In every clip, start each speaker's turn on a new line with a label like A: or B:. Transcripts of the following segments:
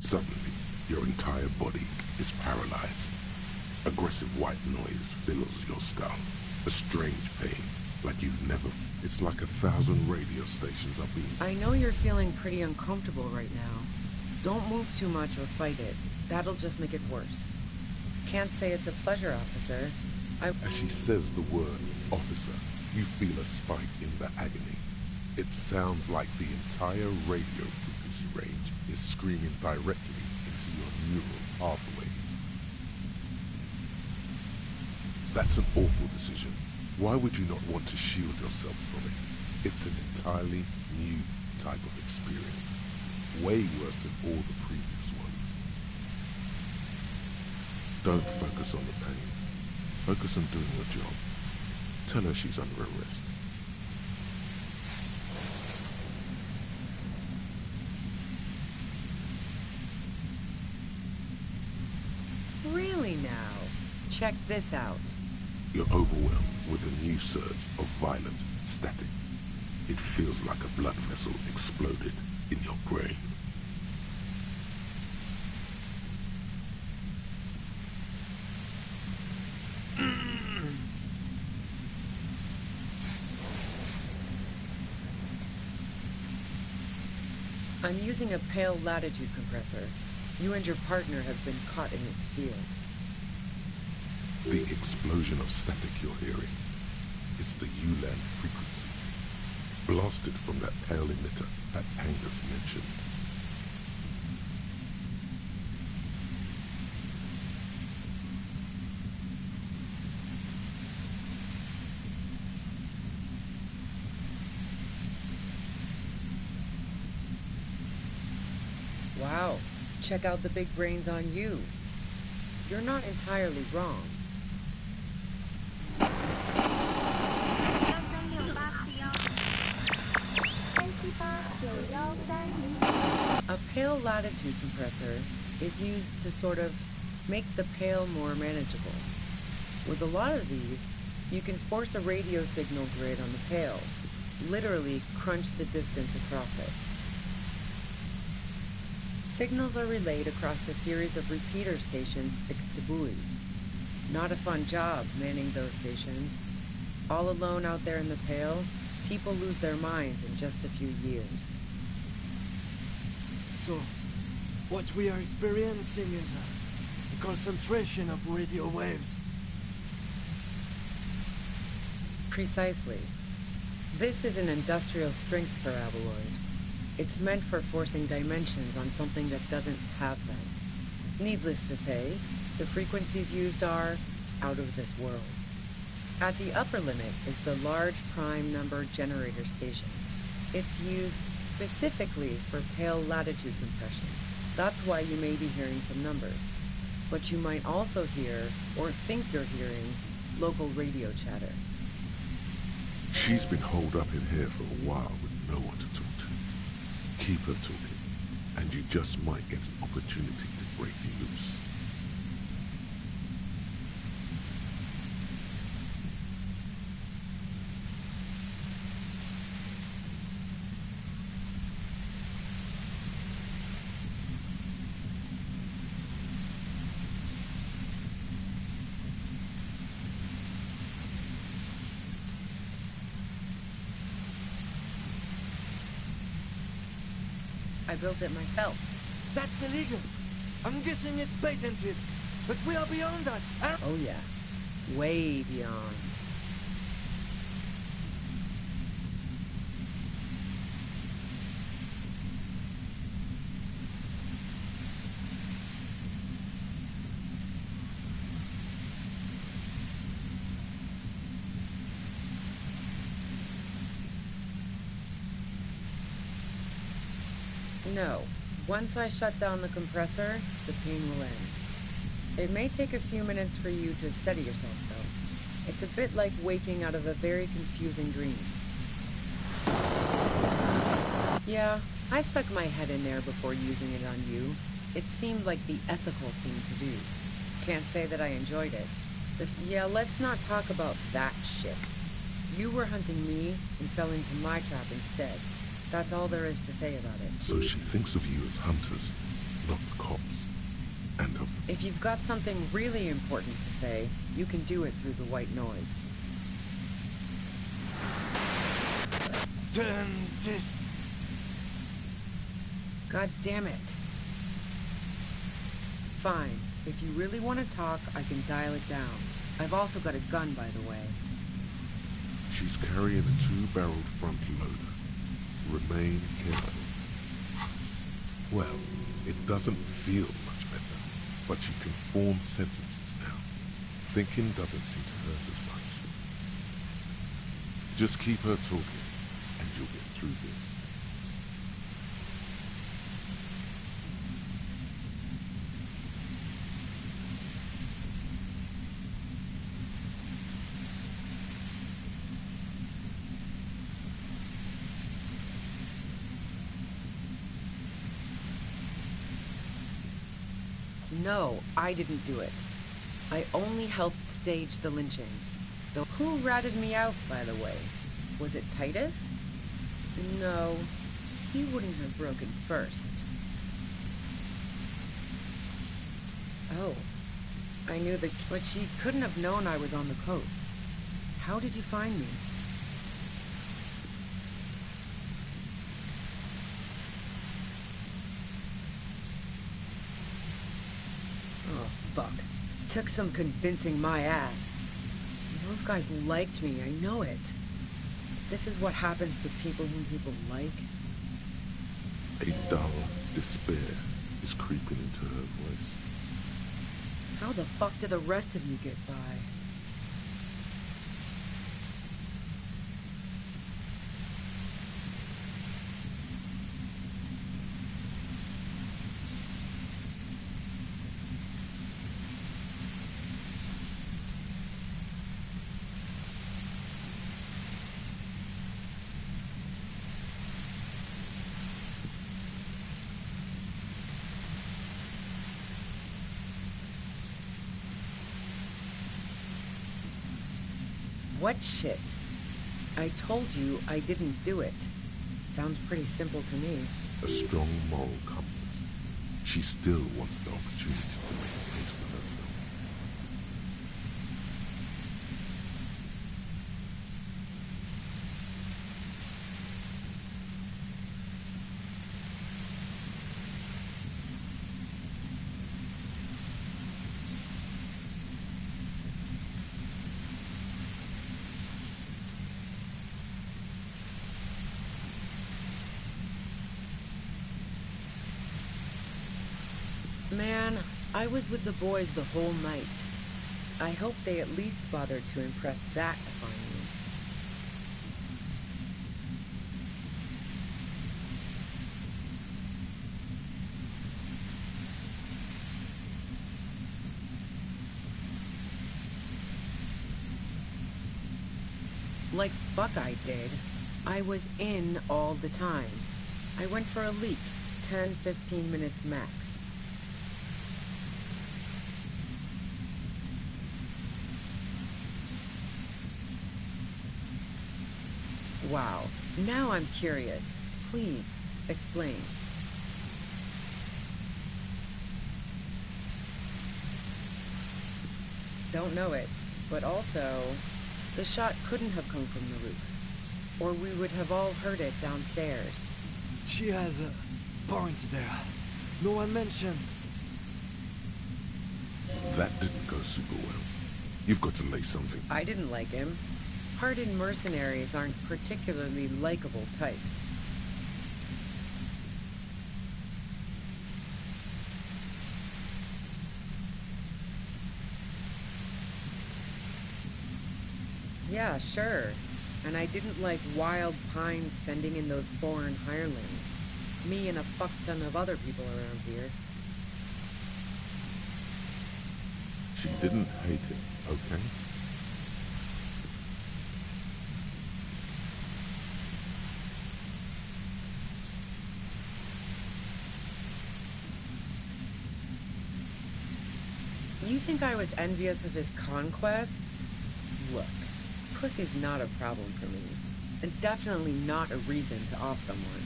A: Suddenly, your entire body is paralyzed. Aggressive white noise fills your skull. A strange pain, like you've never... It's like 1,000 radio stations are being...
B: I know you're feeling pretty uncomfortable right now. Don't move too much or fight it. That'll just make it worse. Can't say it's a pleasure, officer.
A: As she says the word officer, you feel a spike in the agony. It sounds like the entire radio frequency range is screaming directly into your neural pathways. That's an awful decision. Why would you not want to shield yourself from it? It's an entirely new type of experience. Way worse than all the previous ones. Don't focus on the pain. Focus on doing your job. Tell her she's under arrest.
B: Really now? Check this out.
A: You're overwhelmed with a new surge of violent static. It feels like a blood vessel exploded in your brain.
B: I'm using a pale latitude compressor. You and your partner have been caught in its field.
A: The explosion of static you're hearing is the ULAN frequency, blasted from that pale emitter that Angus mentioned.
B: Wow, check out the big brains on you. You're not entirely wrong. A pale latitude compressor is used to sort of make the pale more manageable. With a lot of these, you can force a radio signal grid on the pale, literally crunch the distance across it. Signals are relayed across a series of repeater stations fixed to buoys. Not a fun job manning those stations. All alone out there in the pale, people lose their minds in just a few years.
C: So, what we are experiencing is a concentration of radio waves.
B: Precisely. This is an industrial strength paraboloid. It's meant for forcing dimensions on something that doesn't have them. Needless to say, the frequencies used are out of this world. At the upper limit is the large prime number generator station. It's used specifically for pale latitude compression. That's why you may be hearing some numbers. But you might also hear, or think you're hearing, local radio chatter.
A: She's been holed up in here for a while with no one to talk to. Keep her talking, and you just might get an opportunity to break you loose.
B: I built it myself.
C: That's illegal. I'm guessing it's patented. But we are beyond that.
B: Oh yeah. Way beyond. No. Once I shut down the compressor, the pain will end. It may take a few minutes for you to steady yourself, though. It's a bit like waking out of a very confusing dream. Yeah, I stuck my head in there before using it on you. It seemed like the ethical thing to do. Can't say that I enjoyed it. But yeah, let's not talk about that shit. You were hunting me and fell into my trap instead. That's all there is to say about it.
A: So she thinks of you as hunters, not the
B: If you've got something really important to say, you can do it through the white noise.
C: Turn this.
B: God damn it. Fine. If you really want to talk, I can dial it down. I've also got a gun, by the way.
A: She's carrying a two-barreled front loader. Remain careful. Well, it doesn't feel much better, but she can form sentences now. Thinking doesn't seem to hurt as much. Just keep her talking, and you'll get through this.
B: No, I didn't do it. I only helped stage the lynching. Though who ratted me out, by the way? Was it Titus? No, he wouldn't have broken first. Oh, I knew but she couldn't have known I was on the coast. How did you find me? Oh, fuck. Took some convincing my ass. Those guys liked me, I know it. This is what happens to people whom people like.
A: A dull despair is creeping into her voice.
B: How the fuck did the rest of you get by? What shit? I told you I didn't do it. Sounds pretty simple to me.
A: A strong moral compass. She still wants the opportunity to make a case for herself.
B: Man, I was with the boys the whole night. I hope they at least bothered to impress that upon you. Like fuck I did. I was in all the time. I went for a leak, 10-15 minutes max. Wow, now I'm curious. Please, explain. Don't know it, but also, the shot couldn't have come from the roof, or we would have all heard it downstairs.
C: She has a point there. No one mentioned.
A: That didn't go super well. You've got to lay something.
B: I didn't like him. Hardened mercenaries aren't particularly likable types. Yeah, sure. And I didn't like Wild Pines sending in those foreign hirelings. Me and a fuck ton of other people around here.
A: She didn't hate it, okay?
B: You think I was envious of his conquests? Look, pussy's not a problem for me, and definitely not a reason to off someone.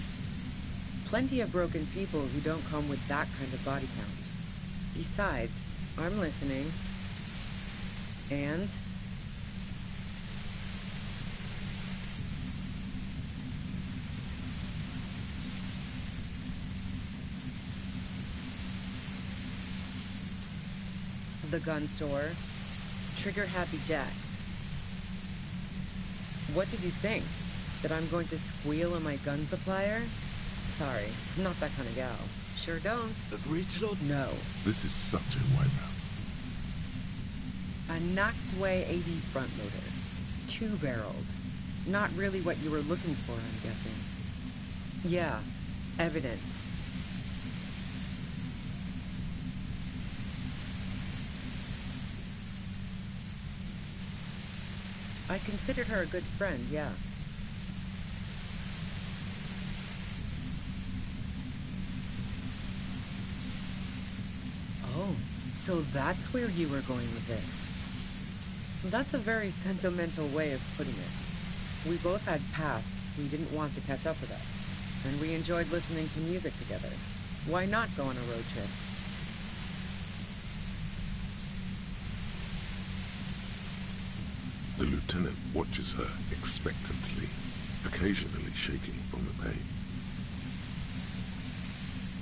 B: Plenty of broken people who don't come with that kind of body count. Besides, I'm listening. And? The gun store. Trigger Happy Jacks. What did you think? That I'm going to squeal on my gun supplier? Sorry, I'm not that kind of gal. Sure don't.
C: The breech load?
B: No.
A: This is such a wipeout.
B: A Noctway AD front loader. Two-barreled. Not really what you were looking for, I'm guessing. Yeah, evidence. I considered her a good friend, yeah. Oh, so that's where you were going with this. That's a very sentimental way of putting it. We both had pasts we didn't want to catch up with us, and we enjoyed listening to music together. Why not go on a road trip?
A: The lieutenant watches her expectantly, occasionally shaking from the pain.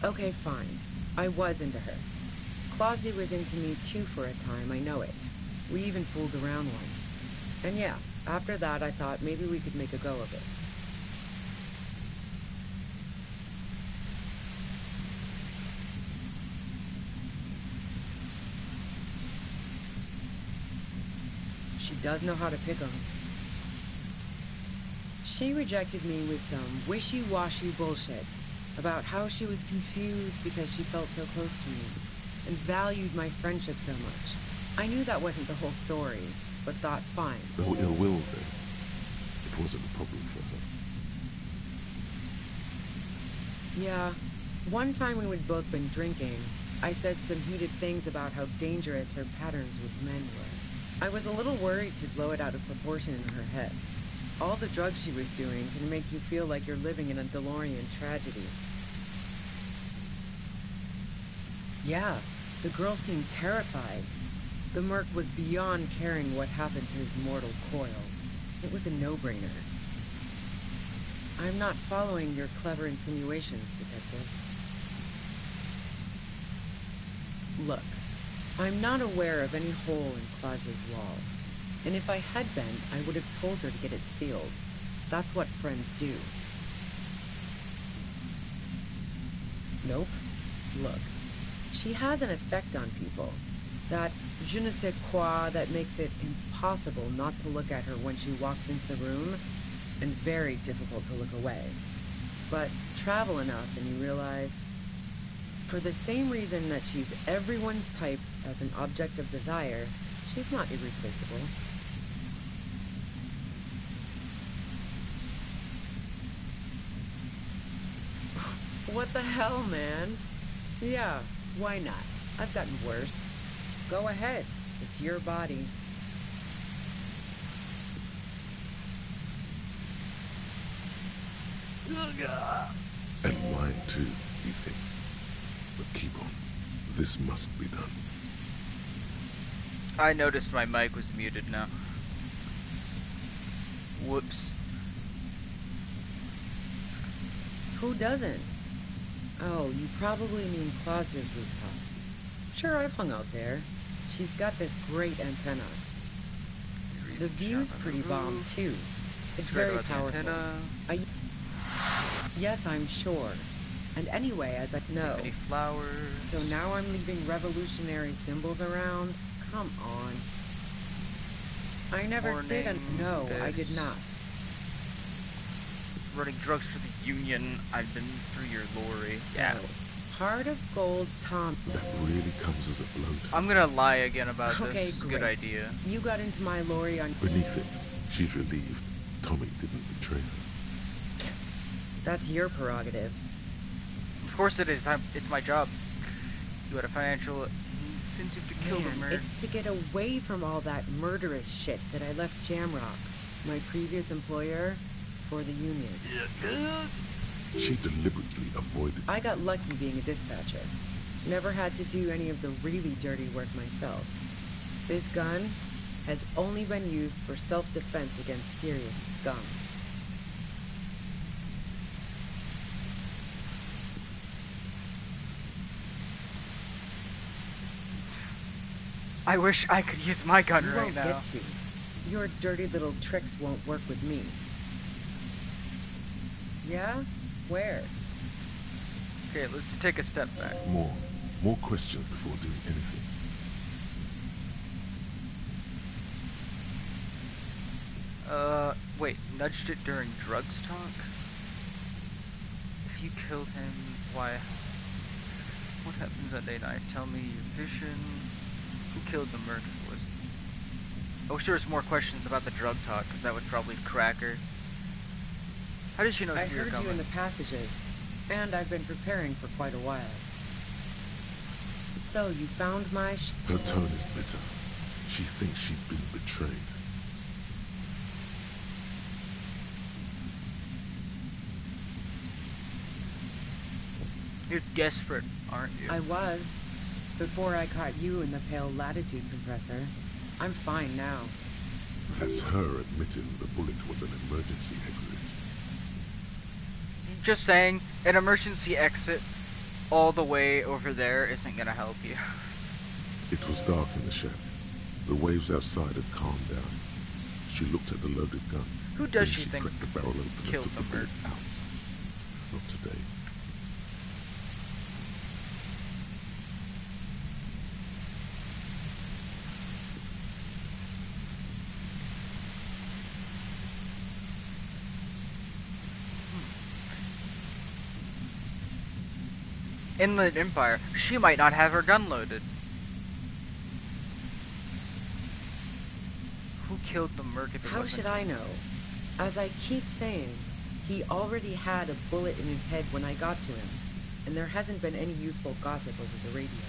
B: Okay, fine. I was into her. Clausy was into me too for a time, I know it. We even fooled around once. And yeah, after that I thought maybe we could make a go of it. She does know how to pick 'em. She rejected me with some wishy-washy bullshit about how she was confused because she felt so close to me and valued my friendship so much. I knew that wasn't the whole story, but thought, fine.
A: No ill will then. It wasn't a problem for her.
B: Yeah, one time when we'd both been drinking, I said some heated things about how dangerous her patterns with men were. I was a little worried she'd blow it out of proportion in her head. All the drugs she was doing can make you feel like you're living in a DeLorean tragedy. Yeah, the girl seemed terrified. The merc was beyond caring what happened to his mortal coil. It was a no-brainer. I'm not following your clever insinuations, Detective. Look, I'm not aware of any hole in Claudia's wall. And if I had been, I would have told her to get it sealed. That's what friends do. Nope. Look, she has an effect on people. That je ne sais quoi that makes it impossible not to look at her when she walks into the room, and very difficult to look away. But travel enough and you realize, for the same reason that she's everyone's type as an object of desire, she's not irreplaceable. What the hell, man? Yeah, why not? I've gotten worse. Go ahead. It's your body.
A: And mine too, he thinks. But keep on. This must be done.
D: I noticed my mic was muted now. Whoops.
B: Who doesn't? Oh, you probably mean Claudia's rooftop. Sure, I've hung out there. She's got this great antenna. The view's pretty bomb, too. It's very powerful. Yes, I'm sure. And anyway, as I know.
D: Any flowers?
B: So now I'm leaving revolutionary symbols around? Come on. I never did. No, I did not.
D: Running drugs for the Union. I've been through your lorry.
B: So,
D: Yeah.
B: Heart of Gold, Tom.
A: That really comes as a blow to
D: I'm gonna lie again about
B: Okay,
D: this.
B: great.
D: Good idea.
B: You got into my lorry on...
A: Beneath it, she's relieved Tommy didn't betray her.
B: That's your prerogative.
D: Of course it is. It's my job. You had a financial incentive to kill the
B: Man,
D: murder.
B: it's to get away from all that murderous shit that I left Jamrock, my previous employer, for the Union.
A: She deliberately avoided.
B: I got lucky being a dispatcher. Never had to do any of the really dirty work myself. This gun has only been used for self-defense against serious scum.
D: I wish I could use my gun
B: You
D: right
B: won't
D: now.
B: get to. Your dirty little tricks won't work with me. Yeah? Where?
D: Okay, let's take a step back.
A: More questions before doing anything.
D: Wait, nudged it during drugs talk? If you killed him, why? What happens that day night? Tell me your vision. Who killed the murder? I wish there was more questions about the drug talk, because that would probably crack her. How did she know
B: I
D: you were
B: heard
D: coming?
B: you in the passages, and I've been preparing for quite a while. So, you found my
A: Her tone is bitter. She thinks she's been betrayed.
D: You're desperate, aren't you?
B: I was, before I caught you in the pale latitude compressor. I'm fine now.
A: That's her admitting the bullet was an emergency exit.
D: Just saying, an emergency exit all the way over there isn't gonna help you.
A: It was dark in the shack. The waves outside had calmed down. She looked at the loaded gun.
D: Who
A: Then
D: does she think
A: cracked the barrel open and
D: killed
A: took
D: the
A: the bullet
D: murderer?
A: out. Not today.
D: Inland Empire, she might not have her gun loaded. Who killed the merc if it
B: How
D: wasn't
B: should I know? As I keep saying, he already had a bullet in his head when I got to him, and there hasn't been any useful gossip over the radio.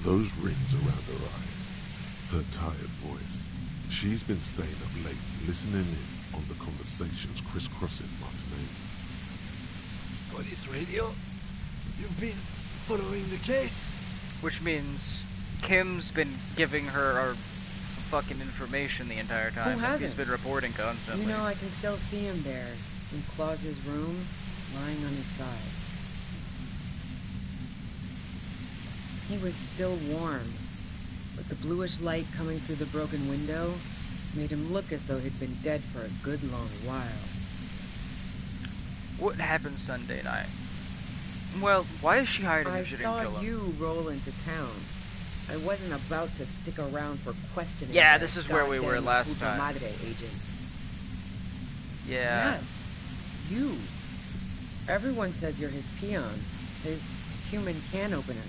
A: Those rings around her eyes. Her tired voice. She's been staying up late, listening in on the conversations crisscrossing Martinez.
C: Police radio? You've been following the case?
D: Which means Kim's been giving her our fucking information the entire time.
B: hasn't?
D: He's been reporting constantly.
B: You know, I can still see him there, in Claus's room, lying on his side. He was still warm, but the bluish light coming through the broken window made him look as though he'd been dead for a good long while.
D: What happened Sunday night? Well, why is she hiding
B: I
D: if she didn't
B: saw
D: kill him?
B: you roll into town. I wasn't about to stick around for questioning.
D: Yeah,
B: that
D: this is where we were
B: goddamn
D: last
B: Puta
D: time.
B: Madre agent.
D: Yeah.
B: Yes, you. Everyone says you're his peon, his human can opener.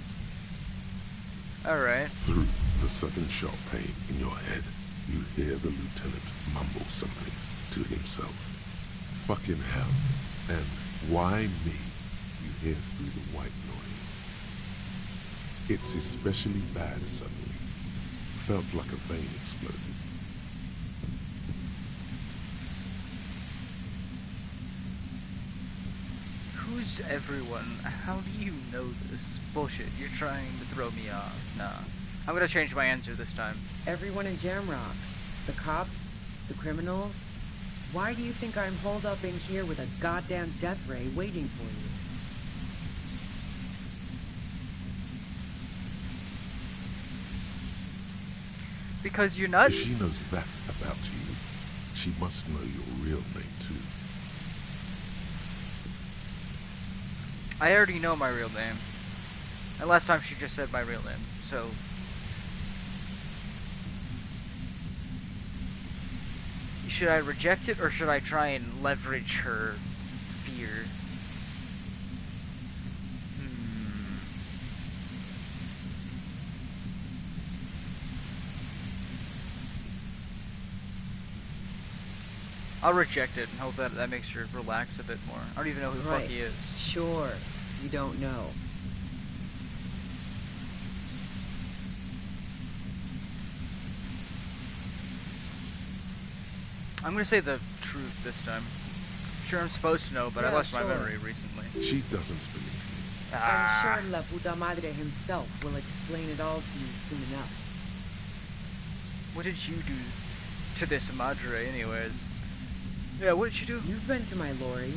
D: Alright.
A: Through the sudden sharp pain in your head, you hear the lieutenant mumble something to himself. Fucking hell. And why me? You hear through the white noise. It's especially bad suddenly. Felt like a vein exploded.
D: Who's everyone? How do you know this? Bullshit, you're trying to throw me off. Nah. I'm gonna change my answer this time.
B: Everyone in Jamrock. The cops, the criminals. Why do you think I'm holed up in here with a goddamn death ray waiting for you?
D: Because you're nuts.
A: If she knows that about you, she must know your real name too.
D: I already know my real name. And last time she just said my real name, so... Should I reject it, or should I try and leverage her fear? I'll reject it and hope that that makes her relax a bit more. I don't even know who the fuck he is.
B: Sure, you don't know.
D: I'm gonna say the truth this time. Sure, I'm supposed to know, but I
B: Yeah,
D: lost my
B: sure.
D: memory recently.
A: She doesn't believe you.
B: I'm
D: Ah.
B: sure La Puta Madre himself will explain it all to you soon enough.
D: What did you do to this Madre, anyways? Yeah, what did you do?
B: You've been to my lorry.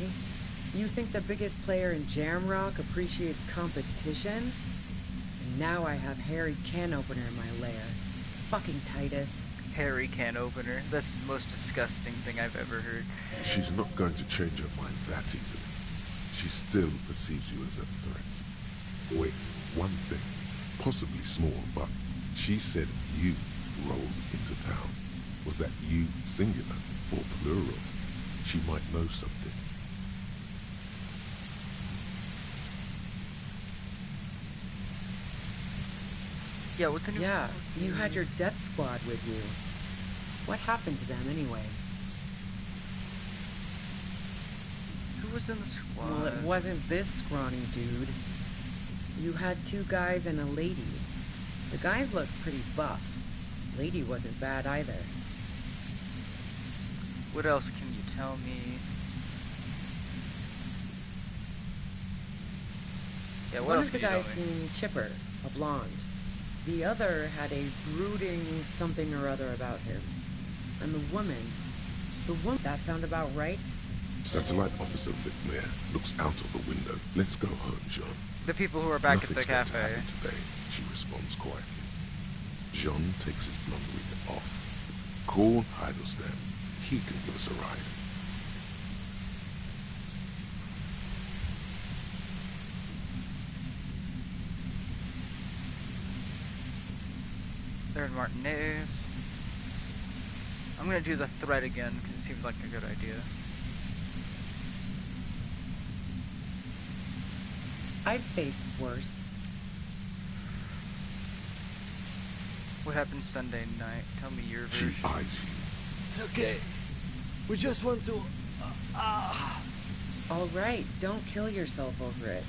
B: You think the biggest player in Jamrock appreciates competition? And now I have Harry Can Opener in my lair. Fucking Titus.
D: Harry can opener. That's the most disgusting thing I've ever heard.
A: She's not going to change her mind that easily. She still perceives you as a threat. Wait, one thing, possibly small, but she said you rolled into town. Was that you singular or plural? She might know something.
D: Yeah, what's the new?
B: Yeah, you had your death squad with you. What happened to them anyway?
D: Who was in the squad?
B: Well, it wasn't this scrawny dude. You had 2 guys and a lady. The guys looked pretty buff. Lady wasn't bad either.
D: What else can you tell me? Yeah, what
B: One
D: else
B: of the
D: can you
B: guys
D: tell me?
B: seemed chipper, a blonde. The other had a brooding something or other about him. And the woman, that sound about right?
A: Satellite Officer Vicmere looks out of the window. Let's go home, Jean.
D: The people who are back
A: Nothing's
D: at the
A: going to
D: cafe.
A: happen today, she responds quietly. Jean takes his blonde wig off. Call Heidelstein. He can give us a ride.
D: There's Martinez. I'm gonna do the thread again because it seems like a good idea.
B: I've faced worse.
D: What happened Sunday night? Tell me your
A: She
D: version.
A: eyes you.
C: It's okay. We just want to...
B: All right, don't kill yourself over it.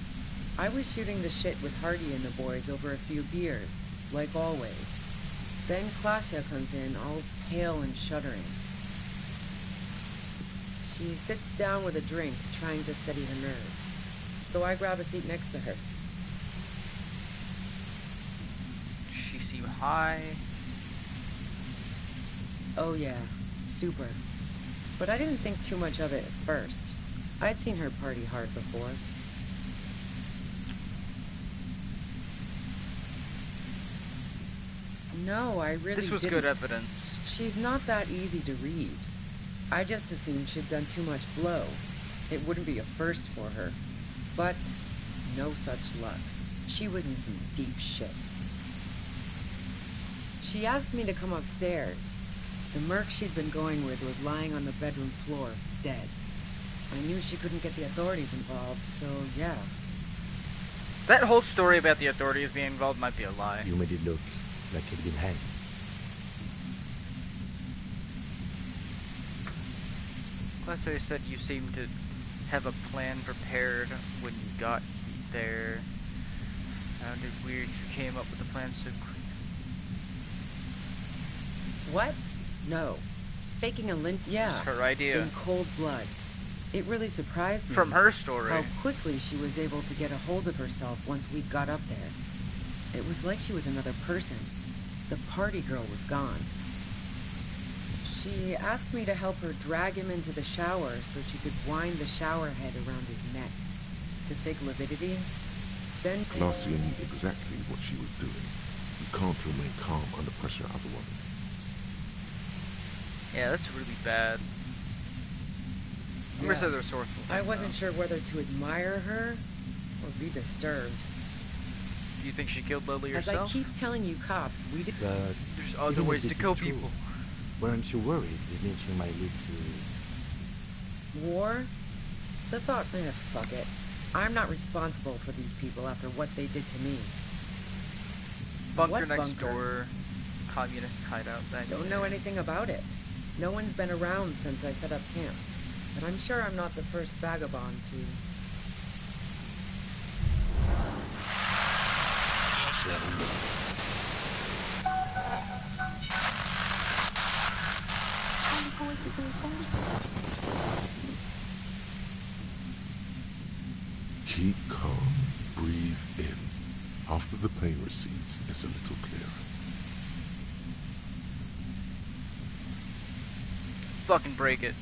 B: I was shooting the shit with Hardy and the boys over a few beers, like always. Then Klasha comes in, all pale and shuddering. She sits down with a drink, trying to steady her nerves. So I grab a seat next to her.
D: She seemed high.
B: Oh yeah, super. But I didn't think too much of it at first. I'd seen her party hard before. No, I really
D: This was
B: didn't.
D: good evidence.
B: She's not that easy to read. I just assumed she'd done too much blow. It wouldn't be a first for her. But no such luck. She was in some deep shit. She asked me to come upstairs. The merc she'd been going with was lying on the bedroom floor, dead. I knew she couldn't get the authorities involved, so yeah.
D: That whole story about the authorities being involved might be a lie.
E: You made it look like he'd been hanged.
D: Plus, they said you seemed to have a plan prepared when you got there. Sounded weird you came up with the plan so quick.
B: What? No. Faking a yeah.
D: It's her idea.
B: In cold blood. It really surprised me.
D: From her story.
B: How quickly she was able to get a hold of herself once we got up there. It was like she was another person. The party girl was gone. She asked me to help her drag him into the shower so she could wind the shower head around his neck. To fake lividity. Then
A: Glacia knew exactly what she was doing. You can't remain calm under pressure otherwise.
D: Yeah, that's really bad. I'm gonna say the resourceful thing,
B: I wasn't
D: though.
B: sure whether to admire her or be disturbed.
D: Do you think she killed Lily
B: As I
D: herself?
B: keep telling you cops, we did.
E: But
D: There's other
E: even if
D: ways to
E: this
D: kill
E: is true,
D: people.
E: weren't you worried the lynching might lead to...
B: War? The thought, fuck it. I'm not responsible for these people after what they did to me.
D: Bunker
B: What
D: next
B: bunker?
D: door, communist hideout back
B: Don't
D: there.
B: know anything about it. No one's been around since I set up camp. But I'm sure I'm not the first vagabond to...
A: Keep calm, breathe After the pain recedes, it's a little clearer.
D: Fucking break it.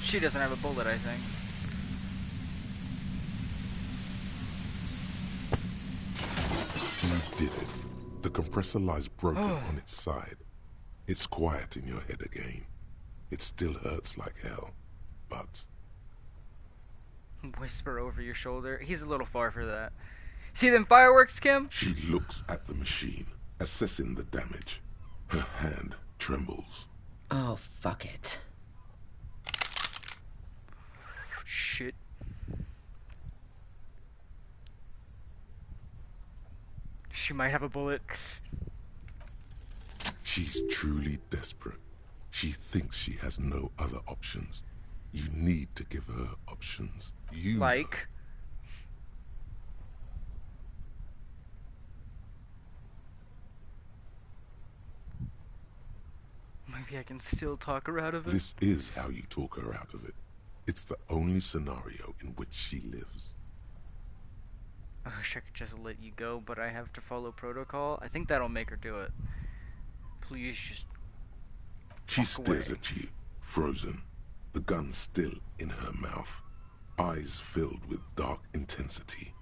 D: She doesn't have a bullet, I think.
A: You did it. The compressor lies broken on its side. It's quiet in your head again. It still hurts like hell, but...
D: Whisper over your shoulder. He's a little far for that. See them fireworks, Kim?
A: She looks at the machine, assessing the damage. Her hand trembles.
B: Oh, fuck it.
D: Shit. She might have a bullet.
A: She's truly desperate. She thinks she has no other options. You need to give her options. You
D: Like? Maybe I can still talk her out of it.
A: This is how you talk her out of it. It's the only scenario in which she lives.
D: I wish I could just let you go, but I have to follow protocol. I think that'll make her do it. Please just
A: She
D: walk
A: stares
D: away.
A: at you, frozen, the gun still in her mouth, eyes filled with dark intensity.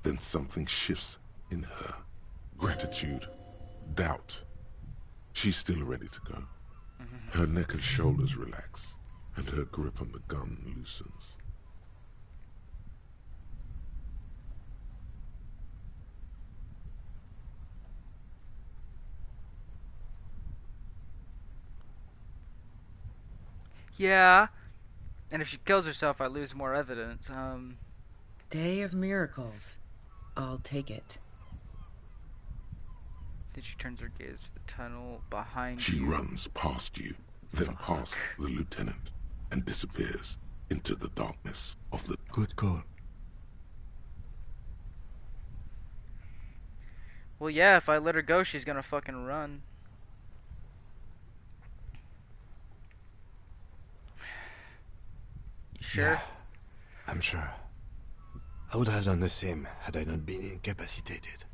A: Then something shifts in her. Gratitude, doubt. She's still ready to go. Her neck and shoulders relax, and her grip on the gun loosens.
D: Yeah. And if she kills herself, I lose more evidence.
B: Day of miracles. I'll take it.
D: Then she turns her gaze to the tunnel behind
A: She
D: you.
A: runs past you, then past the lieutenant, and disappears into the darkness of the...
E: Good call.
D: Well, yeah, if I let her go, she's gonna fucking run. You sure?
E: Yeah, I'm sure. I would have done the same had I not been incapacitated.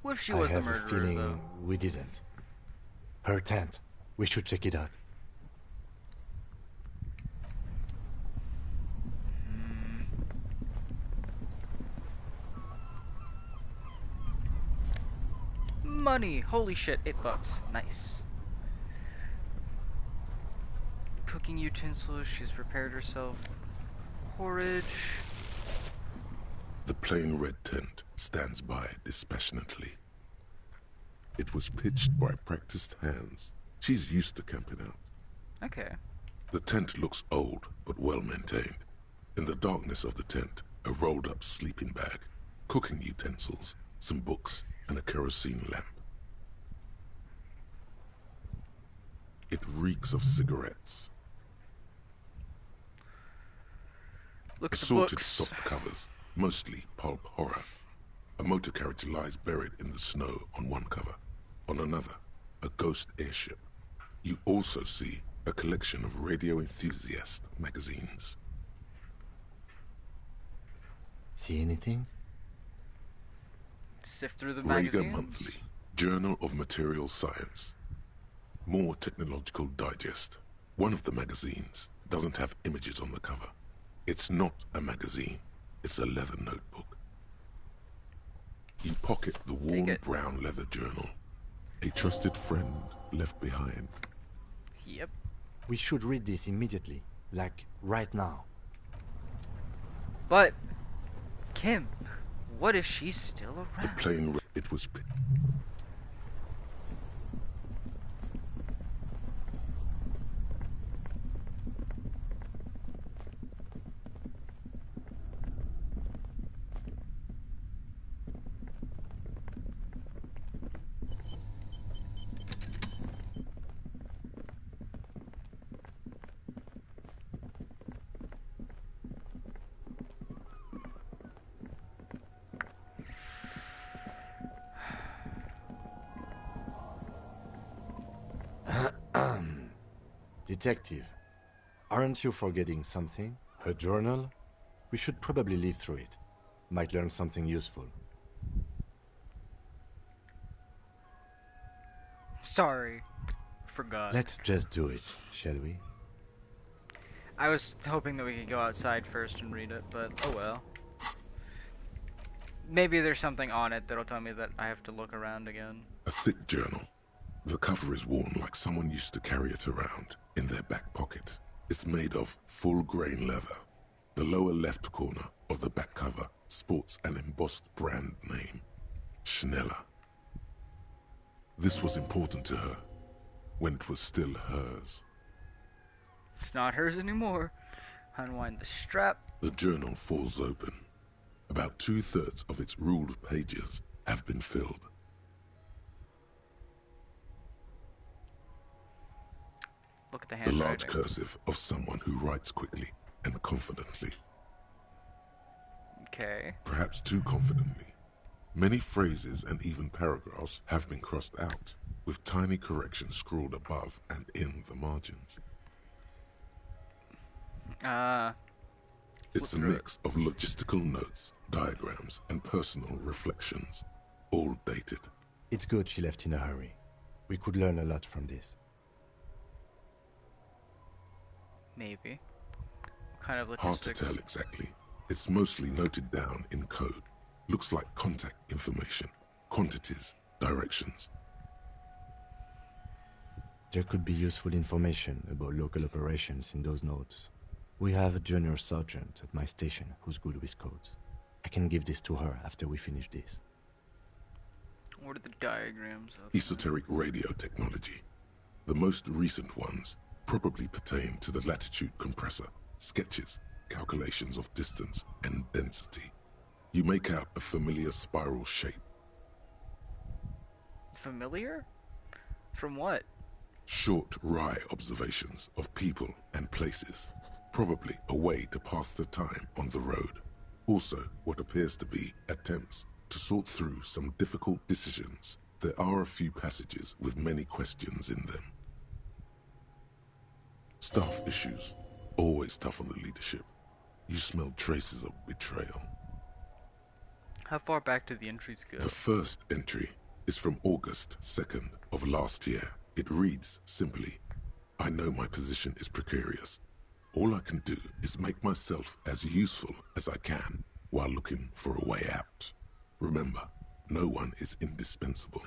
D: What if she
E: I
D: was the
E: have a
D: murderer,
E: feeling
D: though?
E: we didn't. Her tent. We should check it out.
D: Money! Holy shit, $8. Nice. Cooking utensils, she's prepared herself. Porridge.
A: The plain red tent stands by dispassionately. It was pitched by practiced hands. She's used to camping out.
D: Okay.
A: The tent looks old, but well maintained. In the darkness of the tent, a rolled up sleeping bag, cooking utensils, some books, and a kerosene lamp. It reeks of cigarettes.
D: Look at the
A: Assorted
D: books.
A: soft covers, mostly pulp horror. A motor carriage lies buried in the snow on one cover. On another, a ghost airship. You also see a collection of radio enthusiast magazines.
E: See anything?
D: Sift through the
A: Rager
D: magazines.
A: Monthly, Journal of Material Science. More Technological Digest. One of the magazines doesn't have images on the cover. It's not a magazine, it's a leather notebook. You pocket the worn
D: it.
A: brown leather journal. A trusted friend left behind.
D: Yep.
E: We should read this immediately. Like, right now.
D: But, Kim, what if she's still
A: The
D: around?
A: plain it was
E: Detective, aren't you forgetting something? Her journal? We should probably leaf through it. Might learn something useful.
D: Sorry. Forgot.
E: Let's just do it, shall we?
D: I was hoping that we could go outside first and read it, but oh well. Maybe there's something on it that'll tell me that I have to look around again.
A: A thick journal. The cover is worn like someone used to carry it around in their back pocket. It's made of full-grain leather. The lower left corner of the back cover sports an embossed brand name, Schneller. This was important to her when it was still hers.
D: It's not hers anymore. Unwind the strap.
A: The journal falls open. About 2/3 of its ruled pages have been filled.
D: Look at the
A: The
D: handwriting.
A: large cursive of someone who writes quickly and confidently.
D: Okay.
A: Perhaps too confidently. Many phrases and even paragraphs have been crossed out, with tiny corrections scrawled above and in the margins. It's a mix of logistical notes, diagrams, and personal reflections, all dated.
E: It's good she left in a hurry. We could learn a lot from this.
D: Maybe. What kind of
A: Hard to
D: logistics?
A: tell exactly. It's mostly noted down in code. Looks like contact information, quantities, directions.
E: There could be useful information about local operations in those notes. We have a junior sergeant at my station who's good with codes. I can give this to her after we finish this.
D: What are the diagrams of?
A: Esoteric radio technology. The most recent ones probably pertain to the latitude compressor, sketches, calculations of distance and density. You make out a familiar spiral shape.
D: Familiar? From what?
A: Short, wry observations of people and places. Probably a way to pass the time on the road. Also, what appears to be attempts to sort through some difficult decisions. There are a few passages with many questions in them. Staff issues. Always tough on the leadership. You smell traces of betrayal.
D: How far back do the entries go?
A: The first entry is from August 2nd of last year. It reads simply, I know my position is precarious. All I can do is make myself as useful as I can while looking for a way out. Remember, no one is indispensable.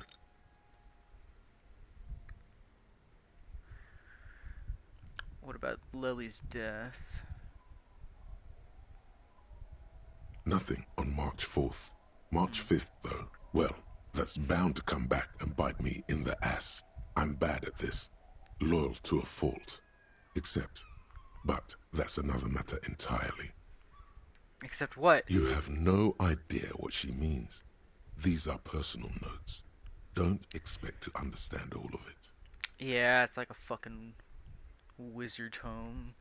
D: What about Lily's death?
A: Nothing on March 4th. March 5th, though, well, that's bound to come back and bite me in the ass. I'm bad at this. Loyal to a fault. But that's another matter entirely.
D: Except what?
A: You have no idea what she means. These are personal notes. Don't expect to understand all of it.
D: Yeah, it's like a fucking wizard tome.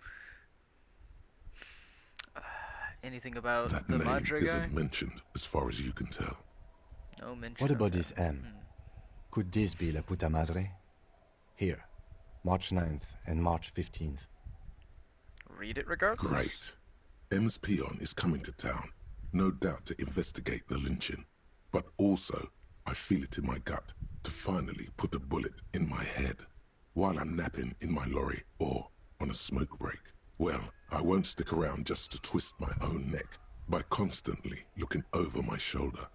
D: Anything about
A: That
D: the
A: name
D: Madre guy?
A: isn't mentioned as far as you can tell.
D: No mention.
E: What
D: of
E: about
D: that.
E: this M? Could this be La Puta Madre? Here, March 9th and March 15th.
D: Read it regardless.
A: Great. M's peon is coming to town, no doubt to investigate the lynching. But also, I feel it in my gut to finally put a bullet in my head while I'm napping in my lorry or on a smoke break. Well, I won't stick around just to twist my own neck by constantly looking over my shoulder.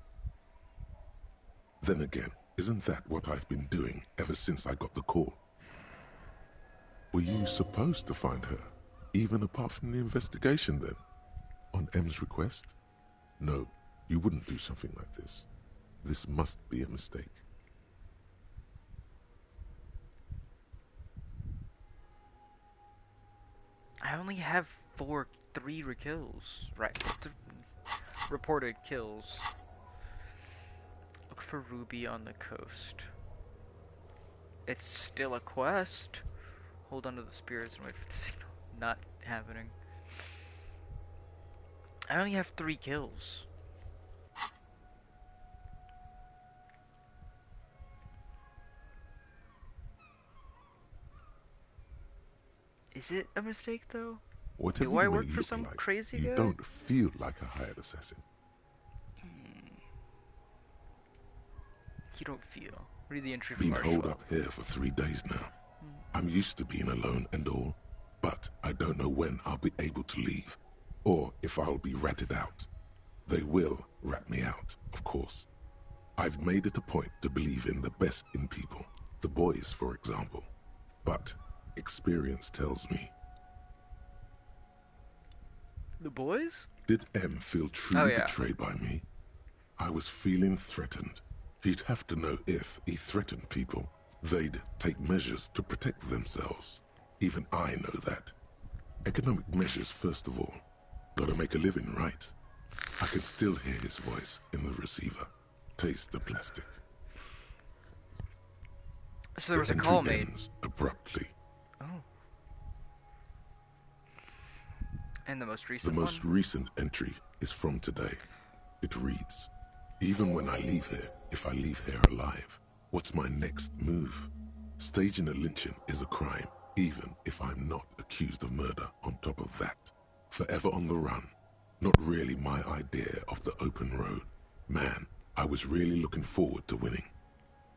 A: Then again, isn't that what I've been doing ever since I got the call? Were you supposed to find her, even apart from the investigation then? On M's request? No, you wouldn't do something like this. This must be a mistake.
D: I only have three kills. Right. Reported kills. Look for Ruby on the coast. It's still a quest. Hold on to the spirits and wait for the signal. Not happening. I only have 3 kills. Is it a mistake, though?
A: Whatever
D: Do I
A: you may
D: work for
A: look
D: some
A: like,
D: crazy
A: you
D: guy?
A: don't feel like a hired assassin.
D: You don't feel. Read the entry from
A: Been
D: our
A: holed
D: 12.
A: up here for 3 days now. I'm used to being alone and all, but I don't know when I'll be able to leave, or if I'll be ratted out. They will rat me out, of course. I've made it a point to believe in the best in people, the boys, for example. But experience tells me.
D: The boys?
A: Did M feel truly
D: yeah.
A: betrayed by me? I was feeling threatened. He'd have to know if he threatened people, they'd take measures to protect themselves. Even I know that. Economic measures first of all. Gotta make a living, right? I can still hear his voice in the receiver. Taste the plastic.
D: So there was a
A: The
D: call
A: entry
D: made.
A: ends abruptly.
D: Oh. And the most
A: The
D: recent
A: most
D: one?
A: recent entry is from today. It reads, even when I leave here, if I leave here alive, what's my next move? Staging a lynching is a crime, even if I'm not accused of murder on top of that. Forever on the run. Not really my idea of the open road. Man, I was really looking forward to winning.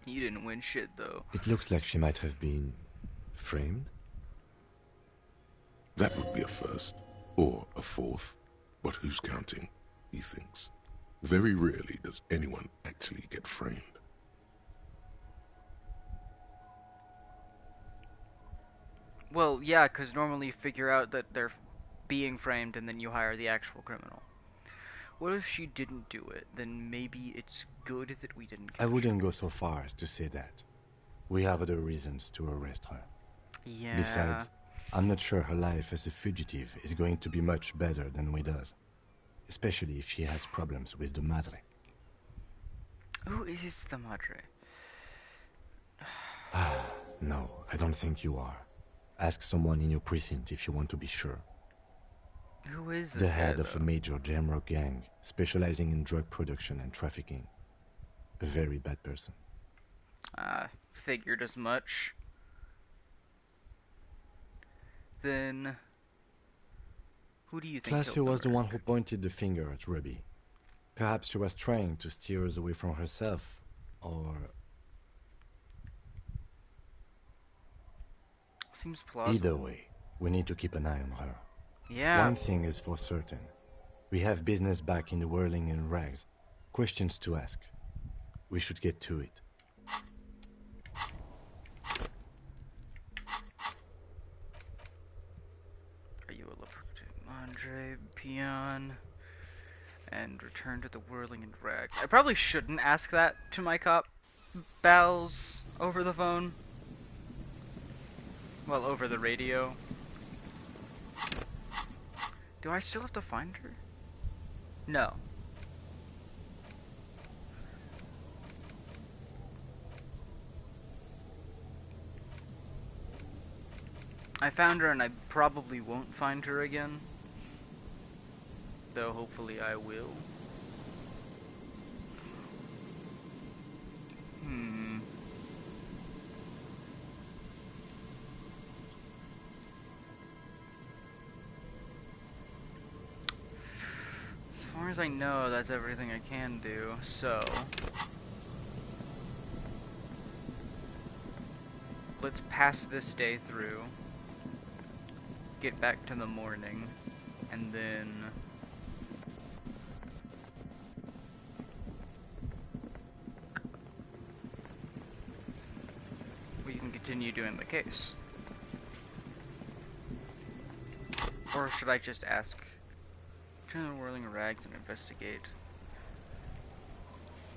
D: You didn't win shit, though.
E: It looks like she might have been framed.
A: That would be a first, or a fourth. But who's counting, he thinks. Very rarely does anyone actually get framed.
D: Well, yeah, because normally you figure out that they're being framed and then you hire the actual criminal. What if she didn't do it? Then maybe it's good that we didn't catch
E: I wouldn't go so far as to say that. We have other reasons to arrest her.
D: Yeah.
E: Besides, I'm not sure her life as a fugitive is going to be much better than with us. Especially if she has problems with the Madre.
D: Who is the Madre?
E: No, I don't think you are. Ask someone in your precinct if you want to be sure.
D: Who is this
E: The
D: guy,
E: head of
D: though?
E: a major Jamrock gang, specializing in drug production and trafficking. A very bad person.
D: Figured as much. Then... who do you think
E: Classio
D: killed
E: was the one
D: murderer?
E: who pointed the finger at Ruby. Perhaps she was trying to steer us away from herself, or...
D: Seems plausible.
E: Either way, we need to keep an eye on her.
D: Yeah.
E: One thing is for certain. We have business back in the whirling and rags. Questions to ask. We should get to it.
D: Are you a lucrative Madre peon? And return to the whirling and rags. I probably shouldn't ask that to my cop pals over the phone. Well, over the radio. Do I still have to find her? No. I found her and I probably won't find her again. Though hopefully I will. As far as I know, that's everything I can do, so... let's pass this day through. Get back to the morning. And then... we can continue doing the case. Or should I just ask? Turn the whirling rags and investigate.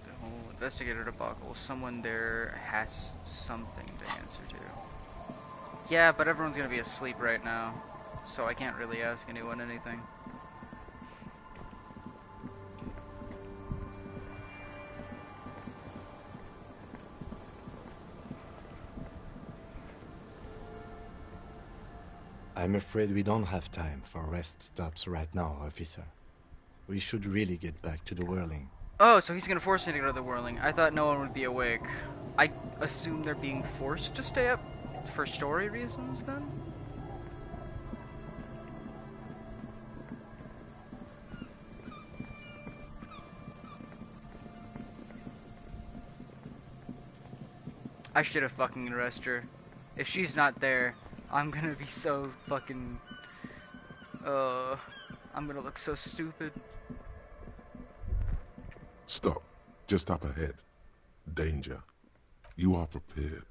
D: The whole investigator debacle. Someone there has something to answer to. Yeah, but everyone's gonna be asleep right now, so I can't really ask anyone anything.
E: I'm afraid we don't have time for rest stops right now, officer. We should really get back to the whirling.
D: Oh, so he's gonna force me to go to the whirling. I thought no one would be awake. I assume they're being forced to stay up for story reasons, then? I should have fucking arrested her. If she's not there, I'm gonna be so fucking... I'm gonna look so stupid.
A: Stop. Just up ahead. Danger. You are prepared.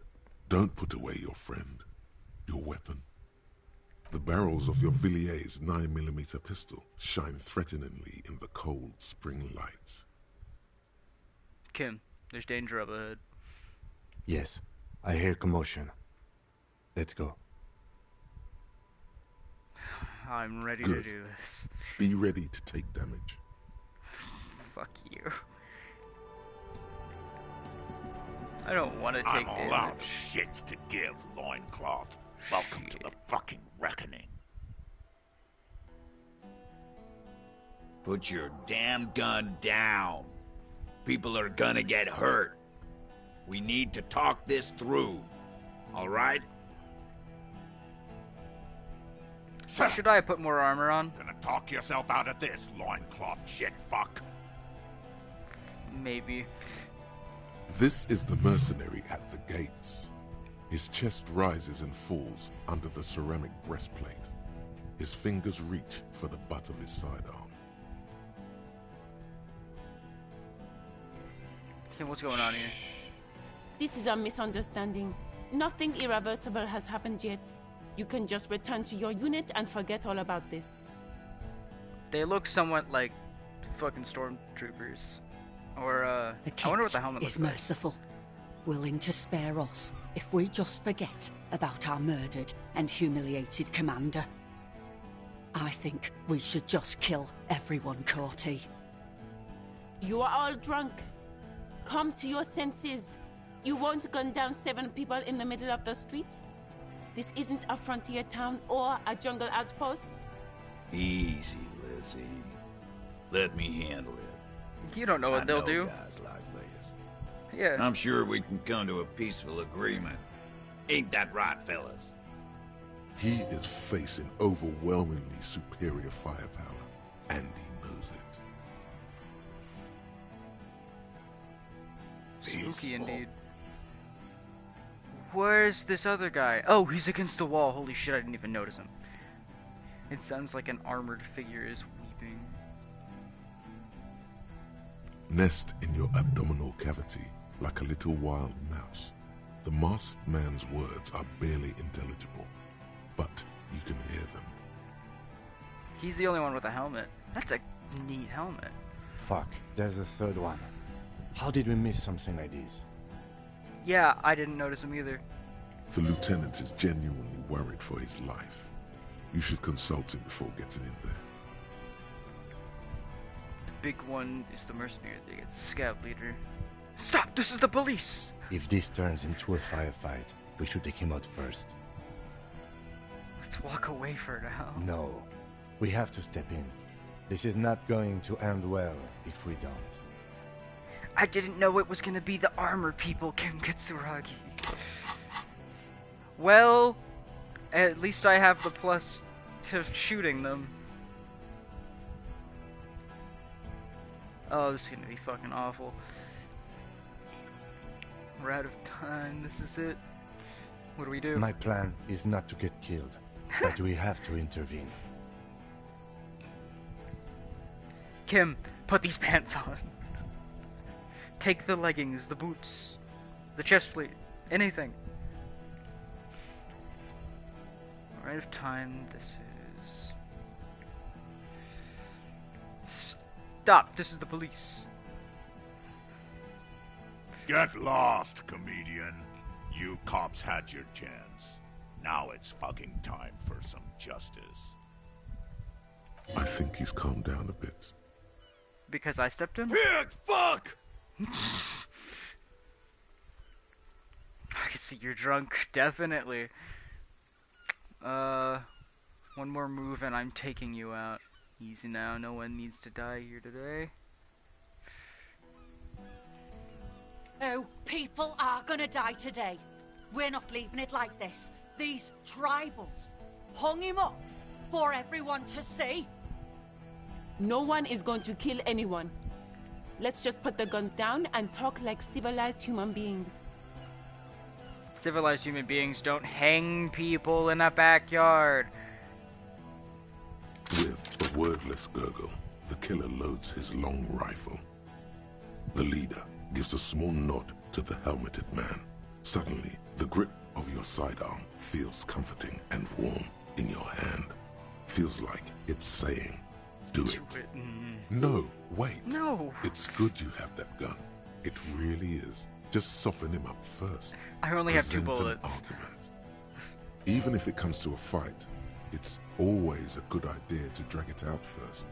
A: Don't put away your friend. Your weapon. The barrels of your Villier's 9mm pistol shine threateningly in the cold spring light.
D: Kim, there's danger up ahead.
E: Yes, I hear commotion. Let's go.
D: I'm ready
A: Good.
D: to do this.
A: Be ready to take damage.
D: Fuck you. I don't want to take
F: I'm all out of
D: damage.
F: shits to give, loincloth. Welcome to the fucking reckoning. Put your damn gun down. People are gonna get hurt. We need to talk this through. All right?
D: Should I put more armor on?
F: Gonna talk yourself out of this, loincloth shit fuck.
D: Maybe.
A: This is the mercenary at the gates. His chest rises and falls under the ceramic breastplate. His fingers reach for the butt of his sidearm.
D: Kim, what's going on here?
G: This is a misunderstanding. Nothing irreversible has happened yet. You can just return to your unit and forget all about this.
D: They look somewhat like fucking stormtroopers. Or,
H: The
D: I wonder what
H: kit
D: the helmet
H: is
D: looks like.
H: merciful, willing to spare us if we just forget about our murdered and humiliated commander. I think we should just kill everyone, Corty.
G: You are all drunk. Come to your senses. You won't gun down 7 people in the middle of the street. This isn't a frontier town or a jungle outpost.
F: Easy, Lizzie. Let me handle it.
D: You don't know what they'll do.
F: Guys like this.
D: Yeah.
F: I'm sure we can come to a peaceful agreement. Ain't that right, fellas?
A: He is facing overwhelmingly superior firepower, and he knows it.
D: Spooky
A: Peaceful.
D: indeed. Where's this other guy? Oh, he's against the wall. Holy shit, I didn't even notice him. It sounds like an armored figure is weeping.
A: Nest in your abdominal cavity like a little wild mouse. The masked man's words are barely intelligible, but you can hear them.
D: He's the only one with a helmet. That's a neat helmet.
E: Fuck, there's the third one. How did we miss something like this?
D: Yeah, I didn't notice him either.
A: The lieutenant is genuinely worried for his life. You should consult him before getting in there.
D: The big one is the mercenary that gets the scout leader. Stop! This is the police!
E: If this turns into a firefight, we should take him out first.
D: Let's walk away for now.
E: No, we have to step in. This is not going to end well if we don't.
D: I didn't know it was gonna be the armor people, Kim Kitsuragi. Well, at least I have the plus to shooting them. Oh, this is gonna be fucking awful. We're out of time, this is it. What do we do?
E: My plan is not to get killed, but we have to intervene.
D: Kim, put these pants on. Take the leggings, the boots, the chest plate, anything. We're out of time, this is... Stop, this is the police.
F: Get lost, comedian. You cops had your chance. Now it's fucking time for some justice.
A: I think he's calmed down a bit.
D: Because I stepped in?
C: Pig, fuck!
D: I can see you're drunk, definitely. One more move and I'm taking you out. Easy now, no one needs to die here today.
I: Oh, people are gonna die today. We're not leaving it like this. These tribals hung him up for everyone to see.
G: No one is going to kill anyone. Let's just put the guns down and talk like civilized human beings.
D: Civilized human beings don't hang people in a backyard.
A: With a wordless gurgle, the killer loads his long rifle. The leader gives a small nod to the helmeted man. Suddenly, the grip of your sidearm feels comforting and warm in your hand. Feels like it's saying, do it. No, wait.
D: No.
A: It's good you have that gun. It really is. Just soften him up first.
D: I only have 2
A: Present an
D: bullets.
A: argument. Even if it comes to a fight, it's always a good idea to drag it out first.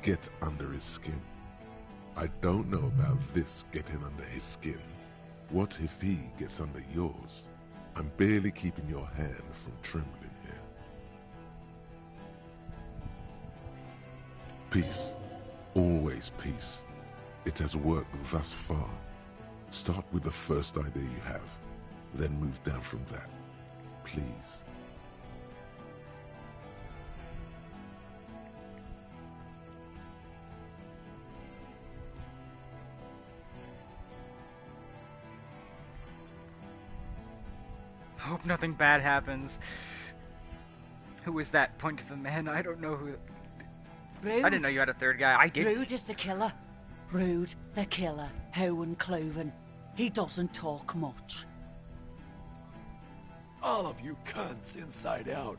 A: Get under his skin. I don't know about this getting under his skin. What if he gets under yours? I'm barely keeping your hand from trembling here. Peace. Always peace. It has worked thus far. Start with the first idea you have, then move down from that. Please.
D: Hope nothing bad happens. Who is that? Point to the man. I don't know who.
H: Rude.
D: I didn't know you had a third guy. I did.
H: Rude is the killer. Rude, the killer. Owen Cloven. He doesn't talk much.
C: All of you cunts inside out.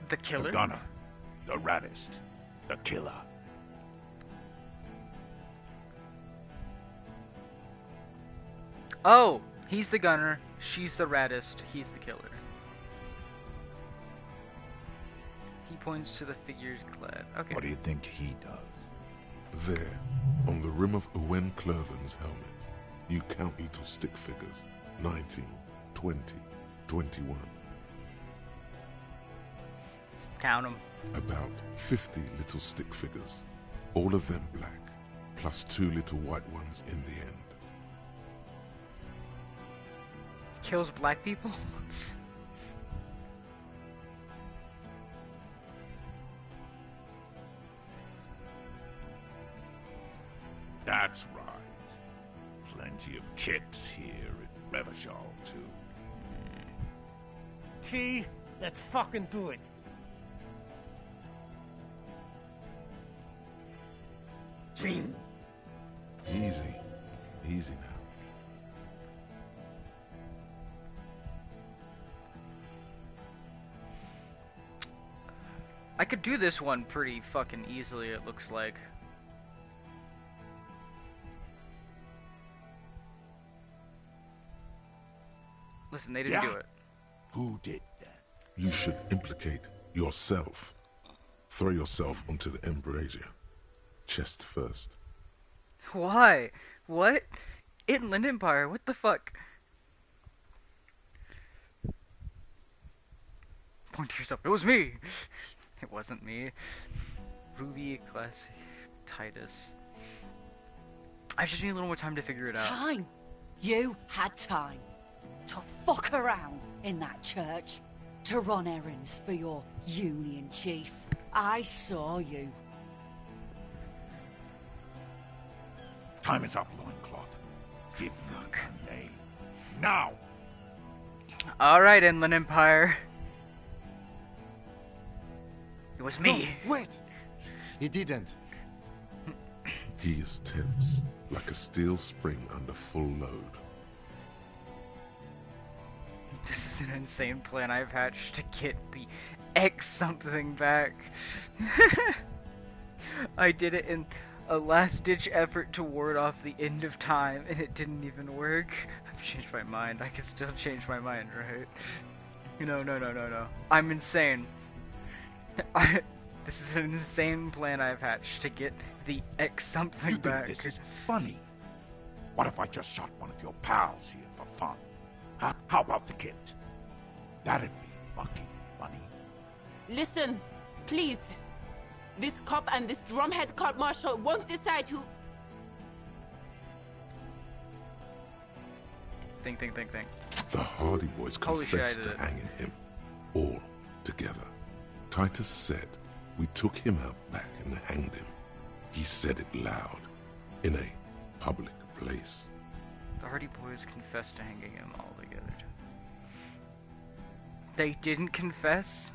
D: The killer?
F: The gunner. The raddest. The killer.
D: Oh, he's the gunner. She's the raddest. He's the killer. He points to the figures clad. Okay.
F: What do you think he does?
A: There, on the rim of Owen Cloven's helmet, you count little stick figures. 19, 20, 21.
D: Count them.
A: About 50 little stick figures. All of them black, plus 2 little white ones in the end.
D: Kills black people?
F: That's right. Plenty of kids here at Revachol, too.
J: T, let's fucking do it.
A: Easy. Easy now.
D: I could do this one pretty fucking easily, it looks like. Listen, they didn't do it.
F: Who did that?
A: You should implicate yourself. Throw yourself onto the embrasure. Chest first.
D: Why? What? Inland Empire, what the fuck? Point to yourself. It was me! It wasn't me. Ruby, Classic, Titus. I just need a little more time to figure it out.
H: Time? You had time to fuck around in that church, to run errands for your Union chief. I saw you.
F: Time is up, Loincloth. Give me a name. Now!
D: Alright, Inland Empire. It was me.
E: No, wait! He didn't.
A: He is tense, like a steel spring under full load.
D: This is an insane plan I've hatched to get the X something back. I did it in a last-ditch effort to ward off the end of time, and it didn't even work. I've changed my mind. I can still change my mind, right? No. I'm insane. This is an insane plan I've hatched to get the X something
F: You
D: back.
F: think this is funny? What if I just shot one of your pals here for fun? Huh? How about the kid? That'd be fucking funny.
G: Listen, please. This cop and this drumhead cop marshal won't decide who...
D: Think.
A: The Hardy Boys
D: Holy shit, I
A: confessed
D: did
A: to
D: it.
A: hanging him, all together. Titus said We took him out back and hanged him. He said it loud, in a public place.
D: The Hardy Boys confessed to hanging him all together. They didn't confess?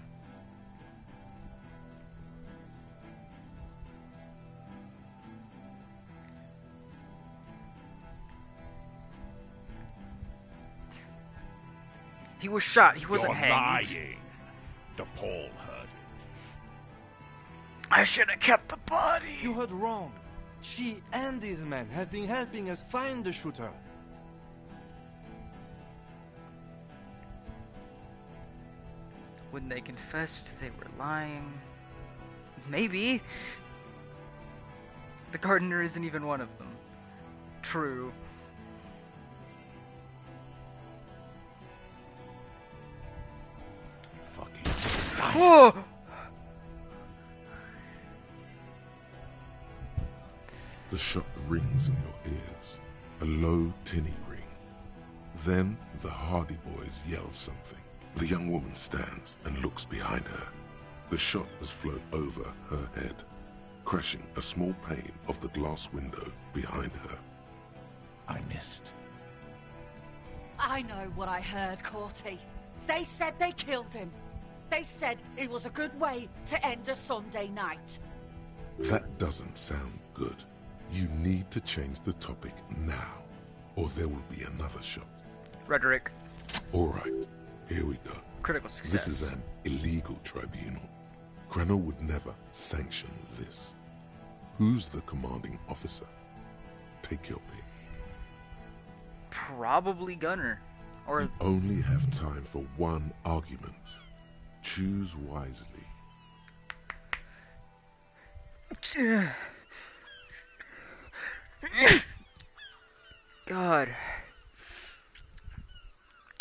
D: He was shot. He wasn't
F: You're
D: hanged.
F: lying. DePaul heard it.
D: I should have kept the body.
C: You heard wrong. She and these men have been helping us find the shooter.
D: When they confessed, they were lying. Maybe. The gardener isn't even one of them. True.
F: Fucking
D: Oh!
A: The shot rings in your ears, a low, tinny ring. Then the Hardy Boys yell something. The young woman stands and looks behind her. The shot has flown over her head, crashing a small pane of the glass window behind her.
F: I missed.
I: I know what I heard, Corty. They said they killed him. They said it was a good way to end a Sunday night.
A: That doesn't sound good. You need to change the topic now, or there will be another shot.
D: Rhetoric.
A: All right, here we go.
D: Critical success.
A: This is an illegal tribunal. Krenner would never sanction this. Who's the commanding officer? Take your pick.
D: Probably Gunner. Or
A: You only have time for one argument. Choose wisely.
D: God.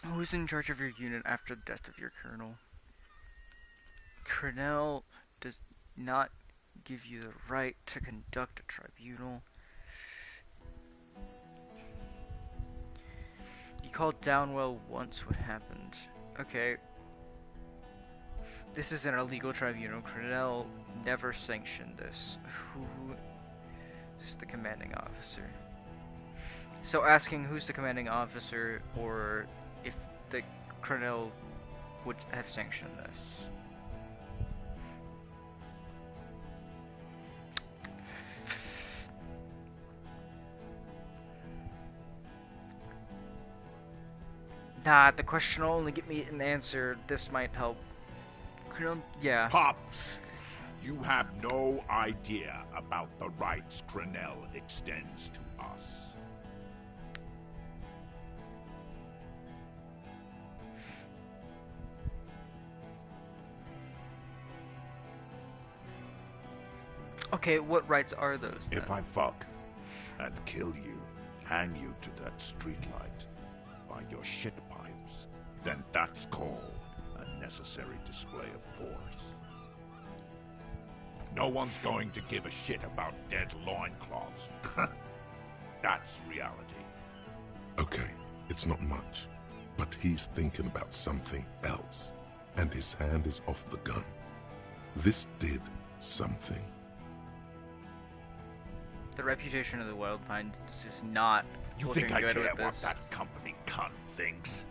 D: Who's in charge of your unit after the death of your colonel? Cornell does not give you the right to conduct a tribunal. You called Downwell once. What happened? Okay. This is an illegal tribunal. Cornell never sanctioned this. Who is the commanding officer? So asking who's the commanding officer, or if the Cornell would have sanctioned this. Nah, the question will only get me an answer. This might help. Yeah.
F: Pops, you have no idea about the rights Crenell extends to us.
D: Okay, what rights are those then?
F: If I fuck and kill you, hang you to that streetlight by your shit pipes, then that's called a necessary display of force. No one's going to give a shit about dead loincloths. That's reality.
A: Okay, it's not much, but he's thinking about something else, and his hand is off the gun. This did something.
D: The reputation of the Wild Pines is not
F: You
D: looking
F: think I
D: good
F: care
D: with
F: what
D: this.
F: that company cunt thinks?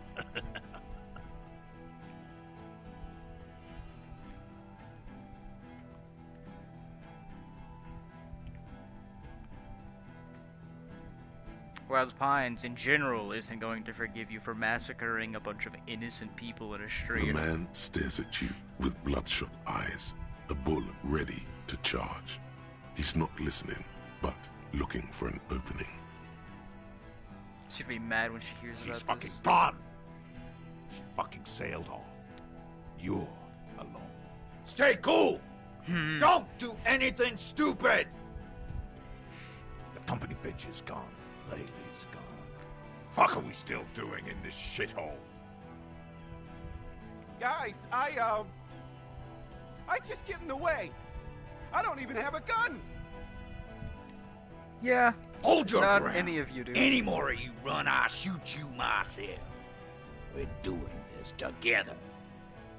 D: Wild Pines, in general, isn't going to forgive you for massacring a bunch of innocent people in a
A: The
D: street.
A: man stares at you with bloodshot eyes, a bull ready to charge. He's not listening, but looking for an opening.
D: She'd be mad when she hears
F: She's
D: about
F: fucking
D: this.
F: gone. She fucking sailed off. You're alone. Stay cool. Don't do anything stupid. The company bitch is gone. Laylee's gone. Fuck are we still doing in this shithole?
J: Guys, I just get in the way. I don't even have a gun.
D: Yeah.
F: Hold your
D: Not
F: ground.
D: any of you do.
F: Any more of you run, I'll shoot you myself. We're doing this together.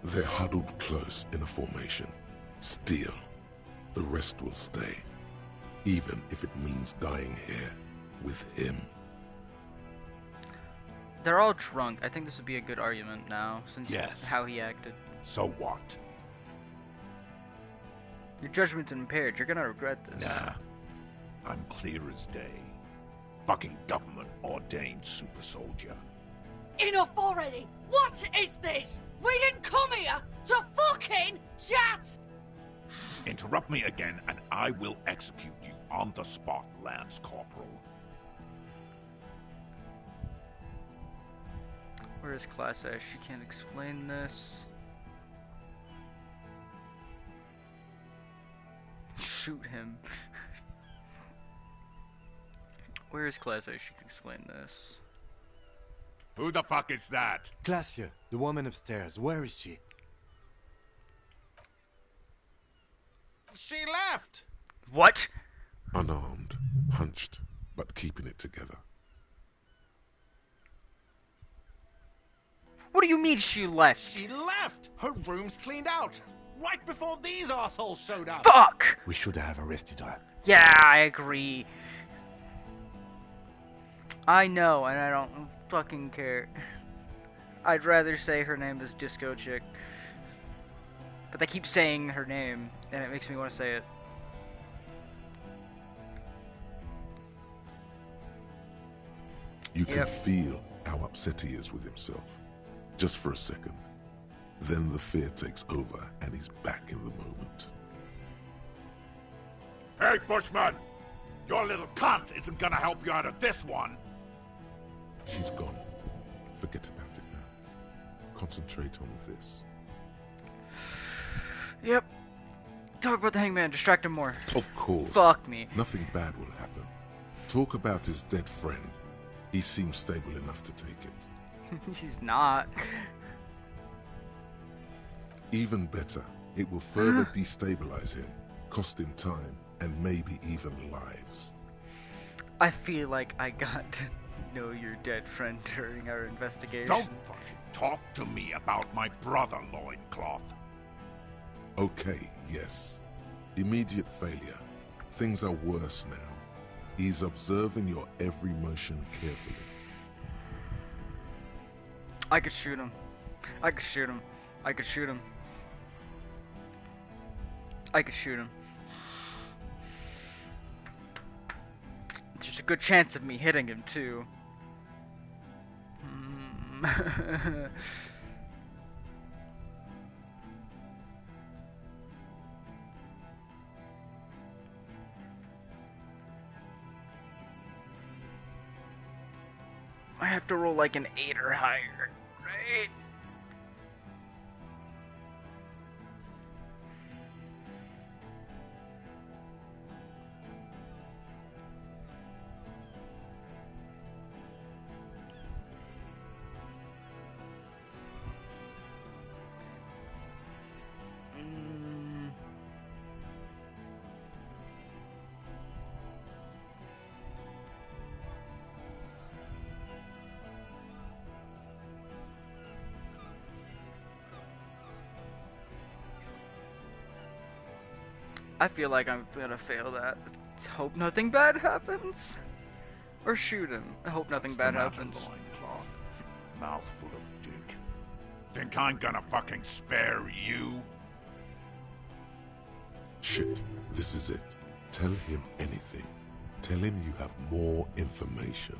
A: They're huddled close in a formation. Still, the rest will stay, even if it means dying here with him.
D: They're all drunk. I think this would be a good argument now, since
F: Yes.
D: how he acted.
F: So what?
D: Your judgment's impaired. You're gonna regret this.
F: Nah. I'm clear as day. Fucking government-ordained super soldier.
I: Enough already! What is this? We didn't come here to fucking chat!
F: Interrupt me again and I will execute you on the spot, Lance Corporal.
D: Where is Class A? She can't explain this. Shoot him. Where is Class A? She can explain this.
F: Who the fuck is that?
E: Glacia, the woman upstairs, where is she?
J: She left!
D: What?
A: Unarmed, hunched, but keeping it together.
D: What do you mean she left?
J: She left! Her room's cleaned out! Right before these assholes showed up!
D: Fuck!
E: We should have arrested her.
D: Yeah, I agree. I know, and I don't fucking care. I'd rather say her name is Disco Chick. But they keep saying her name, and it makes me want to say it.
A: You can feel how upset he is with himself. Just for a second. Then the fear takes over, and he's back in the moment.
F: Hey, Bushman! Your little cunt isn't gonna help you out of this one!
A: She's gone. Forget about it now. Concentrate on this.
D: Yep. Talk about the hangman, distract him more.
A: Of course.
D: Fuck me.
A: Nothing bad will happen. Talk about his dead friend. He seems stable enough to take it.
D: He's not.
A: Even better, it will further destabilize him, cost him time, and maybe even lives.
D: I feel like I got to know your dead friend during our investigation.
F: Don't fucking talk to me about my brother, Loincloth.
A: Okay, yes. Immediate failure. Things are worse now. He's observing your every motion carefully.
D: I could shoot him. I could shoot him. I could shoot him. I could shoot him. There's a good chance of me hitting him, too. I have to roll like an 8 or higher, right? I feel like I'm gonna fail that. Hope nothing bad happens. Or shoot him. I hope nothing bad happens.
F: Loincloth? Mouthful of dick. Think I'm gonna fucking spare you?
A: Shit, this is it. Tell him anything. Tell him you have more information.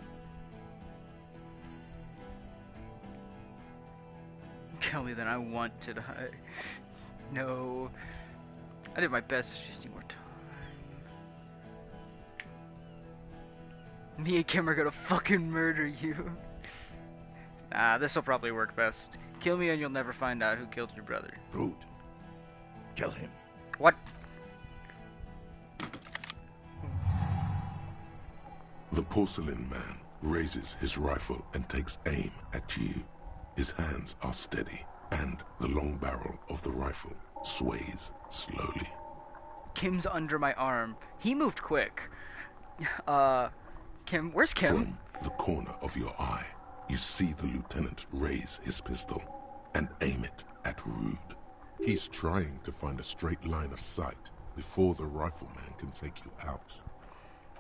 D: Kill me, then I want to die. No. I did my best, I just need more time. Me and Kim are gonna fucking murder you. Nah, this'll probably work best. Kill me and you'll never find out who killed your brother.
F: Rude. Kill him.
D: What?
A: The porcelain man raises his rifle and takes aim at you. His hands are steady, and the long barrel of the rifle sways slowly.
D: Kim's under my arm. He moved quick. Kim, where's Kim?
A: From the corner of your eye, you see the lieutenant raise his pistol and aim it at Rude. He's trying to find a straight line of sight before the rifleman can take you out.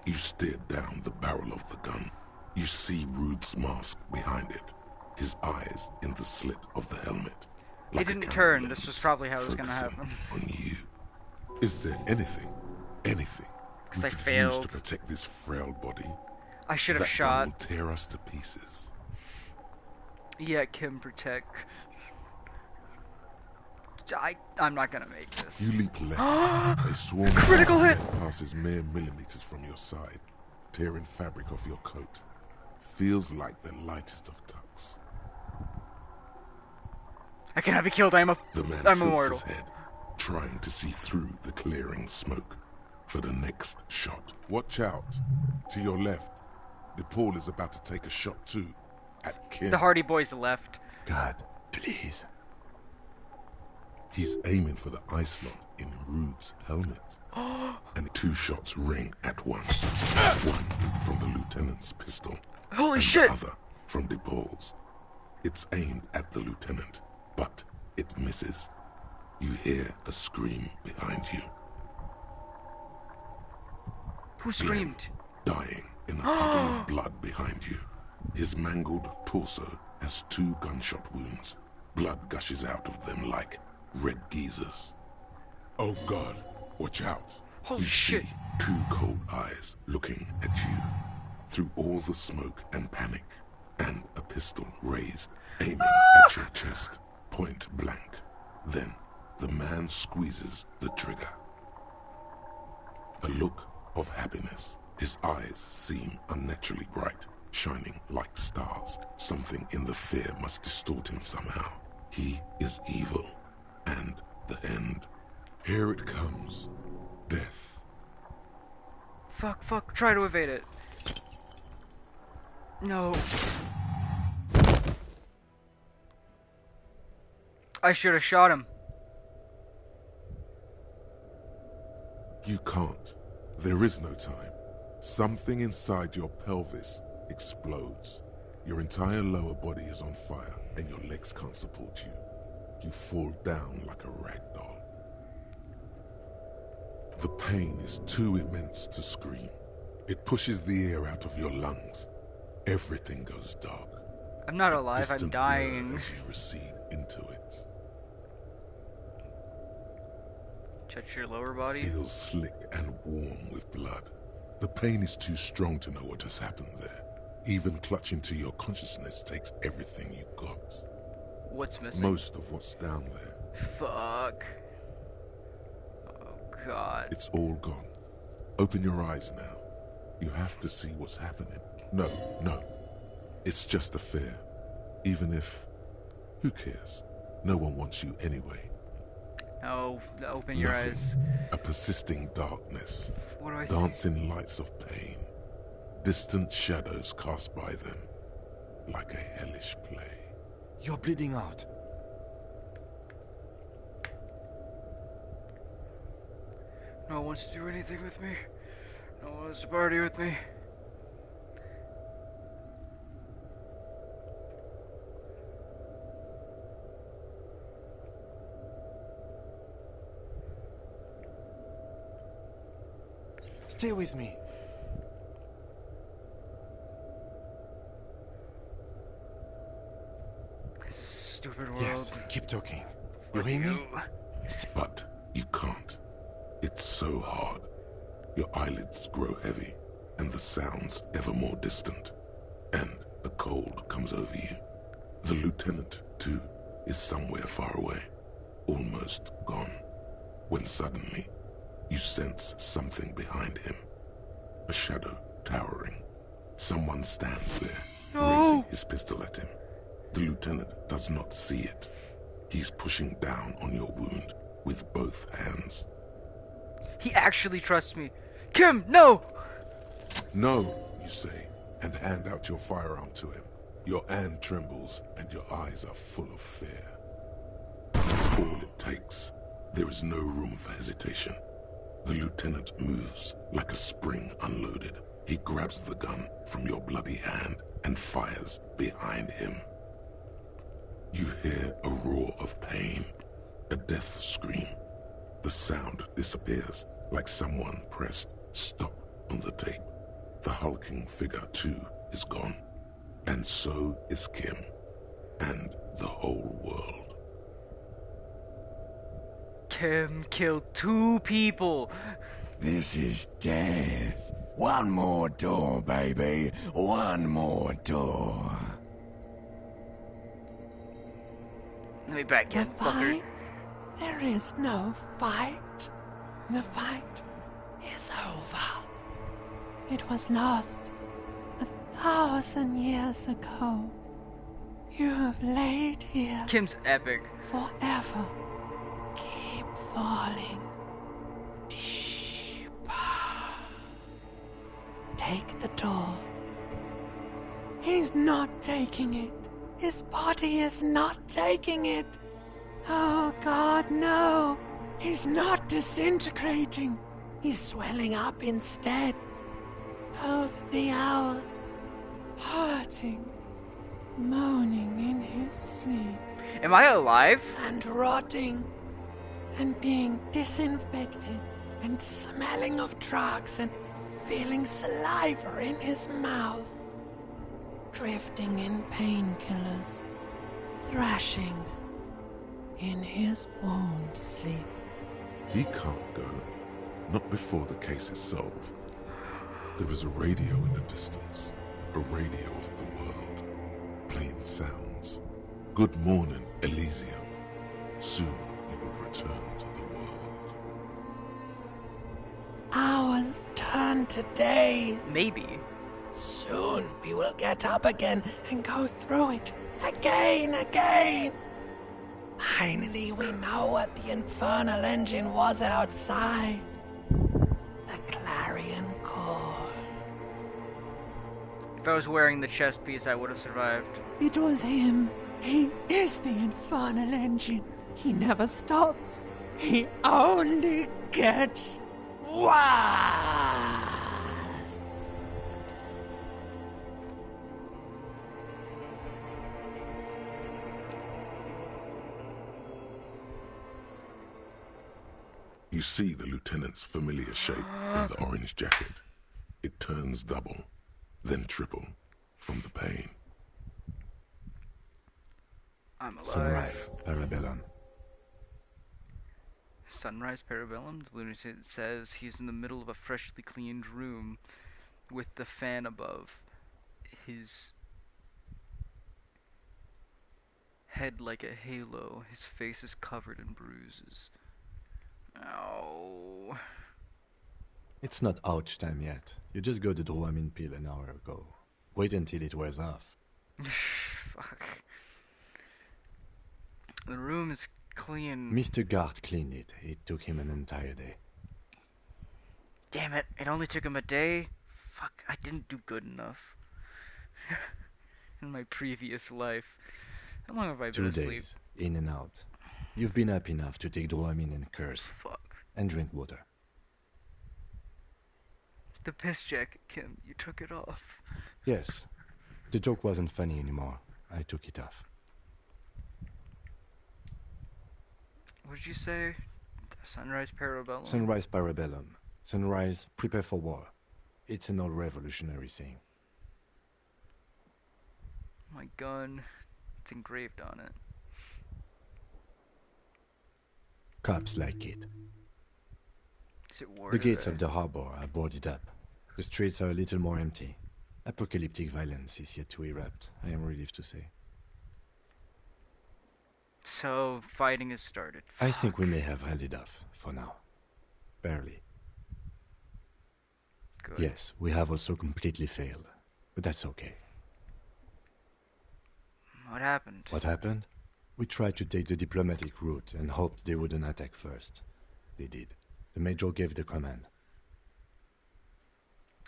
A: You stare down the barrel of the gun. You see Rude's mask behind it, his eyes in the slit of the helmet.
D: He didn't turn. This was probably how it was going to happen.
A: On you. Is there anything you
D: I
A: could
D: failed.
A: use to protect this frail body?
D: I should have
A: That
D: shot.
A: gun will tear us to pieces.
D: Yeah, Kim, protect. I'm not gonna make this.
A: You leap left. A swarm
D: Critical
A: of
D: hit!
A: passes mere millimeters from your side, tearing fabric off your coat. Feels like the lightest of tucks.
D: I cannot be killed. I'm
A: The man tilts
D: immortal.
A: his head, trying to see through the clearing smoke for the next shot. Watch out. To your left, DePaul is about to take a shot too, at Kim.
D: The Hardy Boys left.
E: God, please.
A: He's aiming for the eye slot in Rude's helmet. And 2 shots ring at once. One from the lieutenant's pistol.
D: Holy
A: and
D: shit!
A: The other from DePaul's. It's aimed at the lieutenant, but it misses. You hear a scream behind you.
D: Who screamed?
A: Dying in a puddle of blood behind you. His mangled torso has 2 gunshot wounds. Blood gushes out of them like red geysers. Oh God, watch out.
D: Holy
A: you
D: shit.
A: see 2 cold eyes looking at you through all the smoke and panic, and a pistol raised, aiming at your chest, point blank. Then the man squeezes the trigger. A look of happiness. His eyes seem unnaturally bright, shining like stars. Something in the fear must distort him somehow. He is evil, and the end. Here it comes. Death.
D: Fuck, try to evade it. No. I should have shot him.
A: You can't. There is no time. Something inside your pelvis explodes. Your entire lower body is on fire, and your legs can't support you. You fall down like a rag doll. The pain is too immense to scream. It pushes the air out of your lungs. Everything goes dark.
D: I'm not alive, I'm
A: Distant
D: dying.
A: blur as you recede into it.
D: Touch your lower body.
A: Feels slick and warm with blood. The pain is too strong to know what has happened there. Even clutching to your consciousness takes everything you got.
D: What's missing?
A: Most of what's down there.
D: Fuck. Oh God.
A: It's all gone. Open your eyes now. You have to see what's happening. No. It's just a fear. Even if... Who cares? No one wants you anyway.
D: No, open your
A: Nothing.
D: eyes.
A: A persisting darkness.
D: What do I see?
A: Dancing lights of pain. Distant shadows cast by them. Like a hellish play.
C: You're bleeding out.
D: No one wants to do anything with me. No one wants to party with me.
C: Stay with me.
D: Stupid world.
C: Yes, keep talking. You
D: Fuck
C: hear me?
A: But you can't. It's so hard. Your eyelids grow heavy, and the sounds ever more distant. And a cold comes over you. The lieutenant, too, is somewhere far away, almost gone, when suddenly you sense something behind him. A shadow towering. Someone stands there, raising his pistol at him. The lieutenant does not see it. He's pushing down on your wound with both hands.
D: He actually trusts me. Kim, no!
A: No, you say, and hand out your firearm to him. Your hand trembles, and your eyes are full of fear. That's all it takes. There is no room for hesitation. The lieutenant moves like a spring unloaded. He grabs the gun from your bloody hand and fires behind him. You hear a roar of pain. A death scream. The sound disappears, like someone pressed stop on the tape. The hulking figure, too, is gone. And so is Kim. And the whole world.
D: Kim killed 2 people.
K: This is death. One more door, baby. One more door.
D: Let me back in, fucker.
C: There is no fight. The fight is over. It was lost 1,000 years ago. You have laid here
D: Kim's epic.
C: forever. Keep falling deeper. Take the door. He's not taking it. His body is not taking it. Oh God, no. He's not disintegrating. He's swelling up instead. Over the hours, hurting, moaning in his sleep.
D: Am I alive?
C: And rotting, and being disinfected, and smelling of drugs, and feeling saliva in his mouth. Drifting in painkillers, thrashing in his wound sleep.
A: He can't go. Not before the case is solved. There is a radio in the distance. A radio of the world. Playing sounds. Good morning, Elysium. Soon you will return to the world.
C: Hours turn to days.
D: Maybe.
C: Soon we will get up again and go through it again. Finally, we know what the infernal engine was outside. The clarion call.
D: If I was wearing the chest piece, I would have survived.
C: It was him. He is the infernal engine. He never stops. He only gets worse.
A: You see the lieutenant's familiar shape in the orange jacket. It turns double, then triple, from the pain.
D: I'm alive.
E: Sunrise, Parabellum.
D: Sunrise Parabellum? The lunatic says he's in the middle of a freshly cleaned room with the fan above his head like a halo. His face is covered in bruises. Ow.
E: It's not ouch time yet. You just got the Dramamine pill an hour ago. Wait until it wears off.
D: Fuck. The room is clean.
E: Mr. Gart cleaned it. It took him an entire day.
D: Damn it, it only took him a day? Fuck, I didn't do good enough. In my previous life. How long have I been
E: 2
D: asleep?
E: days, in and out. You've been up enough to take Dramamine and curse.
D: Fuck.
E: And drink water.
D: The piss jacket, Kim, you took it off.
E: Yes. The joke wasn't funny anymore. I took it off.
D: What did you say? Sunrise Parabellum?
E: Sunrise Parabellum. Sunrise, prepare for war. It's an old revolutionary saying.
D: My gun. It's engraved on it.
E: Cops like it.
D: Is it war
E: The gates
D: today?
E: of the harbor are boarded up. The streets are a little more empty. Apocalyptic violence is yet to erupt, I am relieved to say.
D: So, fighting has started.
E: I think we may have held it off, for now. Barely.
D: Good.
E: Yes, we have also completely failed. But that's okay.
D: What happened?
E: What happened? We tried to take the diplomatic route and hoped they wouldn't attack first. They did. The Major gave the command.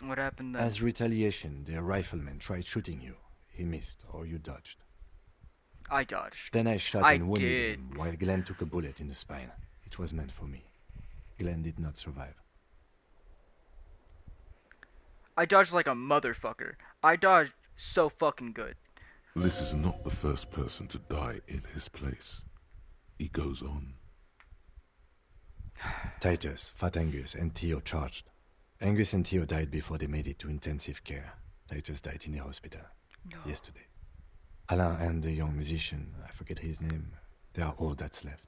D: What happened then?
E: As retaliation, their rifleman tried shooting you. He missed, or you dodged.
D: I dodged.
E: Then I shot
D: I
E: and wounded
D: did.
E: him, while Glenn took a bullet in the spine. It was meant for me. Glenn did not survive.
D: I dodged like a motherfucker. I dodged so fucking good.
A: This is not the first person to die in his place. He goes on,
E: Titus, Fat Angus, and Theo charged. Angus and Theo died before they made it to intensive care. Titus died in a hospital yesterday. Alain and the young musician, I forget his name, they are all that's left.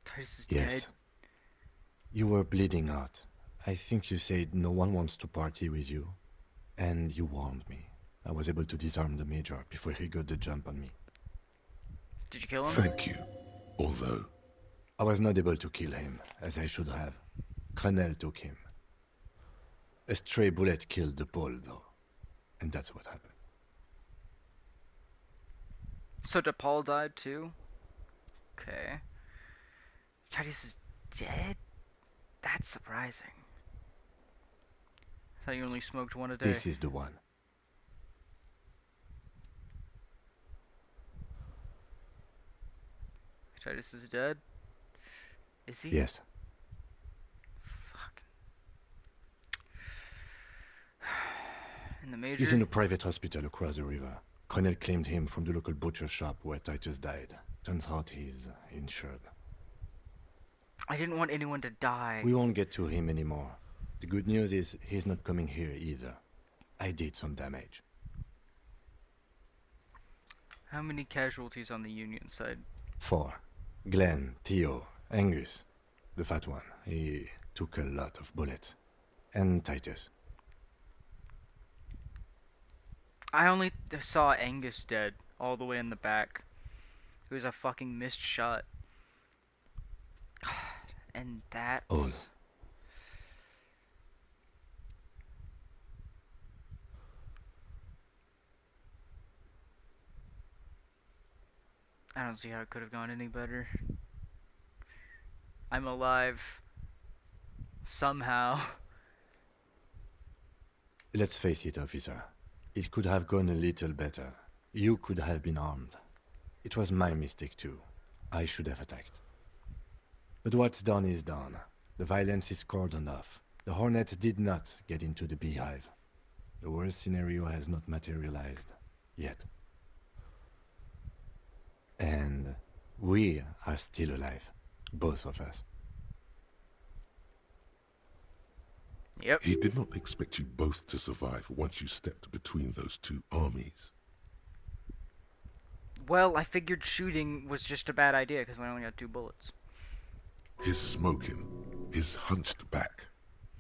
D: Titus is
E: Yes.
D: dead.
E: You were bleeding out. I think you said no one wants to party with you. And you warned me. I was able to disarm the Major before he got the jump on me.
D: Did you kill him?
A: Thank you. Although,
E: I was not able to kill him, as I should have. Crenel took him. A stray bullet killed the Pole, though. And that's what happened.
D: So DePaul died too? Okay. Titus is dead? That's surprising. I thought you only smoked one a day.
E: This is the one.
D: Titus is dead? Is he?
E: Yes.
D: Fuck. And the Major?
E: He's in a private hospital across the river. Crenel claimed him from the local butcher shop where Titus died. Turns out he's insured.
D: I didn't want anyone to die.
E: We won't get to him anymore. The good news is he's not coming here either. I did some damage.
D: How many casualties on the Union side?
E: 4. Glenn, Theo, Angus. The fat one. He took a lot of bullets. And Titus.
D: I only saw Angus dead, all the way in the back. It was a fucking missed shot. God, and that's...
E: All.
D: I don't see how it could have gone any better. I'm alive. Somehow.
E: Let's face it, officer. It could have gone a little better. You could have been armed. It was my mistake too. I should have attacked. But what's done is done. The violence is cordoned off. The Hornets did not get into the beehive. The worst scenario has not materialized. Yet. And we are still alive. Both of us.
D: Yep.
A: he did not expect you both to survive once you stepped between those two armies.
D: Well, I figured shooting was just a bad idea because I only got 2 bullets.
A: His smoking, his hunched back.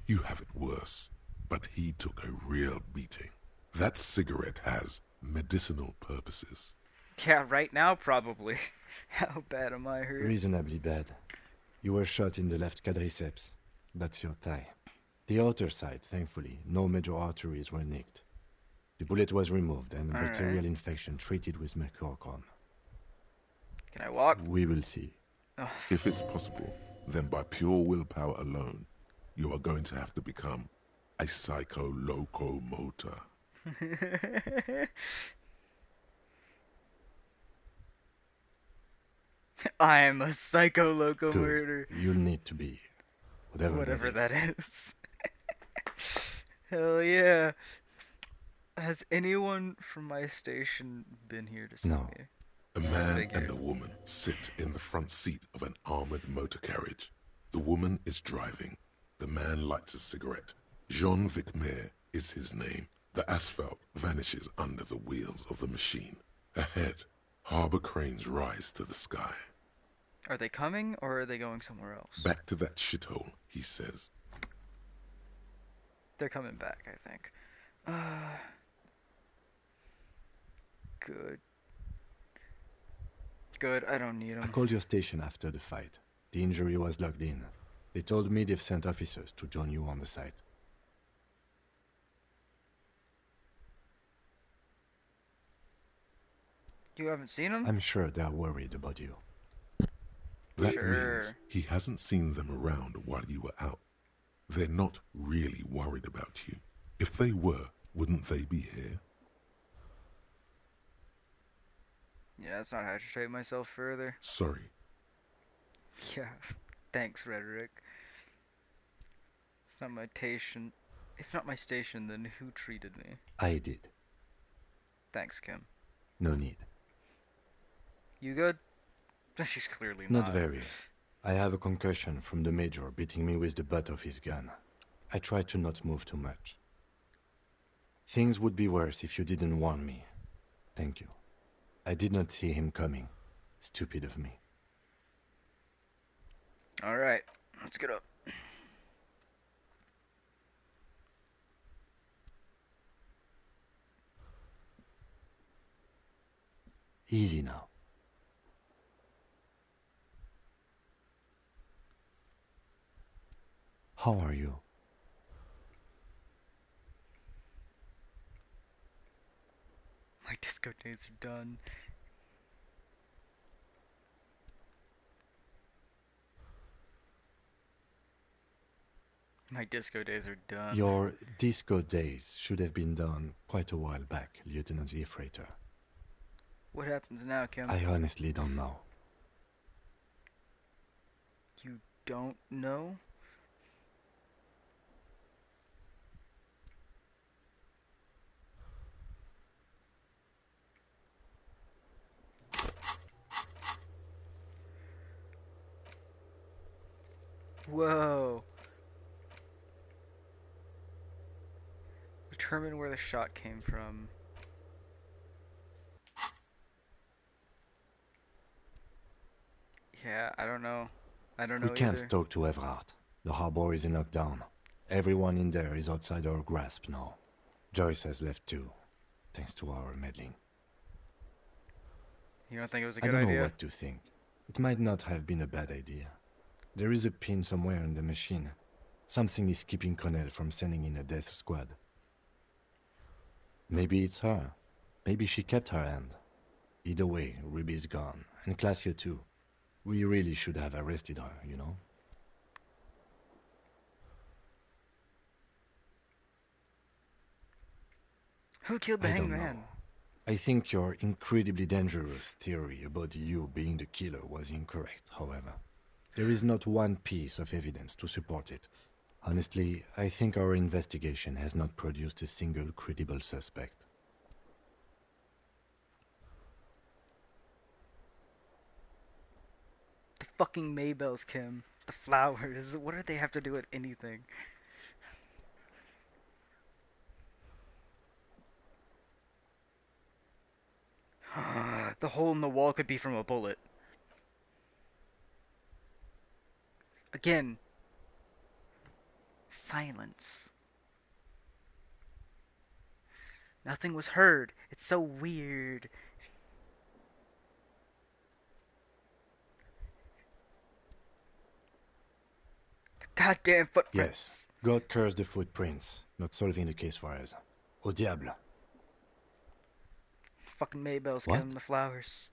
A: You have it worse, but he took a real beating. That cigarette has medicinal purposes.
D: Yeah, right now probably. How bad am I hurt?
E: Reasonably bad. You were shot in the left quadriceps. That's your thigh. The outer side, thankfully, no major arteries were nicked. The bullet was removed and a bacterial infection treated with mercurochrome.
D: Can I walk?
E: We will see.
D: Oh.
A: If it's possible, then by pure willpower alone, you are going to have to become a psycho-locomotor.
D: I'm a psycho-locomotor.
E: Good. You'll need to be. Whatever
D: that is. Hell yeah. Has anyone from my station been here to see
E: No.
D: me?
A: A man and a woman sit in the front seat of an armored motor carriage. The woman is driving. The man lights a cigarette. Jean Vicmer is his name. The asphalt vanishes under the wheels of the machine. Ahead, harbor cranes rise to the sky.
D: Are they coming, or are they going somewhere else?
A: Back to that shithole, he says.
D: They're coming back, I think. Good. Good, I don't need them.
E: I called your station after the fight. The injury was logged in. They told me they've sent officers to join you on the site.
D: You haven't seen them?
E: I'm sure they're worried about you.
A: That
D: Sure.
A: means he hasn't seen them around while you were out. They're not really worried about you. If they were, wouldn't they be here?
D: Yeah, that's not how to straighten myself further.
A: Sorry.
D: Yeah, thanks, Rhetoric. It's not my station. If not my station, then who treated me?
E: I did.
D: Thanks, Kim.
E: No need.
D: You good? She's clearly not.
E: Not very. I have a concussion from the Major beating me with the butt of his gun. I try to not move too much. Things would be worse if you didn't warn me. Thank you. I did not see him coming. Stupid of me.
D: Alright, let's get up.
E: Easy now. How are you?
D: My disco days are done. My disco days are done.
E: Your disco days should have been done quite a while back, Lieutenant Efrater.
D: What happens now, Kim?
E: I honestly don't know.
D: You don't know? Whoa. Determine where the shot came from. Yeah, I don't know. I don't know
E: We can't
D: either.
E: talk to Everard. The harbor is in lockdown. Everyone in there is outside our grasp now. Joyce has left too, thanks to our meddling.
D: You don't think it was a
E: I
D: good
E: don't
D: idea?
E: know what to think. It might not have been a bad idea. There is a pin somewhere in the machine. Something is keeping Connell from sending in a death squad. Maybe it's her. Maybe she kept her hand. Either way, Ruby's gone, and Classio too. We really should have arrested her, you know?
D: Who killed the
E: I don't
D: hangman?
E: know. I think your incredibly dangerous theory about you being the killer was incorrect, however. There is not one piece of evidence to support it. Honestly, I think our investigation has not produced a single credible suspect.
D: The fucking Maybells, Kim. The flowers. What do they have to do with anything? The hole in the wall could be from a bullet. Again. Silence. Nothing was heard. It's so weird. Goddamn footprints.
E: Yes, God curse the footprints, not solving the case for us. Au diable.
D: Fucking Maybells,
E: What?
D: Kim, the flowers.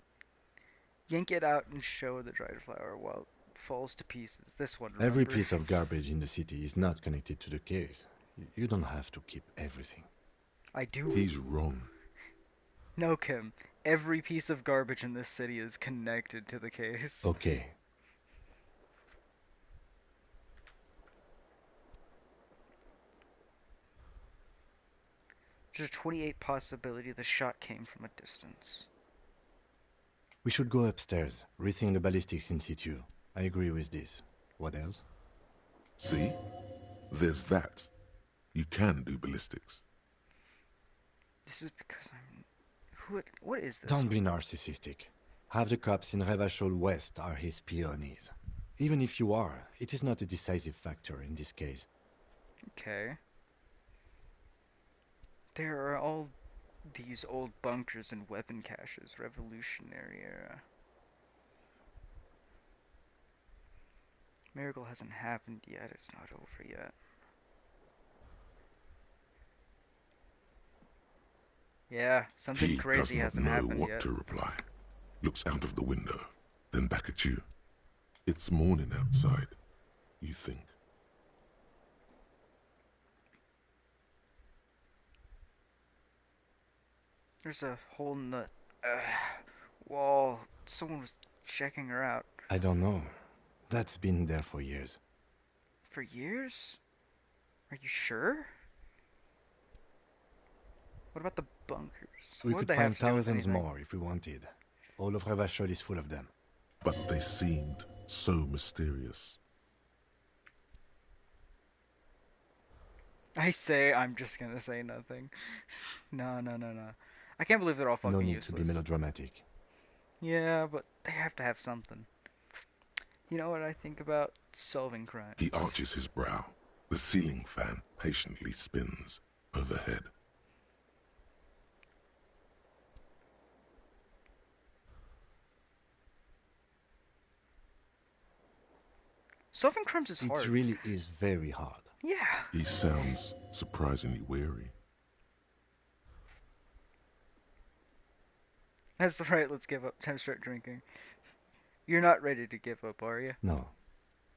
D: Yank it out and show the dried flower while it falls to pieces. This one, remember?
E: Every piece of garbage in the city is not connected to the case. You don't have to keep everything.
D: I do.
A: He's wrong.
D: No, Kim. Every piece of garbage in this city is connected to the case.
E: Okay.
D: There's a 28 possibility the shot came from a distance.
E: We should go upstairs, rethink the ballistics in situ. I agree with this. What else?
A: See? There's that. You can do ballistics.
D: This is because I'm... What is this?
E: Don't be narcissistic. Half the cops in Revachol West are his peonies. Even if you are, it is not a decisive factor in this case.
D: Okay. There are all these old bunkers and weapon caches, Revolutionary era. Miracle hasn't happened yet, it's not over yet. Yeah, something
A: He
D: crazy
A: does
D: hasn't
A: not know
D: happened
A: what
D: yet.
A: to reply. Looks out of the window, then back at you. It's morning outside, you think.
D: There's a hole in the wall. Someone was checking her out.
E: I don't know. That's been there for years.
D: For years? Are you sure? What about the bunkers?
E: We
D: What
E: could
D: would they have
E: find
D: to do with
E: thousands
D: anything?
E: more if we wanted. All of Revachol is full of them.
A: But they seemed so mysterious.
D: I'm just gonna say nothing. No. I can't believe they're all fucking
E: No need
D: useless.
E: to be melodramatic.
D: Yeah, but they have to have something. You know what I think about? Solving crimes.
A: He arches his brow. The ceiling fan patiently spins overhead.
D: Solving crimes is hard.
E: It really is very hard.
D: Yeah.
A: He sounds surprisingly weary.
D: That's right, let's give up. Time to start drinking. You're not ready to give up, are you?
E: No.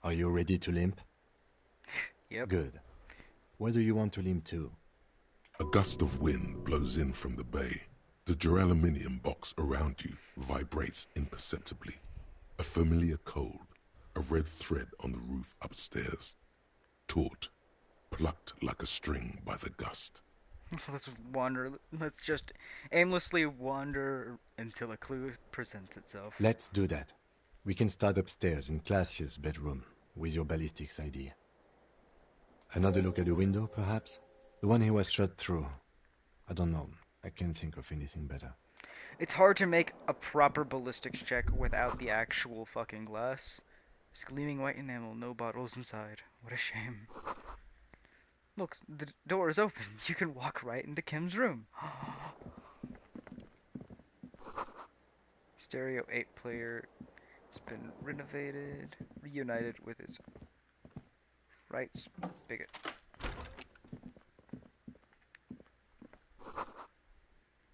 E: Are you ready to limp?
D: Yep.
E: Good. Where do you want to limp to?
A: A gust of wind blows in from the bay. The duraluminum box around you vibrates imperceptibly. A familiar cold, a red thread on the roof upstairs. Taut, plucked like a string by the gust.
D: Let's wander. Let's just aimlessly wander until a clue presents itself.
E: Let's do that. We can start upstairs in Classius' bedroom with your ballistics ID. Another look at the window, perhaps? The one he was shot through. I don't know. I can't think of anything better.
D: It's hard to make a proper ballistics check without the actual fucking glass. It's gleaming white enamel, no bottles inside. What a shame. Look, the door is open. You can walk right into Kim's room. Stereo 8 player has been renovated, reunited with its rights. Bigot.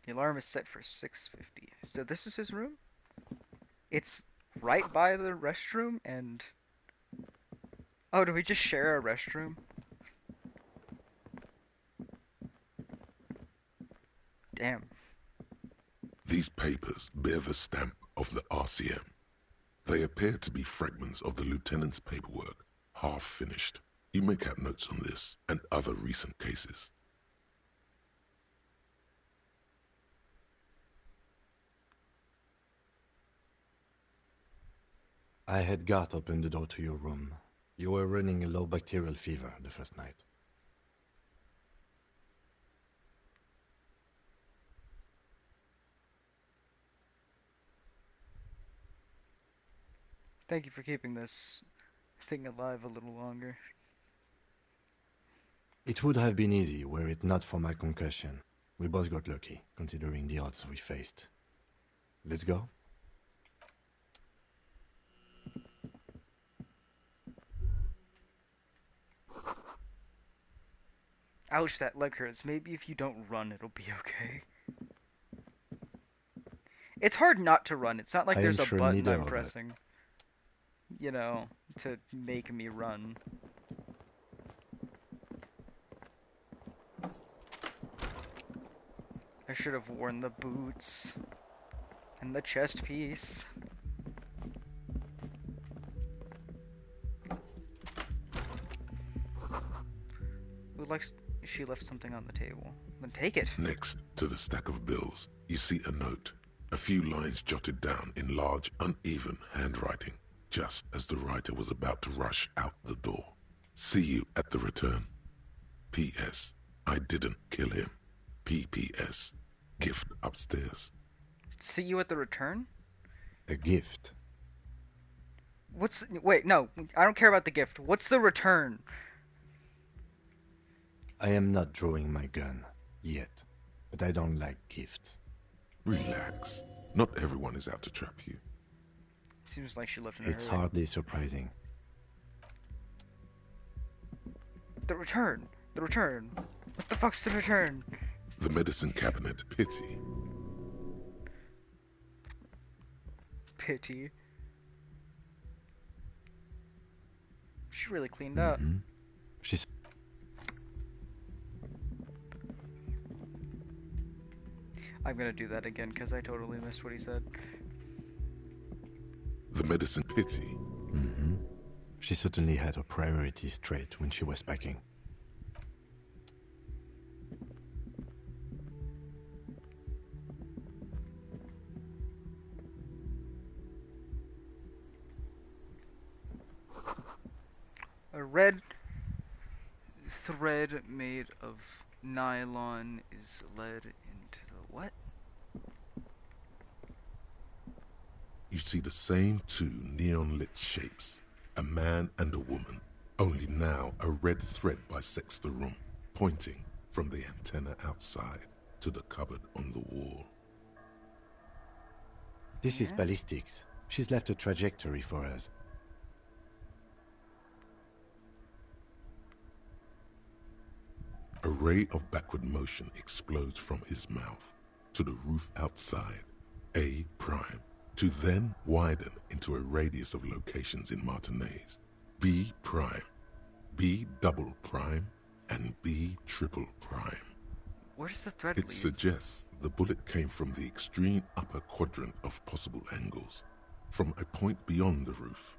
D: The alarm is set for 6:50. So this is his room? It's right by the restroom and... Oh, do we just share a restroom? Damn.
A: These papers bear the stamp of the RCM. They appear to be fragments of the lieutenant's paperwork, half finished. You make out notes on this and other recent cases.
E: I had Garth open the door to your room. You were running a low bacterial fever the first night.
D: Thank you for keeping this thing alive a little longer.
E: It would have been easy were it not for my concussion. We both got lucky, considering the odds we faced. Let's go?
D: Ouch, that leg hurts. Maybe if you don't run, it'll be okay. It's hard not to run. It's not like there's a button I'm pressing, you know, to make me run. I should have worn the boots and the chest piece. Who likes... She left something on the table. Then take it.
A: Next to the stack of bills, you see a note. A few lines jotted down in large, uneven handwriting, just as the writer was about to rush out the door. See you at the return. P.S. I didn't kill him. P.P.S. Gift upstairs.
D: See you at the return?
E: A gift.
D: What's... Wait, no. I don't care about the gift. What's the return?
E: I am not drawing my gun, yet. But I don't like gifts.
A: Relax. Not everyone is out to trap you.
D: Seems like she left in a
E: It's
D: hurry.
E: hardly surprising.
D: The return! The return! What the fuck's the return?
A: The medicine cabinet. Pity.
D: Pity. She really cleaned up.
E: She's...
D: I'm gonna do that again because I totally missed what he said.
A: The medicine. Pity.
E: She certainly had her priorities straight when she was packing.
D: A red thread made of nylon is led into the what?
A: You see the same two neon-lit shapes, a man and a woman, only now a red thread bisects the room, pointing from the antenna outside to the cupboard on the wall.
E: This is ballistics. She's left a trajectory for us.
A: A ray of backward motion explodes from his mouth to the roof outside, A prime, to then widen into a radius of locations in Martinez, B prime, B double prime, and B triple prime.
D: Where does the thread
A: It
D: lead?
A: suggests the bullet came from the extreme upper quadrant of possible angles, from a point beyond the roof,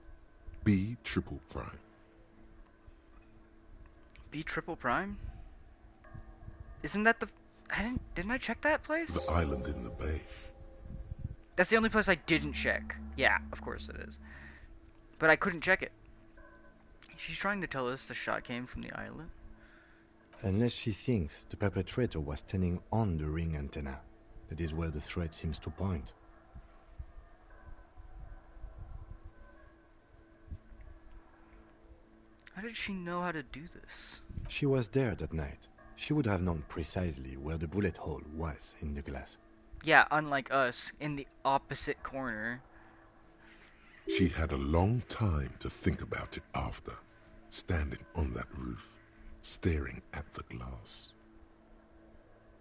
A: B triple prime.
D: B triple prime? Isn't that the... Didn't I check that place?
A: The island in the bay.
D: That's the only place I didn't check. Yeah, of course it is. But I couldn't check it. She's trying to tell us the shot came from the island.
E: Unless she thinks the perpetrator was standing on the ring antenna. That is where the thread seems to point.
D: How did she know how to do this?
E: She was there that night. She would have known precisely where the bullet hole was in the glass.
D: Yeah, unlike us, in the opposite corner.
A: She had a long time to think about it after, standing on that roof, staring at the glass.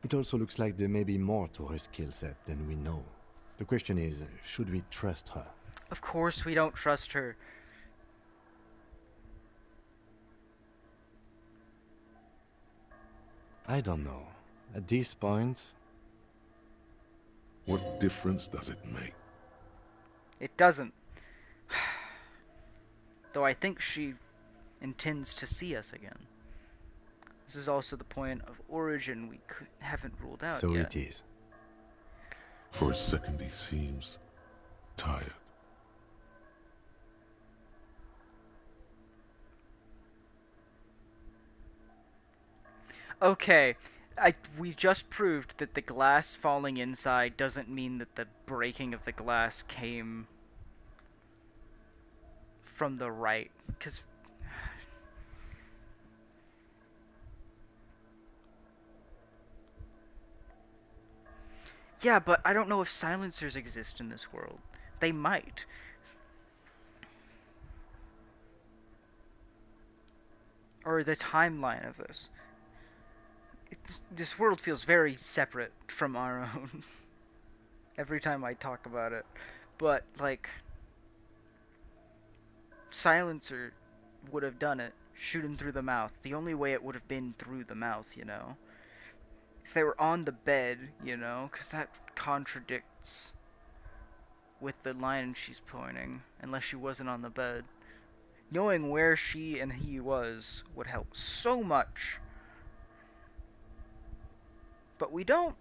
E: It also looks like there may be more to her skill set than we know. The question is, should we trust her?
D: Of course we don't trust her.
E: I don't know. At this point...
A: What difference does it make?
D: It doesn't. Though I think she intends to see us again. This is also the point of origin we haven't ruled out
E: so
D: yet.
E: it is.
A: For a second he seems tired.
D: Okay, we just proved that the glass falling inside doesn't mean that the breaking of the glass came from the right, because... Yeah, but I don't know if silencers exist in this world. They might. Or the timeline of this. This world feels very separate from our own. Every time I talk about it. But, like... Silencer would have done it. Shoot him through the mouth. The only way it would have been through the mouth, you know? If they were on the bed, you know? Because that contradicts with the line she's pointing. Unless she wasn't on the bed. Knowing where she and he was would help so much. But we don't.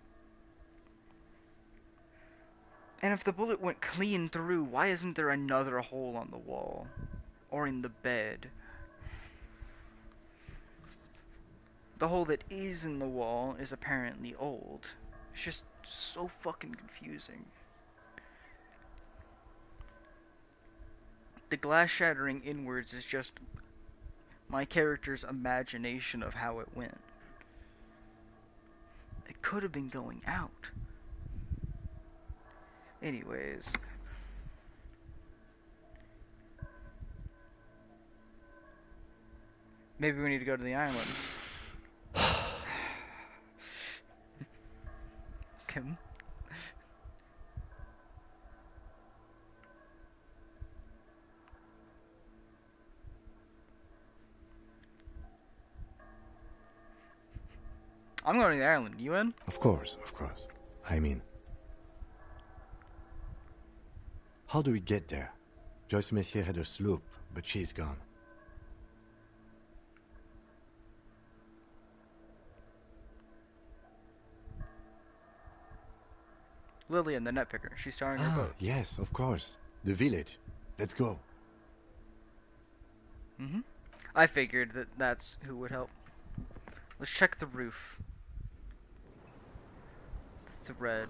D: And if the bullet went clean through, why isn't there another hole on the wall? Or in the bed? The hole that is in the wall is apparently old. It's just so fucking confusing. The glass shattering inwards is just my character's imagination of how it went. It could have been going out. Anyways. Maybe we need to go to the island. Kim? I'm going to the island. You in?
E: Of course, of course. I mean... How do we get there? Joyce Messier had a sloop, but she's gone.
D: Lillian, the netpicker. She's starting her boat.
E: Yes, of course. The village. Let's go.
D: I figured that that's who would help. Let's check the roof. The thread.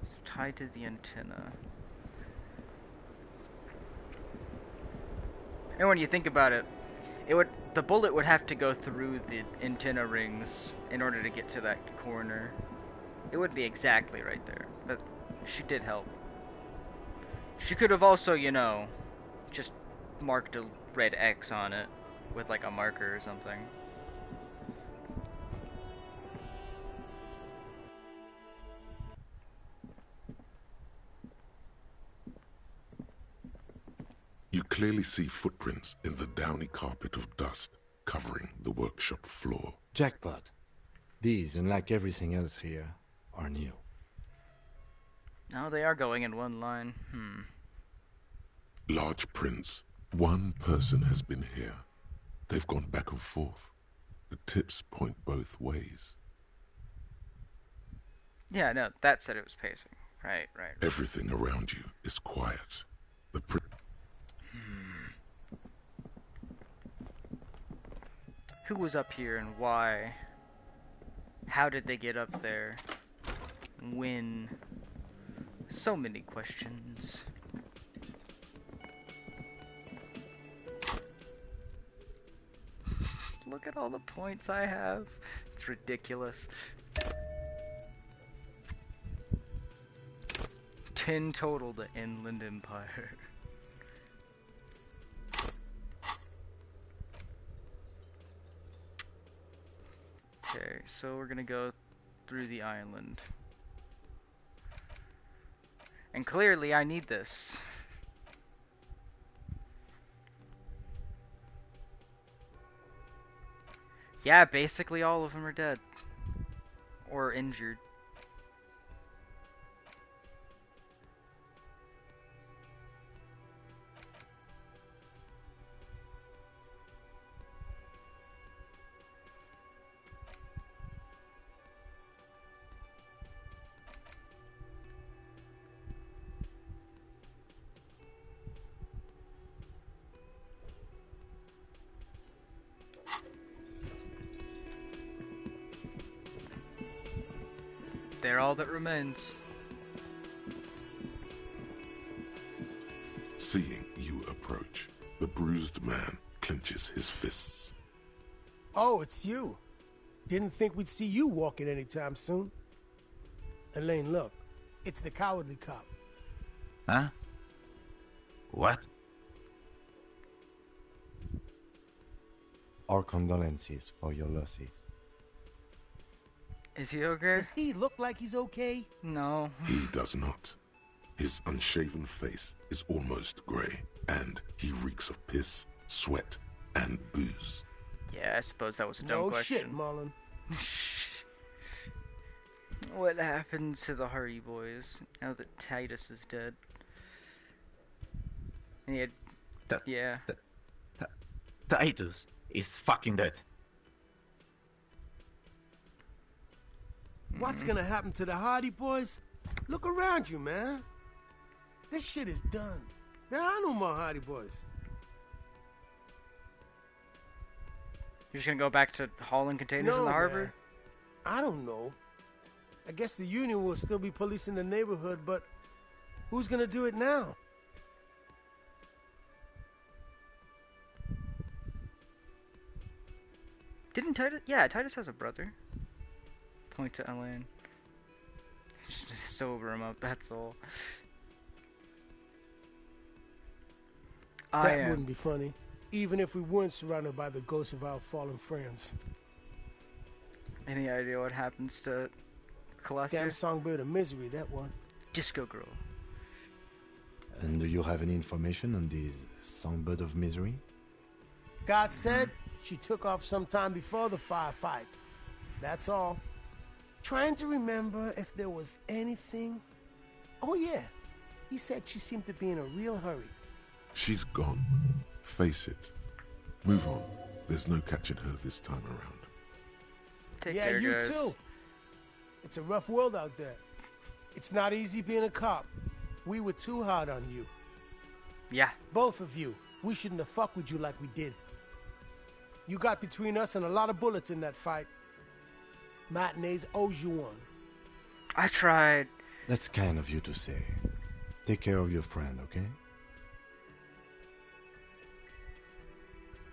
D: It's tied to the antenna. And when you think about it, the bullet would have to go through the antenna rings in order to get to that corner. It would be exactly right there. But she did help. She could have also, you know, just marked a red X on it with like a marker or something.
A: You clearly see footprints in the downy carpet of dust covering the workshop floor.
E: Jackpot. These, unlike everything else here, are new.
D: Now they are going in one line.
A: Large prints. One person has been here. They've gone back and forth. The tips point both ways.
D: Yeah, no, that said it was pacing. Right.
A: Everything around you is quiet. The
D: Who was up here and why? How did they get up there? When? So many questions. Look at all the points I have. It's ridiculous. 10 total to Inland Empire. Okay, so we're gonna go through the island. And clearly I need this. Yeah, basically all of them are dead. Or injured. They're all that remains.
A: Seeing you approach, the bruised man clenches his fists.
L: Oh, it's you. Didn't think we'd see you walking anytime soon. Elaine, look. It's the cowardly cop.
M: Huh? What?
E: Our condolences for your losses.
D: Is he okay?
L: Does he look like he's okay?
D: No.
A: He does not. His unshaven face is almost grey, and he reeks of piss, sweat, and booze.
D: Yeah, I suppose that was a dumb
L: No
D: question.
L: shit, Mullen.
D: What happened to the Hardy Boys now that Titus is dead? And he had... yeah.
M: Titus is fucking dead.
L: What's gonna happen to the Hardy Boys? Look around you, man. This shit is done. There are no more Hardy Boys.
D: You're just gonna go back to hauling containers in the harbor?
L: Man. I don't know. I guess the Union will still be policing the neighborhood, but who's gonna do it now?
D: Didn't Titus... yeah, Titus has a brother. Point to Elaine. Just sober him up, that's all.
L: That wouldn't be funny, even if we weren't surrounded by the ghosts of our fallen friends.
D: Any idea what happens to Colossus?
L: Damn songbird of misery, that one.
D: Disco Girl.
E: And do you have any information on this songbird of misery?
L: God said she took off sometime before the firefight. That's all. Trying to remember if there was anything. Oh yeah, he said she seemed to be in a real hurry.
A: She's gone. Face it. Move on. There's no catching her this time around.
D: Take
L: yeah,
D: care,
L: you
D: guys.
L: too. It's a rough world out there. It's not easy being a cop. We were too hard on you.
D: Yeah.
L: Both of you. We shouldn't have fucked with you like we did. You got between us and a lot of bullets in that fight. Matinees owes you one.
D: I tried.
E: That's kind of you to say. Take care of your friend, okay?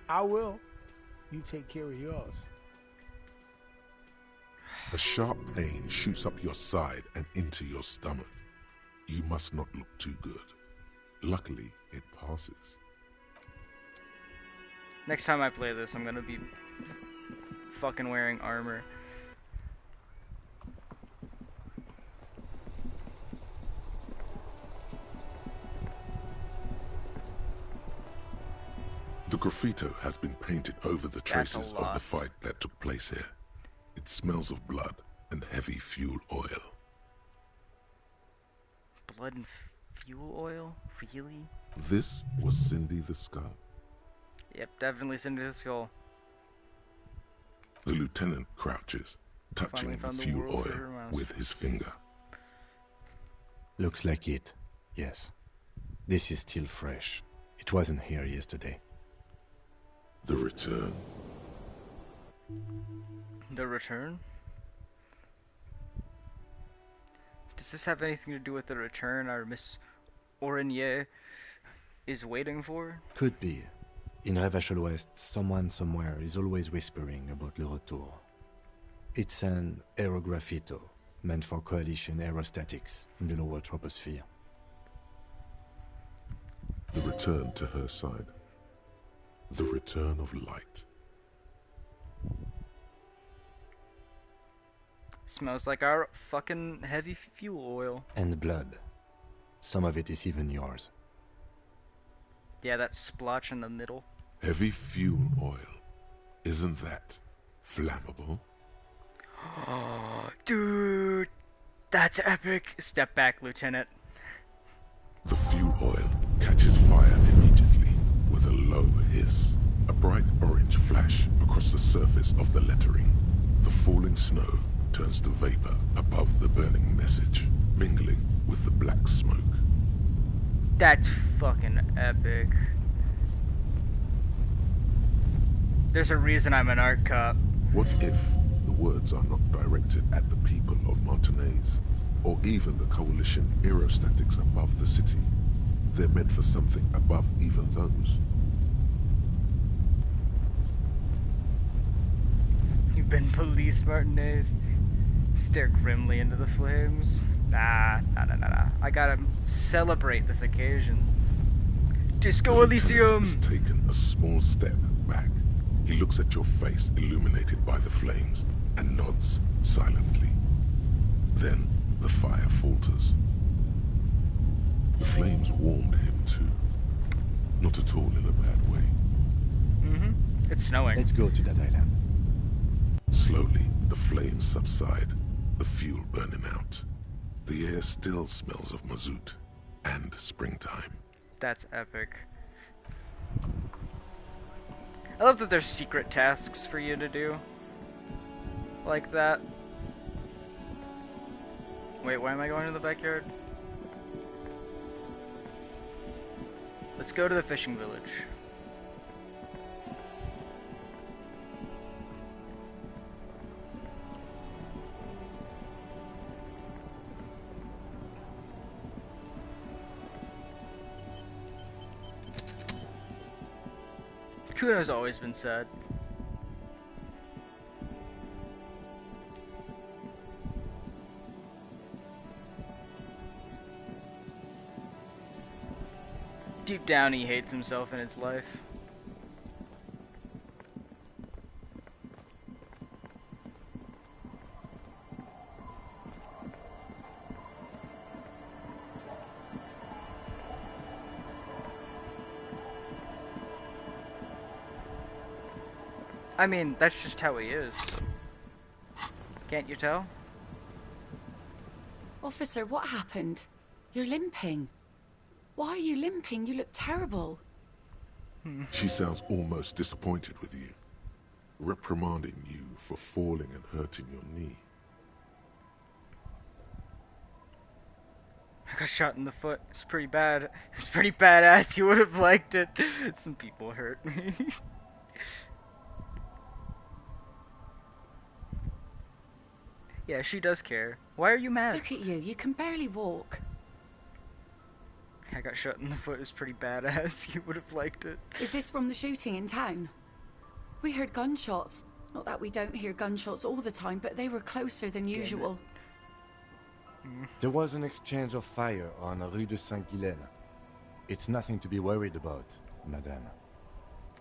L: I will. You take care of yours.
A: A sharp pain shoots up your side and into your stomach. You must not look too good. Luckily, it passes.
D: Next time I play this, I'm gonna be fucking wearing armor.
A: The graffito has been painted over the traces of the fight that took place here. It smells of blood and heavy fuel oil.
D: Blood and fuel oil? Really?
A: This was Cindy the Skull.
D: Yep, definitely Cindy the Skull.
A: The lieutenant crouches, touching the fuel oil with his finger.
E: Looks like it, yes. This is still fresh. It wasn't here yesterday.
A: The return.
D: The return? Does this have anything to do with the return our Miss Aurigny is waiting for?
E: Could be. In Revachol West, someone somewhere is always whispering about Le Retour. It's an aerograffito, meant for coalition aerostatics in the lower troposphere.
A: The return to her side. The return of light.
D: Smells like our fucking heavy fuel oil.
E: And blood. Some of it is even yours.
D: Yeah, that splotch in the middle.
A: Heavy fuel oil. Isn't that flammable?
D: Dude, that's epic. Step back, Lieutenant.
A: The fuel oil catches fire immediately with a low hiss. A bright orange flash across the surface of the lettering. The falling snow turns to vapor above the burning message, mingling with the black smoke.
D: That's fucking epic. There's a reason I'm an art cop.
A: What if the words are not directed at the people of Martinaise, or even the coalition aerostatics above the city? They're meant for something above even those.
D: You've been policed, Martinez. Stare grimly into the flames. Nah. I gotta celebrate this occasion. Disco Elysium!
A: Has taken a small step back. He looks at your face illuminated by the flames and nods silently. Then the fire falters. The flames warmed him too. Not at all in a bad way.
D: Mm-hmm. It's snowing.
E: Let's go to that island.
A: Slowly, the flames subside, the fuel burning out. The air still smells of mazout and springtime.
D: That's epic. I love that there's secret tasks for you to do. Like that. Wait, why am I going to the backyard? Let's go to the fishing village. Kuno's always been sad. Deep down, he hates himself and his life. I mean, that's just how he is. Can't you tell?
H: Officer, what happened? You're limping. Why are you limping? You look terrible.
A: She sounds almost disappointed with you, reprimanding you for falling and hurting your knee.
D: I got shot in the foot. It's pretty bad. It's pretty badass. You would have liked it. Some people hurt me. Yeah, she does care. Why are you mad?
H: Look at you. You can barely walk.
D: I got shot in the foot. It's pretty badass. You would have liked it.
H: Is this from the shooting in town? We heard gunshots. Not that we don't hear gunshots all the time, but they were closer than usual.
E: There was an exchange of fire on Rue de Saint-Guylaine. It's nothing to be worried about, madame.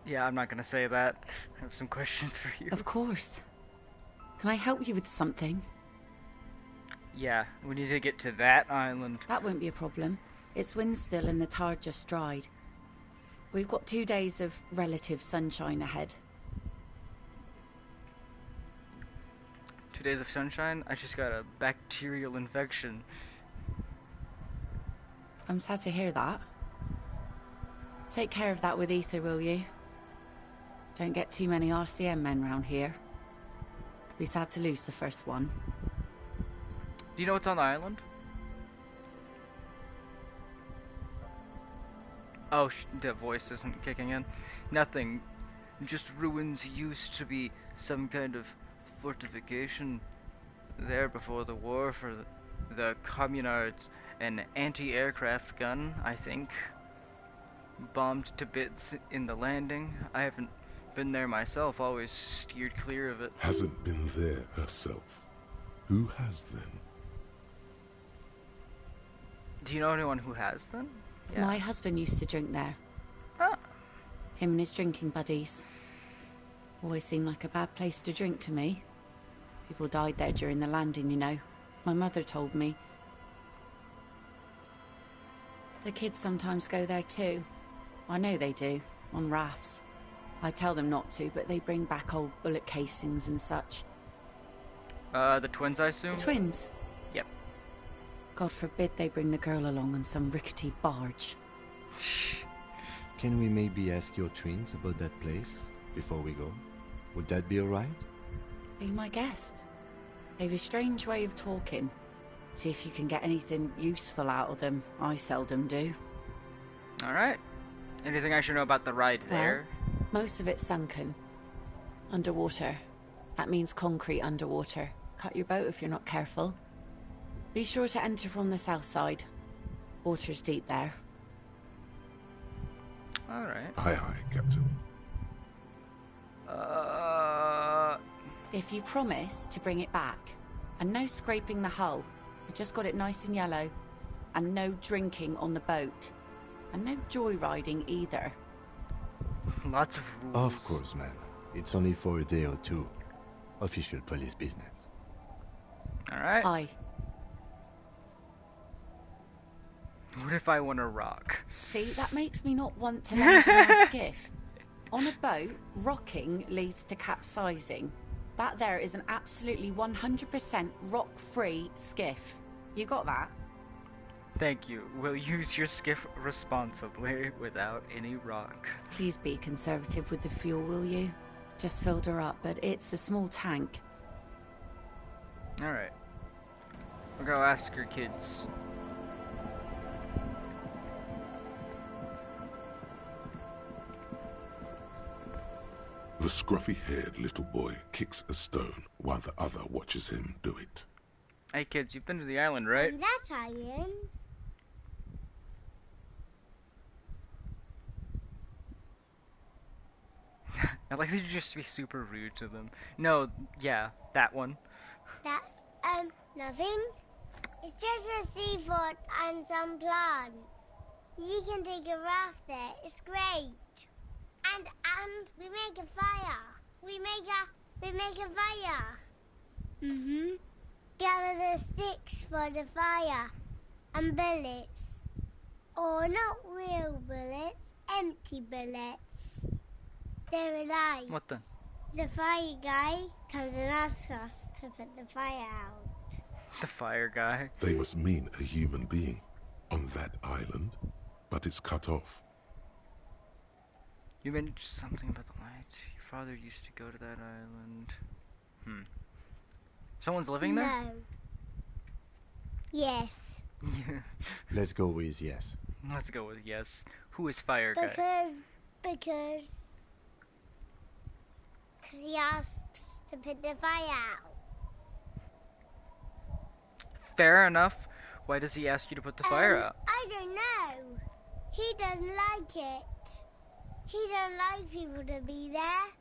D: Yeah, I'm not gonna say that. I have some questions for you.
H: Of course. Can I help you with something?
D: Yeah, we need to get to that island.
H: That won't be a problem. It's wind still and the tide just dried. We've got 2 days of relative sunshine ahead.
D: 2 days of sunshine? I just got a bacterial infection.
H: I'm sad to hear that. Take care of that with Ether, will you? Don't get too many RCM men round here. Be sad to lose the first one.
D: Do you know what's on the island? Oh, the voice isn't kicking in. Nothing. Just ruins. Used to be some kind of fortification there before the war for the communards. An anti-aircraft gun, I think. Bombed to bits in the landing. I haven't been there myself, always steered clear of it.
A: Hasn't been there herself. Who has then?
D: Do you know anyone who has then? Yeah.
H: My husband used to drink there.
D: Ah.
H: Him and his drinking buddies. Always seemed like a bad place to drink to me. People died there during the landing, you know. My mother told me. The kids sometimes go there too. I know they do, on rafts. I tell them not to, but they bring back old bullet casings and such.
D: The twins, I assume?
H: The twins?
D: Yep.
H: God forbid they bring the girl along on some rickety barge.
E: Can we maybe ask your twins about that place before we go? Would that be alright?
H: Be my guest. They've a strange way of talking. See if you can get anything useful out of them. I seldom do.
D: Alright. Anything I should know about the ride there?
H: Well, most of it's sunken. Underwater. That means concrete underwater. Cut your boat if you're not careful. Be sure to enter from the south side. Water's deep there.
D: Alright.
A: Aye, aye, Captain.
H: If you promise to bring it back, and no scraping the hull, I just got it nice and yellow, and no drinking on the boat, and no joyriding either.
D: Lots of rules.
E: Of course, ma'am. It's only for a day or two. Official police business.
D: Alright.
H: Aye.
D: What if I want to rock?
H: See, that makes me not want to land on a skiff. On a boat, rocking leads to capsizing. That there is an absolutely 100% rock-free skiff. You got that?
D: Thank you. We'll use your skiff responsibly without any rock.
H: Please be conservative with the fuel, will you? Just filled her up, but it's a small tank.
D: Alright. We'll go ask your kids.
A: The scruffy-haired little boy kicks a stone while the other watches him do it.
D: Hey kids, you've been to the island, right?
N: That's island.
D: I like that you just be super rude to them. No, yeah, that one.
N: That's, nothing. It's just a seafort and some plants. You can take a raft there. It's great. And we make a fire. We make a fire. Mm-hmm. Gather the sticks for the fire. And bullets. Or not real bullets, empty bullets. They're alive.
D: What the?
N: The fire guy comes and asks us to put the fire out.
D: The fire guy.
A: They must mean a human being on that island, but it's cut off.
D: You mentioned something about the lights. Your father used to go to that island. Someone's living there?
N: No. Yes.
E: Let's go with yes.
D: Let's go with yes. Who is Fire Guy?
N: Because he asks to put the fire out.
D: Fair enough. Why does he ask you to put the fire out?
N: I don't know. He doesn't like it. He don't like people to be there.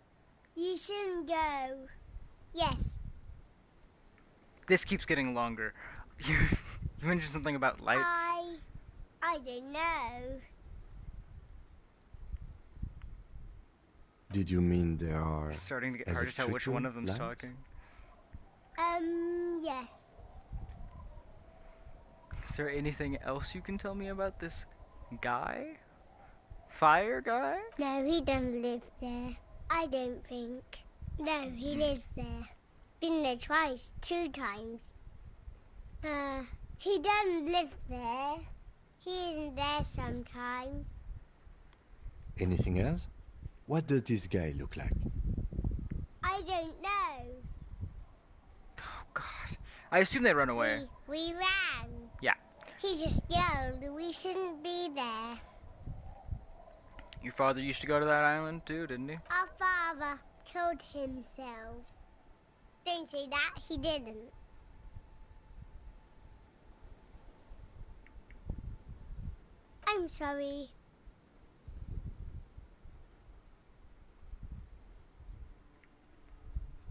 N: You shouldn't go. Yes.
D: This keeps getting longer. You mentioned something about lights.
N: I don't know.
E: Did you mean there are...
D: It's starting to get hard to tell which one of them's talking.
N: Yes.
D: Is there anything else you can tell me about this guy? Fire Guy?
N: No, he doesn't live there. I don't think. No, he lives there. Been there twice, 2 times. He doesn't live there. He isn't there sometimes.
E: Anything else? What does this guy look like?
N: I don't know.
D: Oh, God. I assume they run away.
N: We ran.
D: Yeah.
N: He just yelled we shouldn't be there.
D: Your father used to go to that island too, didn't he?
N: Our father killed himself. Don't say that, he didn't. I'm sorry.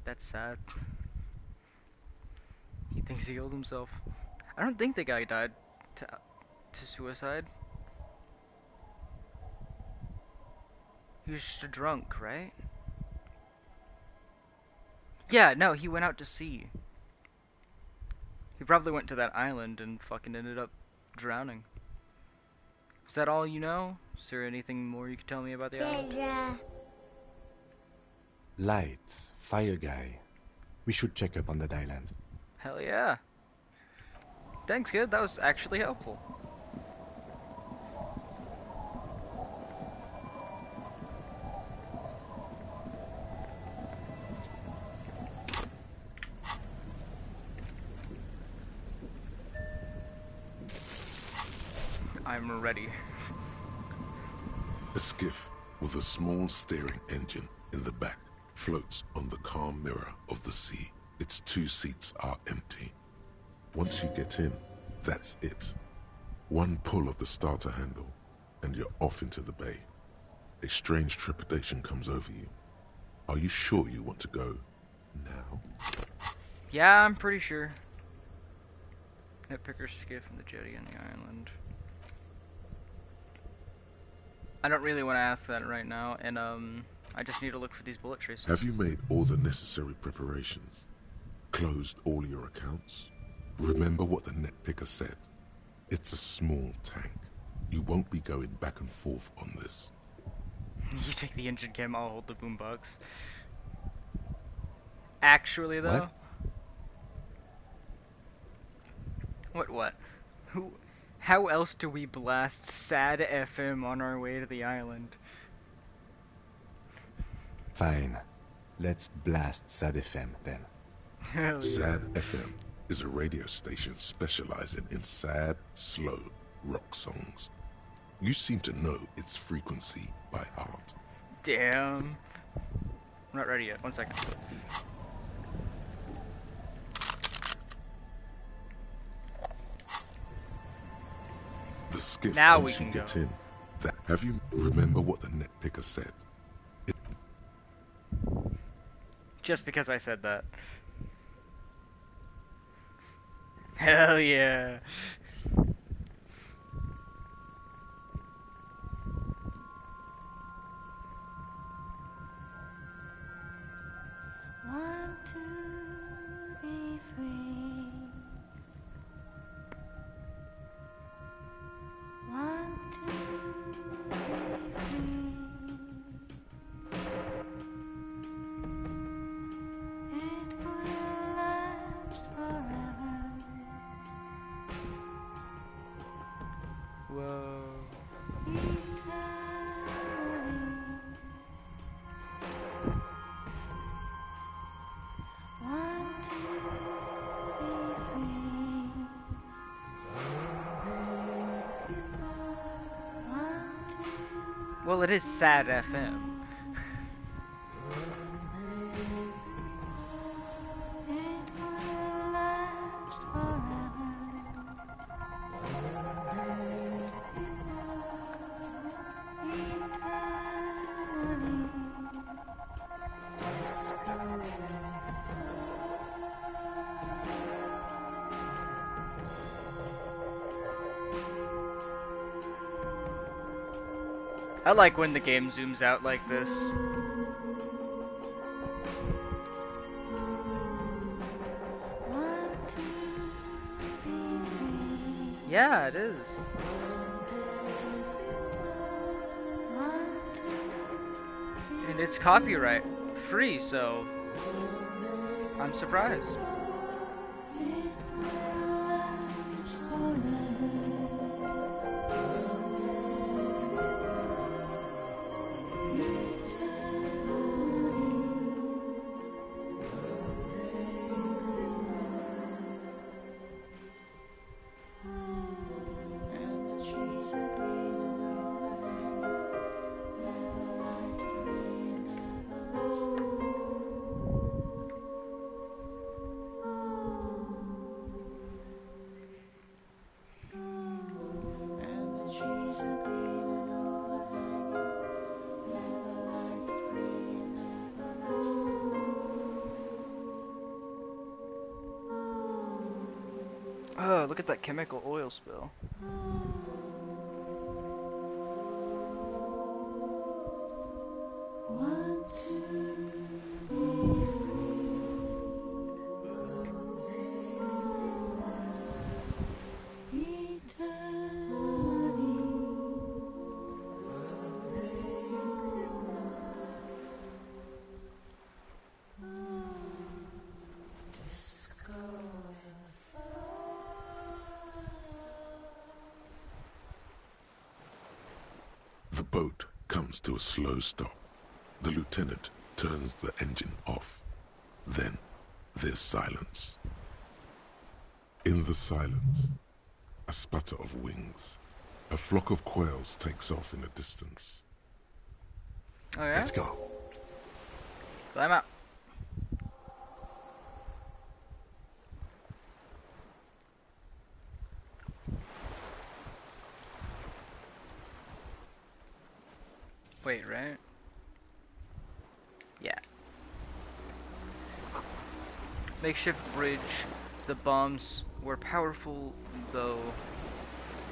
D: That's sad. He thinks he killed himself. I don't think the guy died to suicide. He was just a drunk, right? Yeah, no, he went out to sea. He probably went to that island and fucking ended up drowning. Is that all you know? Is there anything more you could tell me about the island?
E: Lights, Fire Guy. We should check up on that island.
D: Hell yeah. Thanks, kid. That was actually helpful. I'm ready.
A: A skiff with a small steering engine in the back floats on the calm mirror of the sea. Its 2 seats are empty. Once you get in, that's it. One pull of the starter handle, and you're off into the bay. A strange trepidation comes over you. Are you sure you want to go now?
D: Yeah, I'm pretty sure. Nitpicker skiff and the jetty on the island. I don't really want to ask that right now, and I just need to look for these bullet traces.
A: Have you made all the necessary preparations? Closed all your accounts? Remember what the nitpicker said. It's a small tank. You won't be going back and forth on this.
D: You take the engine cam, I'll hold the boombox. Actually, though? What? How else do we blast Sad FM on our way to the island?
E: Fine. Let's blast Sad FM then.
A: Sad FM is a radio station specializing in sad, slow rock songs. You seem to know its frequency by heart.
D: Damn. I'm not ready yet. 1 second.
A: The skiff,
D: now
A: once
D: we
A: you
D: can
A: get
D: go.
A: in, have you remember what the nitpicker said?
D: Just because I said that. Hell yeah.
O: Want to be free. Want to be free. It will last forever.
D: Well, it is sad FM. I like when the game zooms out like this. Yeah, it is. And it's copyright free, so I'm surprised. Oh, look at that chemical oil spill.
A: The boat comes to a slow stop. The lieutenant turns the engine off. Then there's silence. In the silence, a sputter of wings. A flock of quails takes off in the distance.
D: Oh yeah?
A: Let's go.
D: Climb out. Wait, right? Yeah. Makeshift bridge. The bombs were powerful, though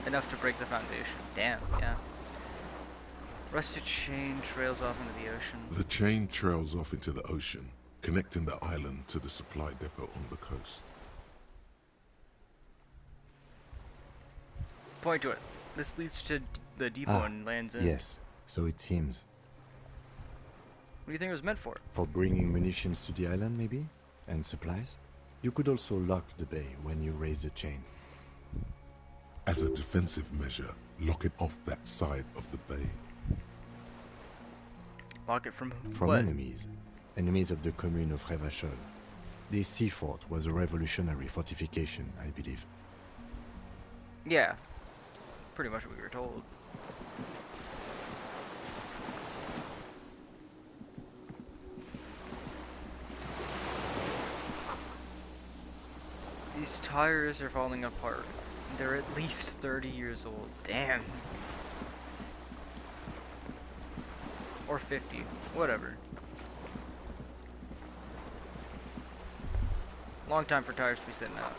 D: enough to break the foundation. Damn, yeah. Rusted chain trails off into the ocean.
A: The chain trails off into the ocean, connecting the island to the supply depot on the coast.
D: Point to it. This leads to the depot and lands in.
E: Yes, so it seems.
D: What do you think it was meant for?
E: For bringing munitions to the island, maybe? And supplies? You could also lock the bay when you raise the chain.
A: As a defensive measure, lock it off that side of the bay.
D: Lock it from
E: From
D: what?
E: enemies. Enemies of the commune of Revachol. This sea fort was a revolutionary fortification, I believe.
D: Yeah. Pretty much what we were told. These tires are falling apart. They're at least 30 years old. Damn. Or 50. Whatever. Long time for tires to be sitting out.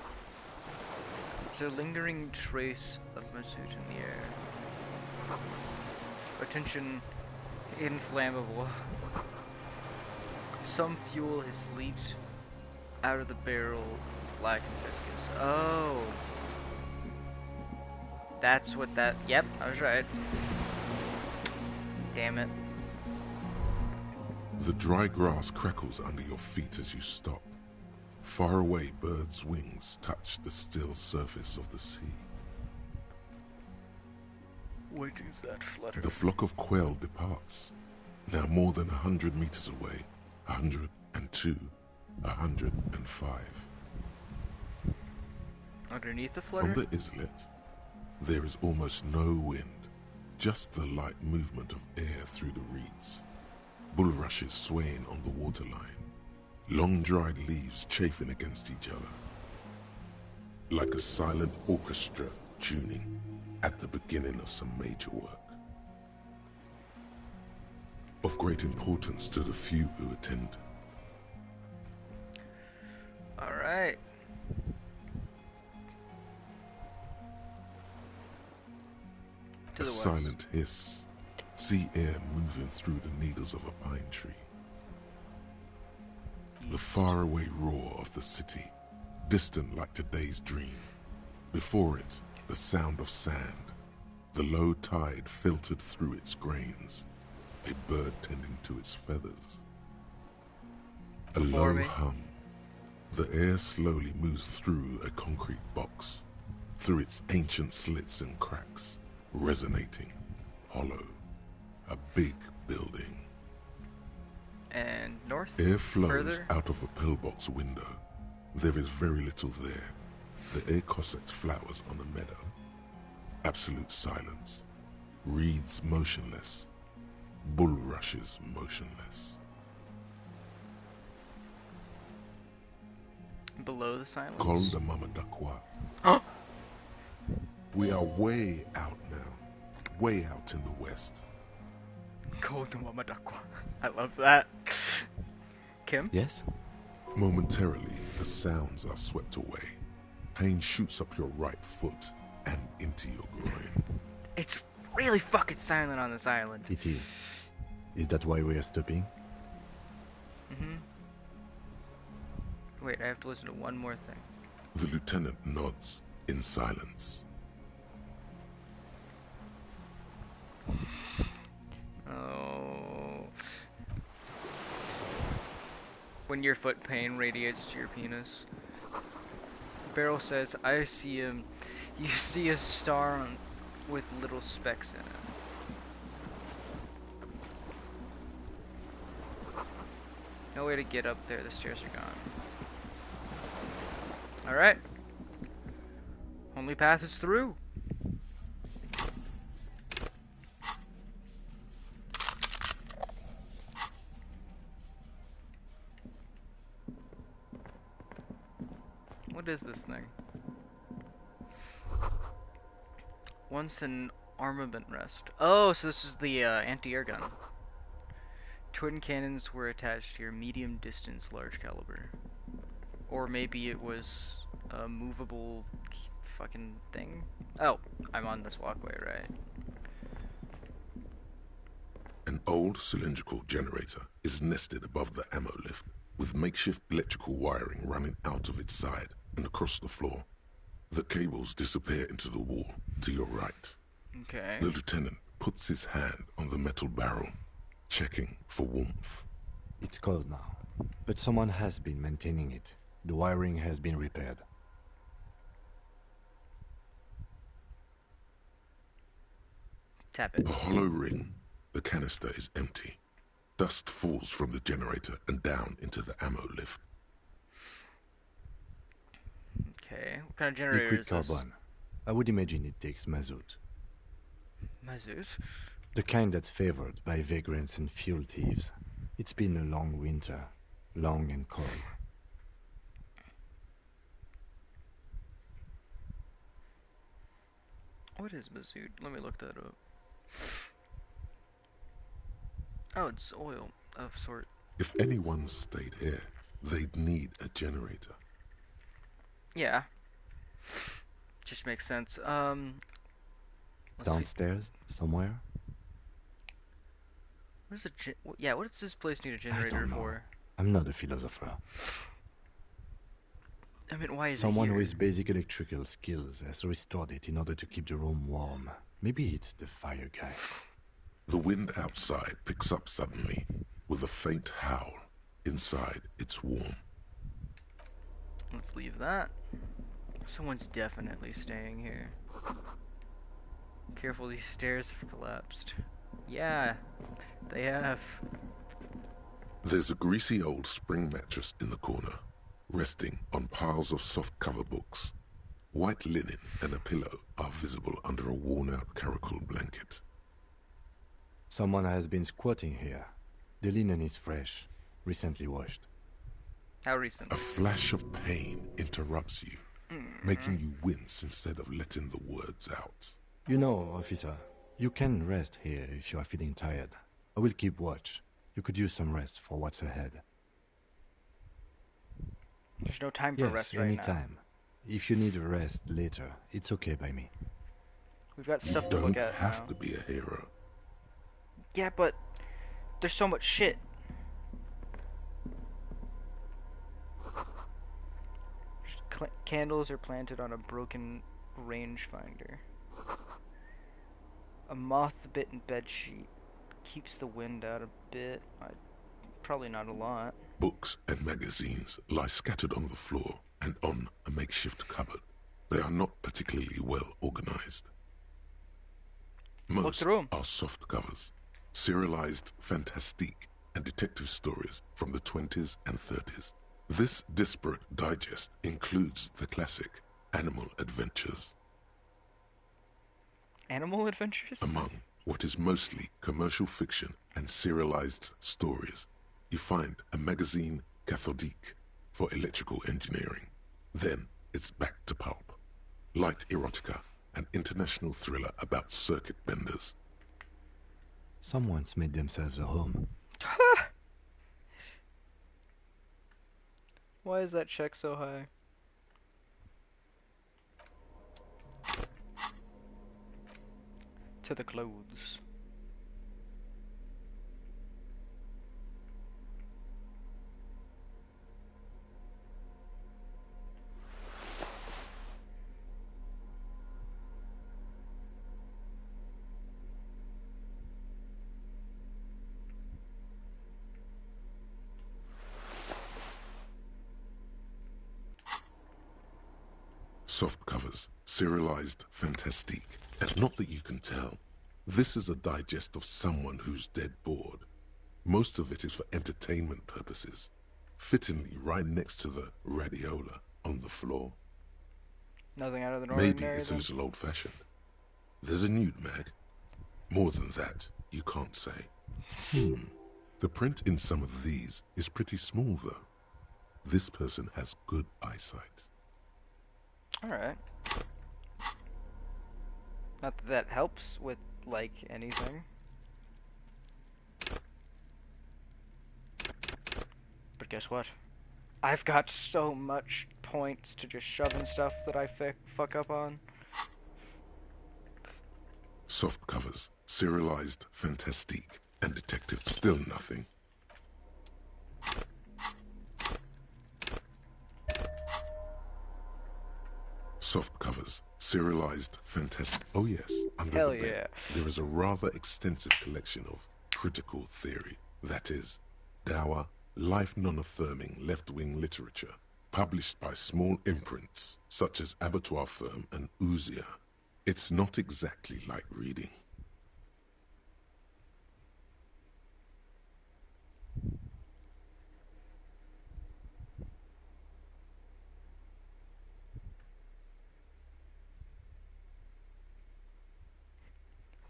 D: There's a lingering trace of mazout in the air. Attention, inflammable. Some fuel has leaked out of the barrel, black and viscous. Oh. That's what that... Yep, I was right. Damn it.
A: The dry grass crackles under your feet as you stop. Far away, birds' wings touch the still surface of the sea.
D: What is that flutter?
A: The flock of quail departs. Now more than 100 meters away. 102, 105.
D: Underneath the flutter?
A: On the islet, there is almost no wind. just the light movement of air through the reeds, bulrushes swaying on the waterline, long dried leaves chafing against each other, like a silent orchestra tuning at the beginning of some major work. Of great importance to the few who attend.
D: All right. To
A: A
D: the west.
A: silent hiss, sea air moving through the needles of a pine tree. The faraway roar of the city, distant like today's dream. Before it, the sound of sand, the low tide filtered through its grains, a bird tending to its feathers. A
D: Before
A: low
D: me.
A: hum. The air slowly moves through a concrete box, through its ancient slits and cracks, resonating, hollow, a big building.
D: And north?
A: Air flows
D: Further?
A: out of a pillbox window. There is very little there. The air cossets flowers on a meadow. Absolute silence. Reeds motionless. Bulrushes motionless.
D: Below the silence?
A: Col de Mamadakwa.
D: Huh?
A: We are way out now. Way out in the west.
D: Cold Mamadakwa. I love that. Kim?
E: Yes?
A: Momentarily, the sounds are swept away. Pain shoots up your right foot and into your groin.
D: It's really fucking silent on this island.
E: It is. Is that why we are stopping?
D: Mm-hmm. Wait, I have to listen to one more thing.
A: The lieutenant nods in silence.
D: Oh. When your foot pain radiates to your penis. Beryl says, I see him. You see a star with little specks in it. No way to get up there. The stairs are gone. Alright. Only path is through. What is this thing? Once an armament rest. Oh, so this is the anti-air gun. Twin cannons were attached to your medium distance large caliber. Or maybe it was a movable fucking thing. Oh, I'm on this walkway, right?
A: An old cylindrical generator is nested above the ammo lift, with makeshift electrical wiring running out of its side and across the floor. The cables disappear into the wall to your right.
D: Okay.
A: The lieutenant puts his hand on the metal barrel, checking for warmth.
E: It's cold now, but someone has been maintaining it. The wiring has been repaired.
D: Tap it.
A: A hollow ring. The canister is empty. Dust falls from the generator and down into the ammo lift.
D: Okay. What kind of generator
E: Liquid
D: is this?
E: carbon. I would imagine it takes mazout.
D: Mazout?
E: The kind that's favored by vagrants and fuel thieves. It's been a long winter. Long and cold.
D: What is mazout? Let me look that up. Oh, it's oil of sort.
A: If anyone stayed here, they'd need a generator.
D: Yeah. Just makes sense. Let's see.
E: Downstairs, somewhere?
D: What is yeah, what does this place need a
E: I
D: generator
E: don't know.
D: for?
E: I'm not a philosopher.
D: I mean, why is
E: Someone
D: it here?
E: with basic electrical skills has restored it in order to keep the room warm. Maybe it's the fire guy.
A: The wind outside picks up suddenly, with a faint howl. Inside, it's warm.
D: Let's leave that. Someone's definitely staying here. Careful, these stairs have collapsed. Yeah, they have.
A: There's a greasy old spring mattress in the corner, resting on piles of soft cover books. White linen and a pillow are visible under a worn-out caracal blanket.
E: Someone has been squatting here. The linen is fresh, recently washed.
D: How recent?
A: A flash of pain interrupts you, making you wince instead of letting the words out.
E: You know, officer, you can rest here if you are feeling tired. I will keep watch. You could use some rest for what's ahead.
D: There's no time for
E: Yes,
D: rest right
E: any
D: now.
E: time. If you need a rest later, it's okay by me.
D: We've got
A: You
D: stuff to
A: don't
D: look at
A: have
D: now.
A: to be a hero.
D: Yeah, but there's so much shit. Candles are planted on a broken rangefinder. A moth-bitten bedsheet keeps the wind out a bit. Probably not a lot.
A: Books and magazines lie scattered on the floor and on a makeshift cupboard. They are not particularly well organized. Most
D: through 'em.
A: are soft covers, serialized fantastique and detective stories from the 20s and 30s. This disparate digest includes the classic Animal Adventures.
D: Animal Adventures?
A: Among what is mostly commercial fiction and serialized stories, you find a magazine cathodique for electrical engineering. Then it's back to pulp. Light erotica, an international thriller about circuit benders.
E: Someone's made themselves a home.
D: Why is that check so high? To the clothes.
A: Soft covers, serialized fantastique, and not that you can tell. This is a digest of someone who's dead bored. Most of it is for entertainment purposes, fittingly right next to the radiola on the floor.
D: Nothing out of the
A: Maybe
D: ordinary.
A: it's a
D: then?
A: little old-fashioned. There's a nude mag. More than that, you can't say. The print in some of these is pretty small, though. This person has good eyesight.
D: Alright. Not that that helps with, like, anything. But guess what? I've got so much points to just shoving stuff that I fuck up on.
A: Soft covers, serialized fantastique, and detective. Still nothing. Soft covers, serialized fantastic. Oh yes, under
D: Hell
A: the bed,
D: yeah.
A: there is a rather extensive collection of critical theory. That is, dour, life non-affirming left-wing literature, published by small imprints such as Abattoir Firm and Ouzia. It's not exactly like reading.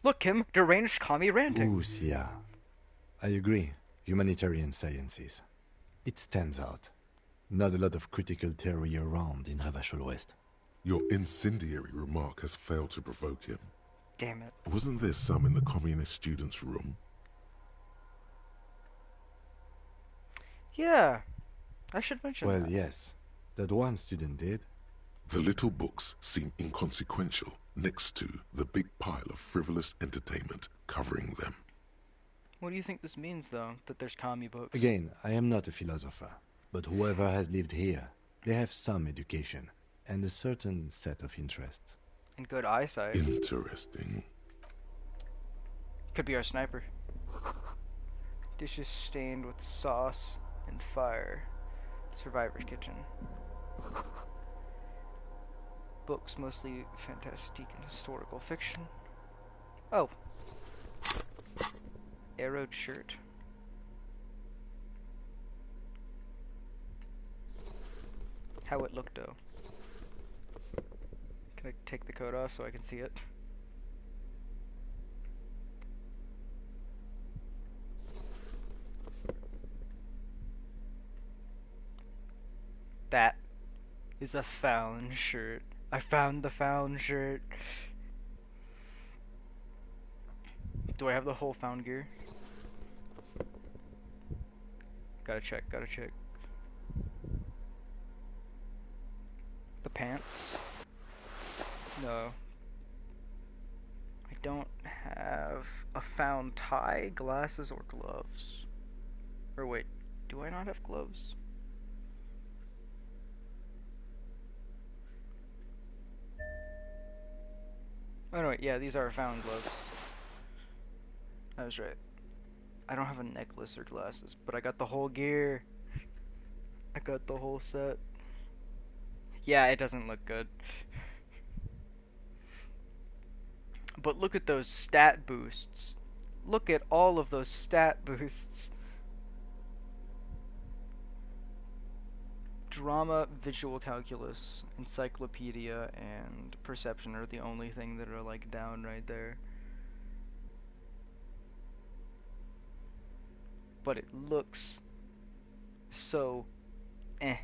D: Look, Kim, deranged commie ranting.
E: Ouzia. I agree. Humanitarian sciences. It stands out. Not a lot of critical theory around in Havashul West.
A: Your incendiary remark has failed to provoke him.
D: Damn it.
A: Wasn't there some in the communist students' room?
D: Yeah, I should mention
E: Well,
D: that.
E: yes. That one student did.
A: The little books seem inconsequential next to the big pile of frivolous entertainment covering them.
D: What do you think this means, though, that there's commie books?
E: Again, I am not a philosopher, but whoever has lived here, they have some education and a certain set of interests.
D: And good eyesight.
A: Interesting.
D: Could be our sniper. Dishes stained with sauce and fire. Survivor's kitchen. Books mostly fantastique and historical fiction. Oh. Arrowed shirt. How it looked, though. Can I take the coat off so I can see it? That is a found shirt. I found the found shirt. Do I have the whole found gear? Gotta check, gotta check. The pants? No. I don't have a found tie, glasses, or gloves. Or wait, do I not have gloves? Oh no, wait, yeah, these are found gloves. I was right. I don't have a necklace or glasses, but I got the whole gear. I got the whole set. Yeah, it doesn't look good. But look at those stat boosts. Look at all of those stat boosts. Drama, visual calculus, encyclopedia, and perception are the only thing that are like down right there. But it looks so eh.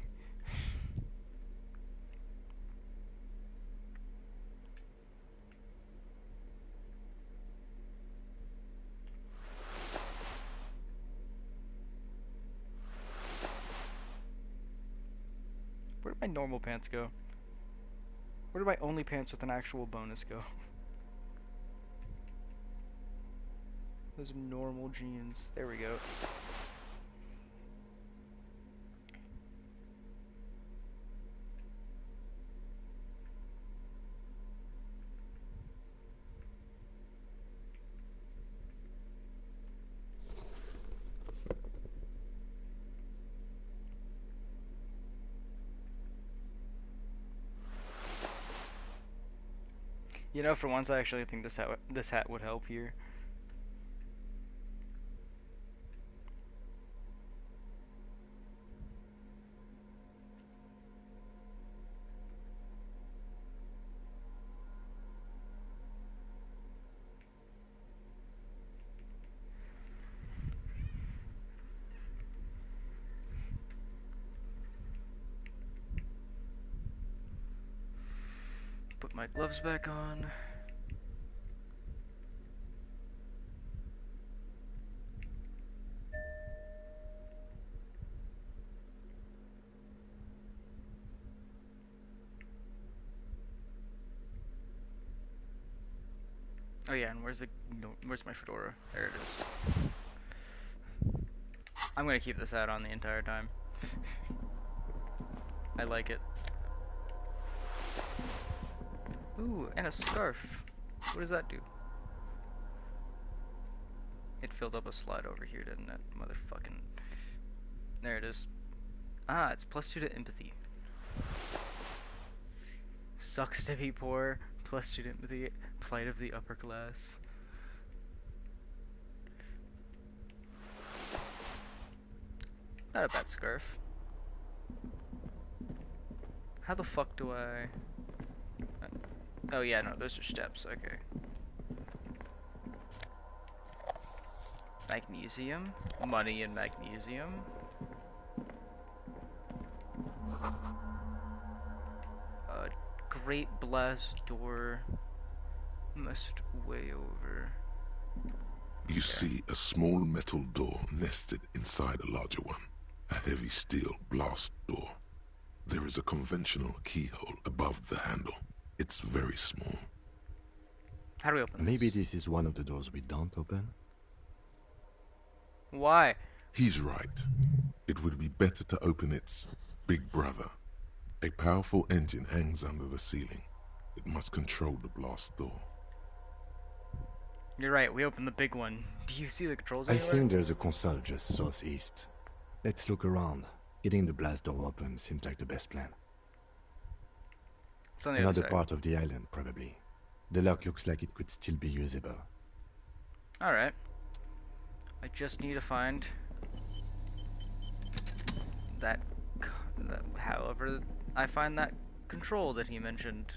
D: Where did my normal pants go? Where did my only pants with an actual bonus go? Those normal jeans. There we go. You know, for once I actually think this hat would help here. Put my gloves back on. Oh yeah, and where's my fedora? There it is. I'm gonna keep this hat on the entire time. I like it. Ooh, and a scarf. What does that do? It filled up a slot over here, didn't it? Motherfucking. There it is. Ah, it's +2 to empathy. Sucks to be poor. +2 to empathy. Plight of the upper class. Not a bad scarf. How the fuck do I... Oh yeah, no, those are steps, okay. Magnesium. Money and magnesium. Great blast door. Must way over.
A: You see a small metal door nested inside a larger one. A heavy steel blast door. There is a conventional keyhole above the handle. It's very small.
D: How do we open
E: Maybe this is one of the doors we don't open?
D: Why?
A: He's right. It would be better to open its big brother. A powerful engine hangs under the ceiling. It must control the blast door.
D: You're right, we opened the big one. Do you see the controls
E: I
D: anywhere?
E: think there's a console just southeast. Let's look around. Getting the blast door open seems like the best plan.
D: It's on the
E: Another
D: other side.
E: part of the island, probably. The lock looks like it could still be usable.
D: Alright. I just need to find that, however I find that control that he mentioned.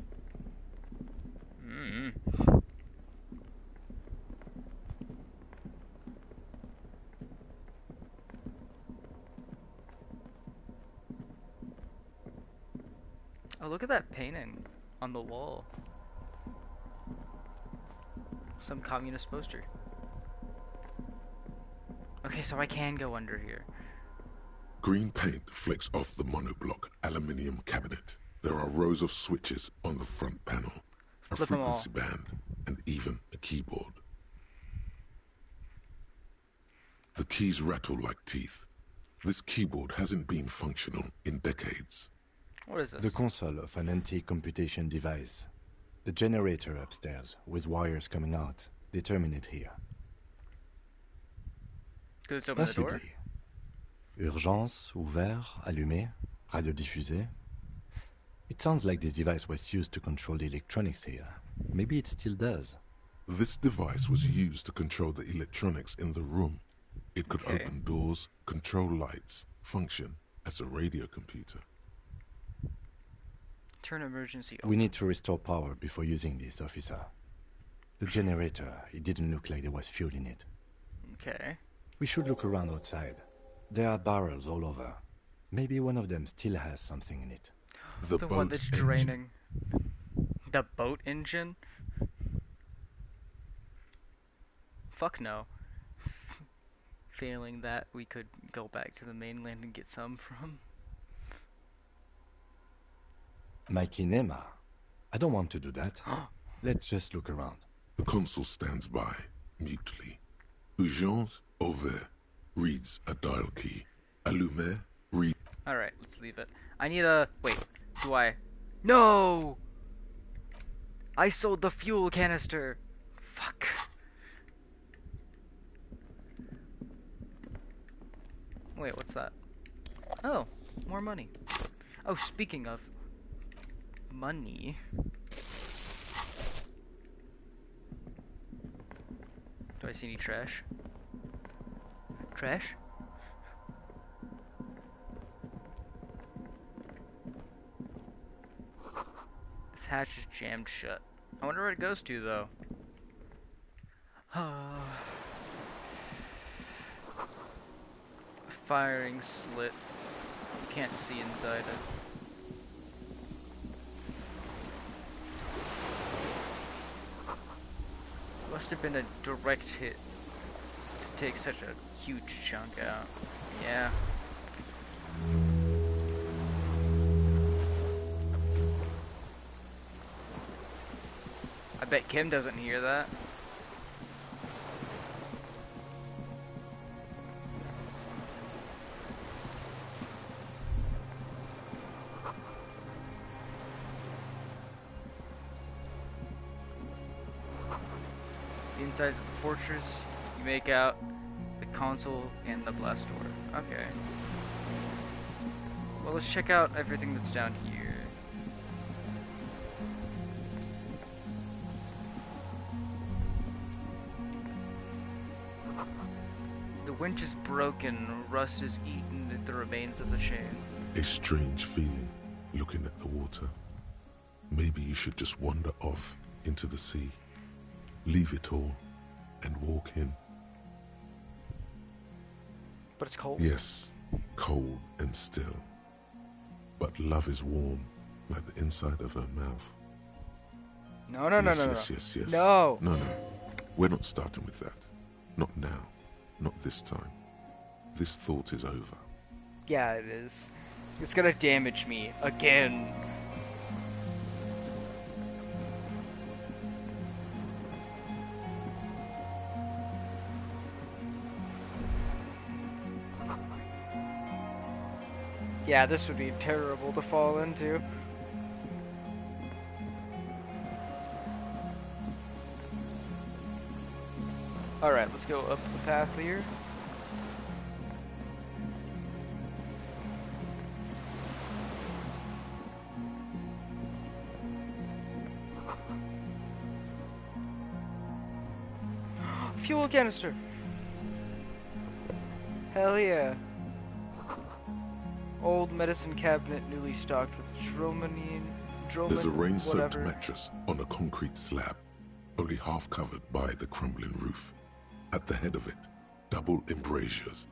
D: look at that painting on the wall. Some communist poster. Okay, so I can go under here.
A: Green paint flicks off the monoblock aluminium cabinet. There are rows of switches on the front panel, a
D: Flip 'em all.
A: frequency band, and even a keyboard. The keys rattle like teeth. This keyboard hasn't been functional in decades.
D: What is this?
E: The console of an antique computation device. The generator upstairs, with wires coming out, they terminate here.
D: Could it open the door?
E: Possibly. Urgence, ouvert, allumé, radiodiffusé. It sounds like this device was used to control the electronics here. Maybe it still does.
A: This device was used to control the electronics in the room. It could
D: Okay.
A: open doors, control lights, function as a radio computer.
D: Turn emergency
E: We need to restore power before using this, officer. The generator, it didn't look like there was fuel in it.
D: Okay.
E: We should look around outside. There are barrels all over. Maybe one of them still has something in it.
D: The one that's draining. The boat engine? Fuck no. Failing that, we could go back to the mainland and get some from.
E: Mikey Nema. I don't want to do that. Let's just look around.
A: The consul stands by, mutely. Urgence, ouvert, reads a dial key. Allumé, read.
D: Alright, let's leave it. I need a... Wait, do I... No! I sold the fuel canister! Fuck. Wait, what's that? Oh, more money. Oh, speaking of... money... Do I see any trash? Trash? This hatch is jammed shut. I wonder where it goes to, though. Firing slit. You can't see inside it. Must have been a direct hit to take such a huge chunk out. Yeah. I bet Kim doesn't hear that. The insides of the fortress, you make out the console and the blast door. Okay. Well, let's check out everything that's down here. The winch is broken, rust is eaten at the remains of the chain.
A: A strange feeling, looking at the water. Maybe you should just wander off into the sea. Leave it all and walk in.
D: But it's cold.
A: Yes, cold and still. But love is warm, like the inside of her mouth.
D: No, no, no,
A: Yes,
D: no, no.
A: yes, yes, yes.
D: No.
A: No, no. We're not starting with that. Not now. Not this time. This thought is over.
D: Yeah, it is. It's gonna damage me again. Yeah, this would be terrible to fall into. Alright, let's go up the path here. Fuel canister! Hell yeah. Old medicine cabinet newly stocked with Droman,
A: There's a rain-soaked
D: whatever.
A: mattress on a concrete slab, only half covered by the crumbling roof. At the head of it, double embrasures,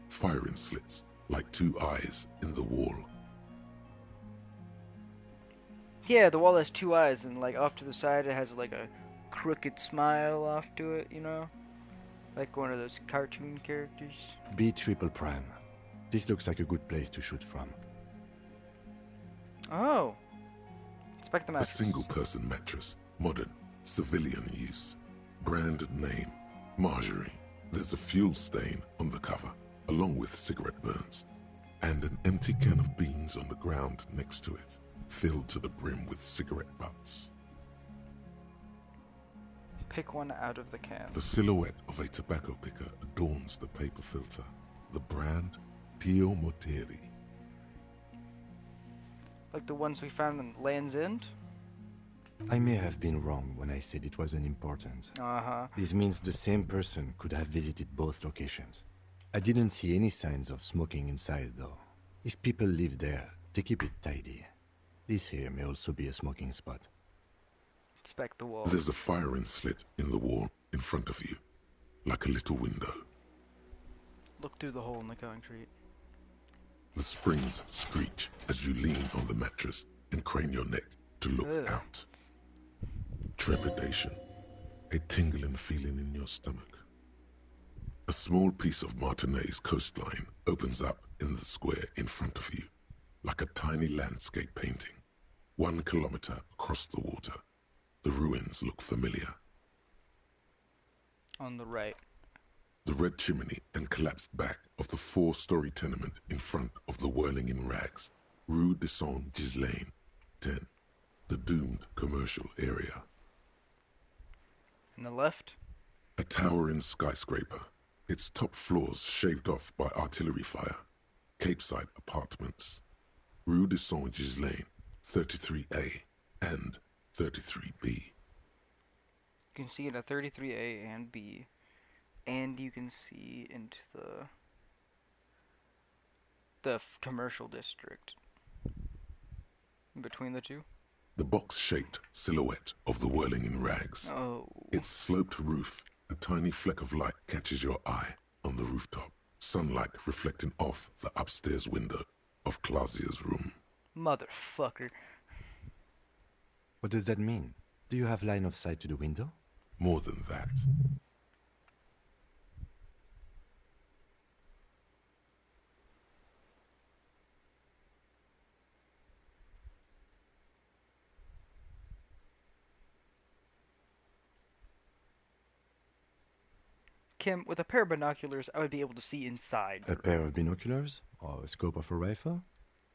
A: firing slits like two eyes in the wall.
D: Yeah, the wall has two eyes, and like off to the side it has like a crooked smile off to it, you know? Like one of those cartoon characters.
E: B triple prime. This looks like a good place to shoot from.
D: Oh. Inspect the
A: A
D: mattress.
A: single-person mattress, modern, civilian use. Brand name, Marjorie. There's a fuel stain on the cover, along with cigarette burns, and an empty can of beans on the ground next to it, filled to the brim with cigarette butts.
D: Pick one out of the can.
A: The silhouette of a tobacco picker adorns the paper filter. The brand, Tio Morteri.
D: Like the ones we found in Land's End?
E: I may have been wrong when I said it wasn't important.
D: Uh-huh.
E: This means the same person could have visited both locations. I didn't see any signs of smoking inside, though. If people live there, they keep it tidy. This here may also be a smoking spot.
D: Inspect the wall.
A: There's a firing slit in the wall in front of you, like a little window.
D: Look through the hole in the concrete.
A: The springs screech as you lean on the mattress and crane your neck to look
D: Ugh.
A: out. Trepidation, a tingling feeling in your stomach. A small piece of Martinez coastline opens up in the square in front of you, like a tiny landscape painting. 1 kilometer across the water. The ruins look familiar.
D: On the right.
A: The red chimney and collapsed back of the 4-story tenement in front of the Whirling in Rags, Rue de Saint-Ghislain, 10, the doomed commercial area.
D: On the left.
A: A towering skyscraper, its top floors shaved off by artillery fire. Capeside apartments. Rue de Saint-Ghislain, 33A and 33B.
D: You can see it at 33A and B. And you can see into the commercial district. In between the two.
A: The box-shaped silhouette of the Whirling in Rags.
D: Oh.
A: Its sloped roof, a tiny fleck of light catches your eye on the rooftop. Sunlight reflecting off the upstairs window of Clausia's room.
D: Motherfucker.
E: What does that mean? Do you have line of sight to the window?
A: More than that.
D: Kim, with a pair of binoculars, I would be able to see inside.
E: A pair of binoculars? Or a scope of a rifle?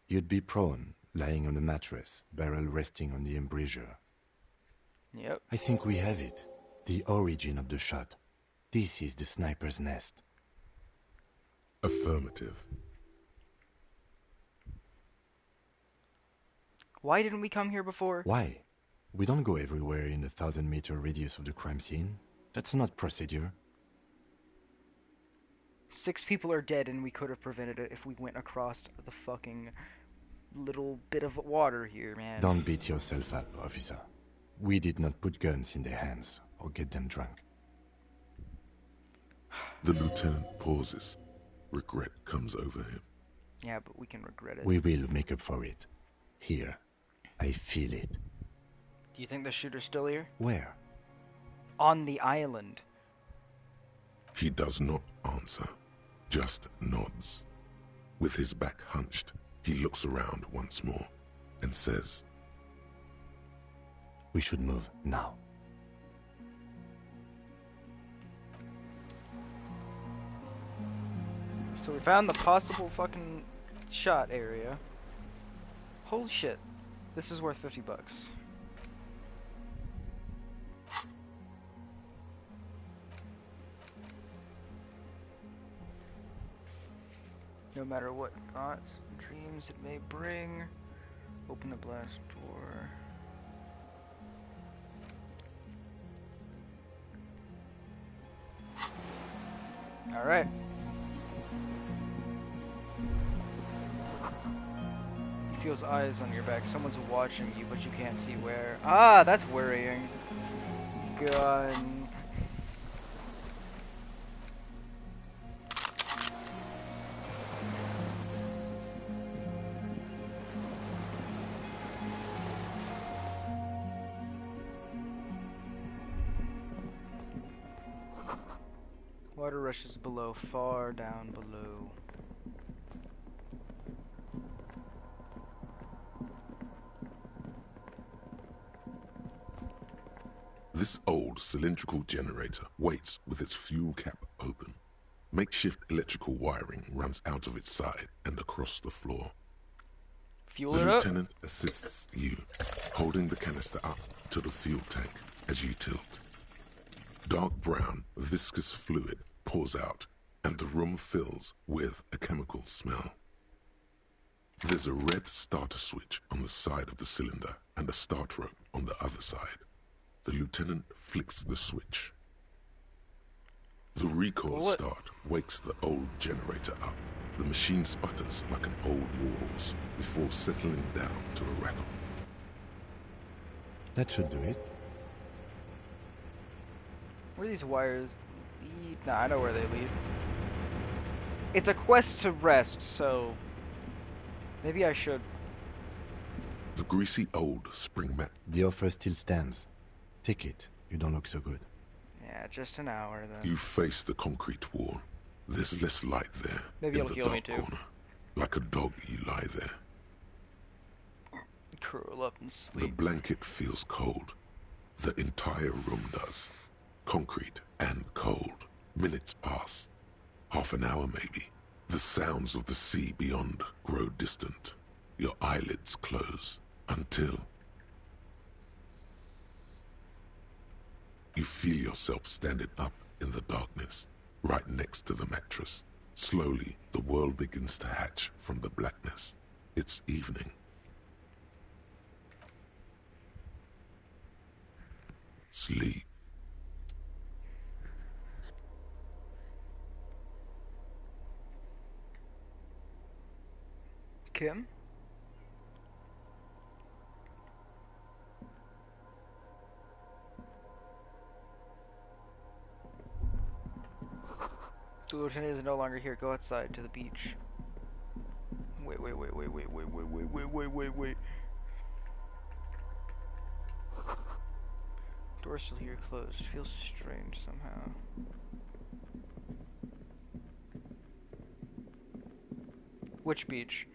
E: You'd be prone, lying on a mattress, barrel resting on the embrasure.
D: Yep.
E: I think we have it. The origin of the shot. This is the sniper's nest.
A: Affirmative.
D: Why didn't we come here before?
E: Why? We don't go everywhere in the 1,000-meter radius of the crime scene. That's not procedure.
D: 6 people are dead and we could have prevented it if we went across the fucking little bit of water here, man.
E: Don't beat yourself up, officer. We did not put guns in their hands or get them drunk.
A: The lieutenant pauses. Regret comes over him.
D: Yeah, but we can regret it.
E: We will make up for it. Here. I feel it.
D: Do you think the shooter's still here?
E: Where?
D: On the island.
A: He does not answer, just nods. With his back hunched, he looks around once more and says,
E: We should move now.
D: So we found the possible fucking shot area. Holy shit. This is worth $50. No matter what thoughts, dreams it may bring, open the blast door. Alright. You feels eyes on your back. Someone's watching you, but you can't see where. Ah, that's worrying. Gun. Water rushes below, far down below.
A: This old cylindrical generator waits with its fuel cap open. Makeshift electrical wiring runs out of its side and across the floor.
D: Fuel
A: The
D: it up.
A: lieutenant assists you, holding the canister up to the fuel tank as you tilt. Dark brown, viscous fluid pours out, and the room fills with a chemical smell. There's a red starter switch on the side of the cylinder and a start rope on the other side. The lieutenant flicks the switch. The recoil start wakes the old generator up. The machine sputters like an old warhorse before settling down to a rattle.
E: That should do it.
D: Where do these wires lead? Nah, I know where they lead. It's a quest to rest, so maybe I should.
A: The greasy old spring mat.
E: The offer still stands. Take it. You don't look so good.
D: Yeah, just an hour then.
A: You face the concrete wall. There's less light there.
D: Maybe
A: in
D: it'll
A: the
D: kill me
A: dark
D: too.
A: corner. Like a dog, you lie there.
D: Curl up and
A: The
D: sleep.
A: blanket feels cold. The entire room does. Concrete and cold. Minutes pass. Half an hour maybe. The sounds of the sea beyond grow distant. Your eyelids close until you feel yourself standing up in the darkness, right next to the mattress. Slowly, the world begins to hatch from the blackness. It's evening. Sleep.
D: Kim? The lieutenant is no longer here. Go outside to the beach. Wait. Door's still here, closed. Feels strange somehow. Which beach?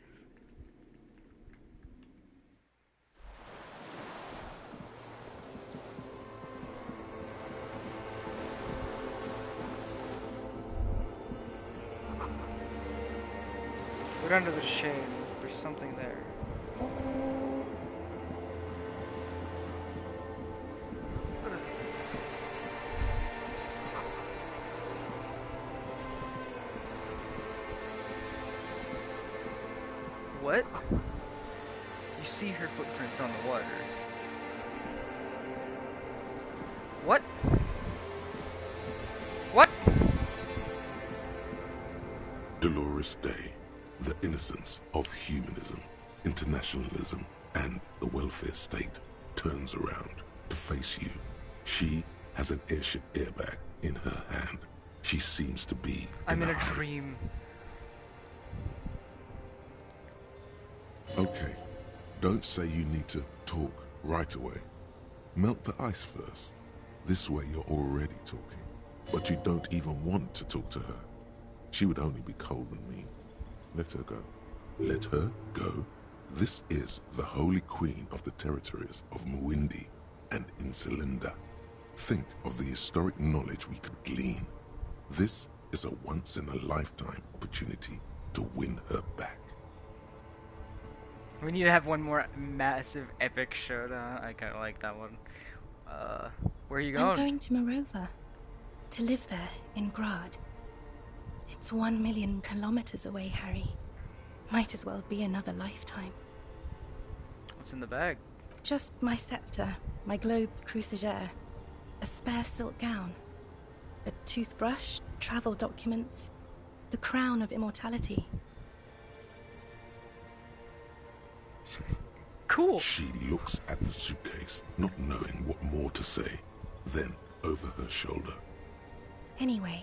D: Go down to the chain. There's something there. What? You see her footprints on the water. What? What?
A: Dolores Day, the innocence of humanism, internationalism, and the welfare state turns around to face you. She has an airship airbag in her hand. She seems to be
D: I'm in a
A: hurry.
D: dream.
A: Okay, don't say you need to talk right away. Melt the ice first. This way you're already talking. But you don't even want to talk to her. She would only be cold and mean. Let her go. Let her go. This is the holy queen of the territories of Muindi and Insulinda. Think of the historic knowledge we could glean. This is a once-in-a-lifetime opportunity to win her back.
D: We need to have one more massive epic showdown. I kind of like that one. Where are you going?
P: I'm going to Morova. To live there, in Grad. It's 1 million kilometers away, Harry. Might as well be another lifetime.
D: What's in the bag?
P: Just my scepter, my globe cruciger, a spare silk gown, a toothbrush, travel documents, the crown of immortality.
D: Cool.
A: She looks at the suitcase, not knowing what more to say. Then, over her shoulder.
P: Anyway.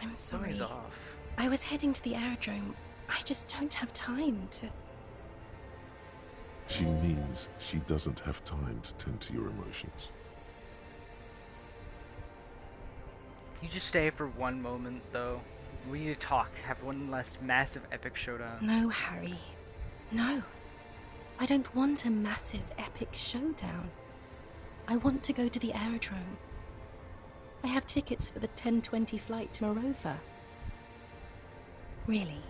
P: I'm sorry.
D: Something's off.
P: I was heading to the aerodrome. I just don't have time to...
A: She means she doesn't have time to tend to your emotions.
D: You just stay for one moment, though. We need to talk, have one last massive epic showdown.
P: No, Harry. No. I don't want a massive epic showdown. I want to go to the aerodrome. I have tickets for the 10:20 flight to Morova. Really.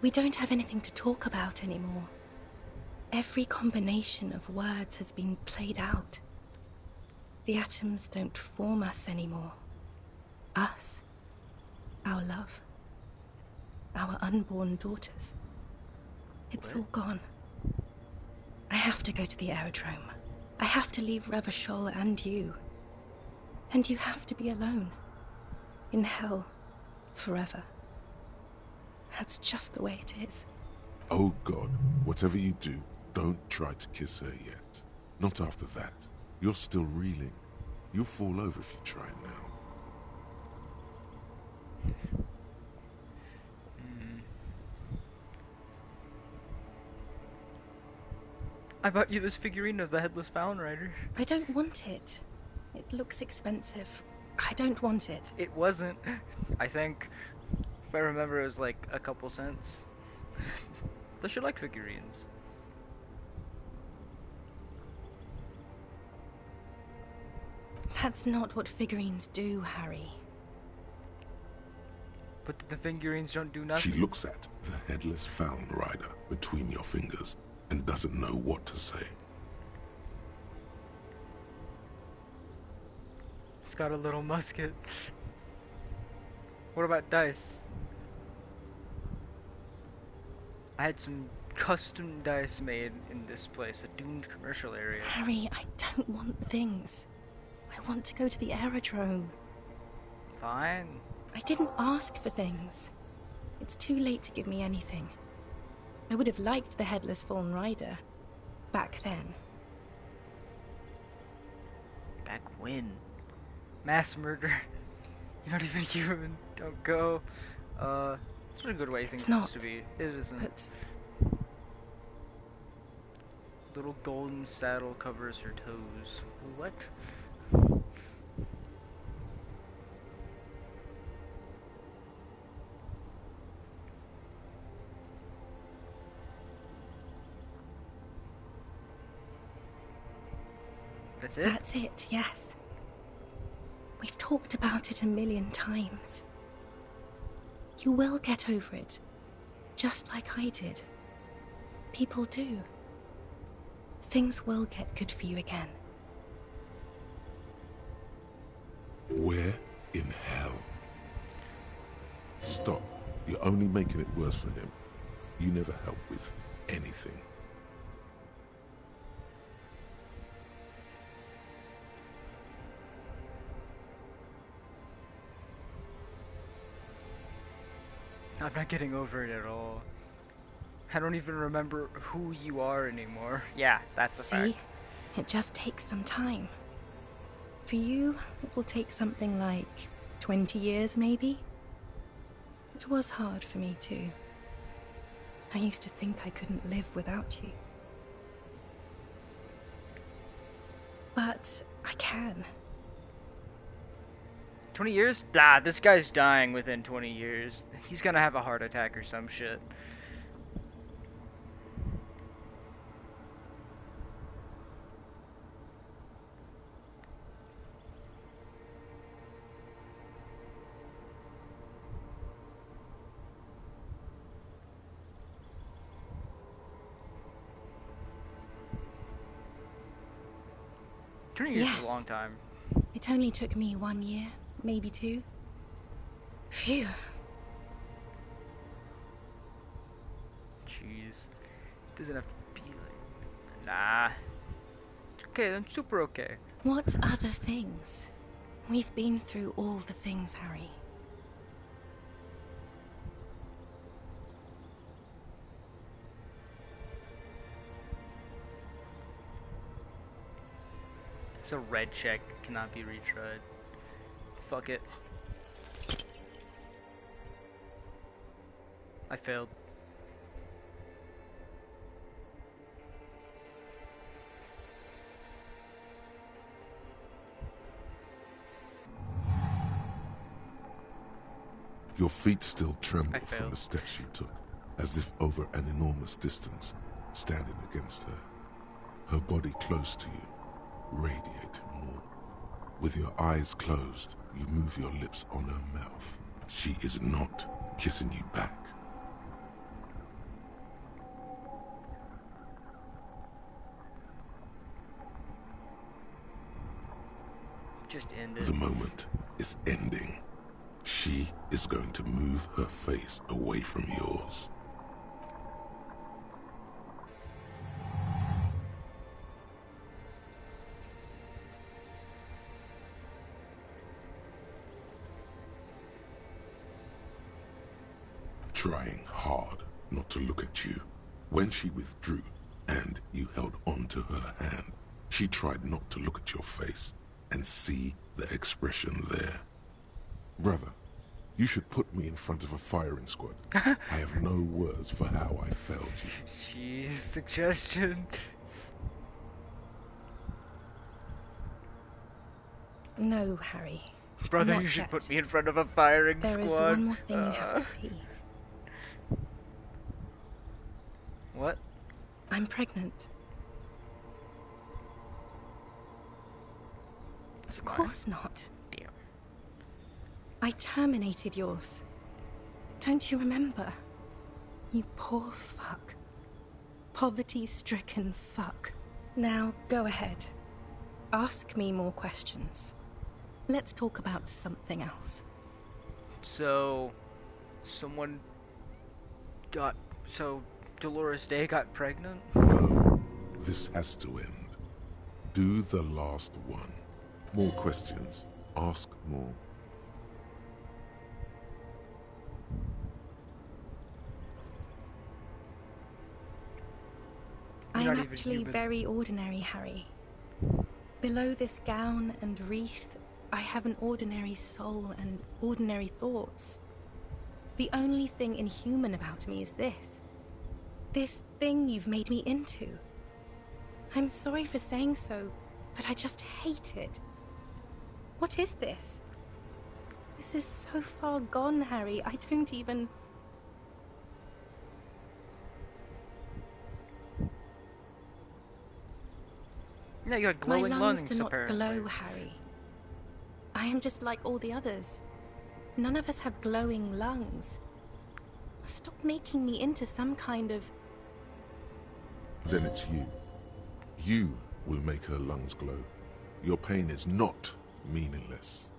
P: We don't have anything to talk about anymore. Every combination of words has been played out. The atoms don't form us anymore. Us. Our love. Our unborn daughters. It's all gone. I have to go to the aerodrome. I have to leave Revachol and you. And you have to be alone. In hell. Forever. That's just the way it is.
A: Oh God, whatever you do, don't try to kiss her yet. Not after that. You're still reeling. You'll fall over if you try now.
D: I bought you this figurine of the Headless Fallen Rider.
P: I don't want it. It looks expensive. I don't want it.
D: It wasn't. I think, if I remember, it was like a couple cents. Does you like figurines?
P: That's not what figurines do, Harry.
D: But the figurines don't do nothing.
A: She looks at the Headless Fallen Rider between your fingers and doesn't know what to say.
D: It's got a little musket. What about dice? I had some custom dice made in this place, a doomed commercial area.
P: Harry, I don't want things. I want to go to the aerodrome.
D: Fine.
P: I didn't ask for things. It's too late to give me anything. I would have liked the Headless Fallen Rider. Back then.
D: Back when? Mass murder. You're not even human. Don't go. It's not a good way things used to be. It isn't.
P: But
D: little golden saddle covers her toes. What? That's it?
P: That's it, yes. We've talked about it a million times. You will get over it, just like I did. People do. Things will get good for you again.
A: Where in hell? Stop. You're only making it worse for him. You never help with anything.
D: I'm not getting over it at all. I don't even remember who you are anymore. Yeah, that's the fact.
P: See? It just takes some time. For you, it will take something like 20 years, maybe? It was hard for me, too. I used to think I couldn't live without you. But I can.
D: 20 years? Nah, this guy's dying within 20 years. He's gonna have a heart attack or some shit. Years is a long time.
P: It only took me 1 year, maybe 2. Phew.
D: Jeez. It doesn't have to be like... Nah. Okay, then super okay.
P: What other things? We've been through all the things, Harry.
D: It's a red check, cannot be retried. Fuck it. I failed.
A: Your feet still tremble
D: I
A: from
D: failed.
A: the steps you took, as if over an enormous distance, standing against her. Her body close to you, radiating more. With your eyes closed, you move your lips on her mouth. She is not kissing you back.
D: Just end it.
A: The moment is ending. She is going to move her face away from yours. Trying hard not to look at you. When she withdrew and you held on to her hand, she tried not to look at your face and see the expression there. Brother, you should put me in front of a firing squad. I have no words for how I failed you.
D: Jeez, suggestion.
P: No, Harry.
D: Brother,
P: Not
D: you should
P: yet.
D: put me in front of a firing
P: There
D: squad.
P: is one more thing you have to see.
D: What?
P: I'm pregnant. Of course not.
D: Damn.
P: I terminated yours. Don't you remember? You poor fuck. Poverty-stricken fuck. Now, go ahead. Ask me more questions. Let's talk about something else.
D: So, someone got... So, Dolores Day got pregnant?
A: No, this has to end. Do the last one. More questions. Ask more.
D: You're
P: I'm
D: not even
P: actually
D: human.
P: very ordinary, Harry. Below this gown and wreath, I have an ordinary soul and ordinary thoughts. The only thing inhuman about me is this. This thing you've made me into. I'm sorry for saying so, but I just hate it. What is this? This is so far gone, Harry. I don't even...
D: Yeah, you had
P: My
D: glowing
P: lungs
D: lungs,
P: do not
D: apparently.
P: glow, Harry. I am just like all the others. None of us have glowing lungs. Stop making me into some kind of...
A: Then it's you. You will make her lungs glow. Your pain is not meaningless.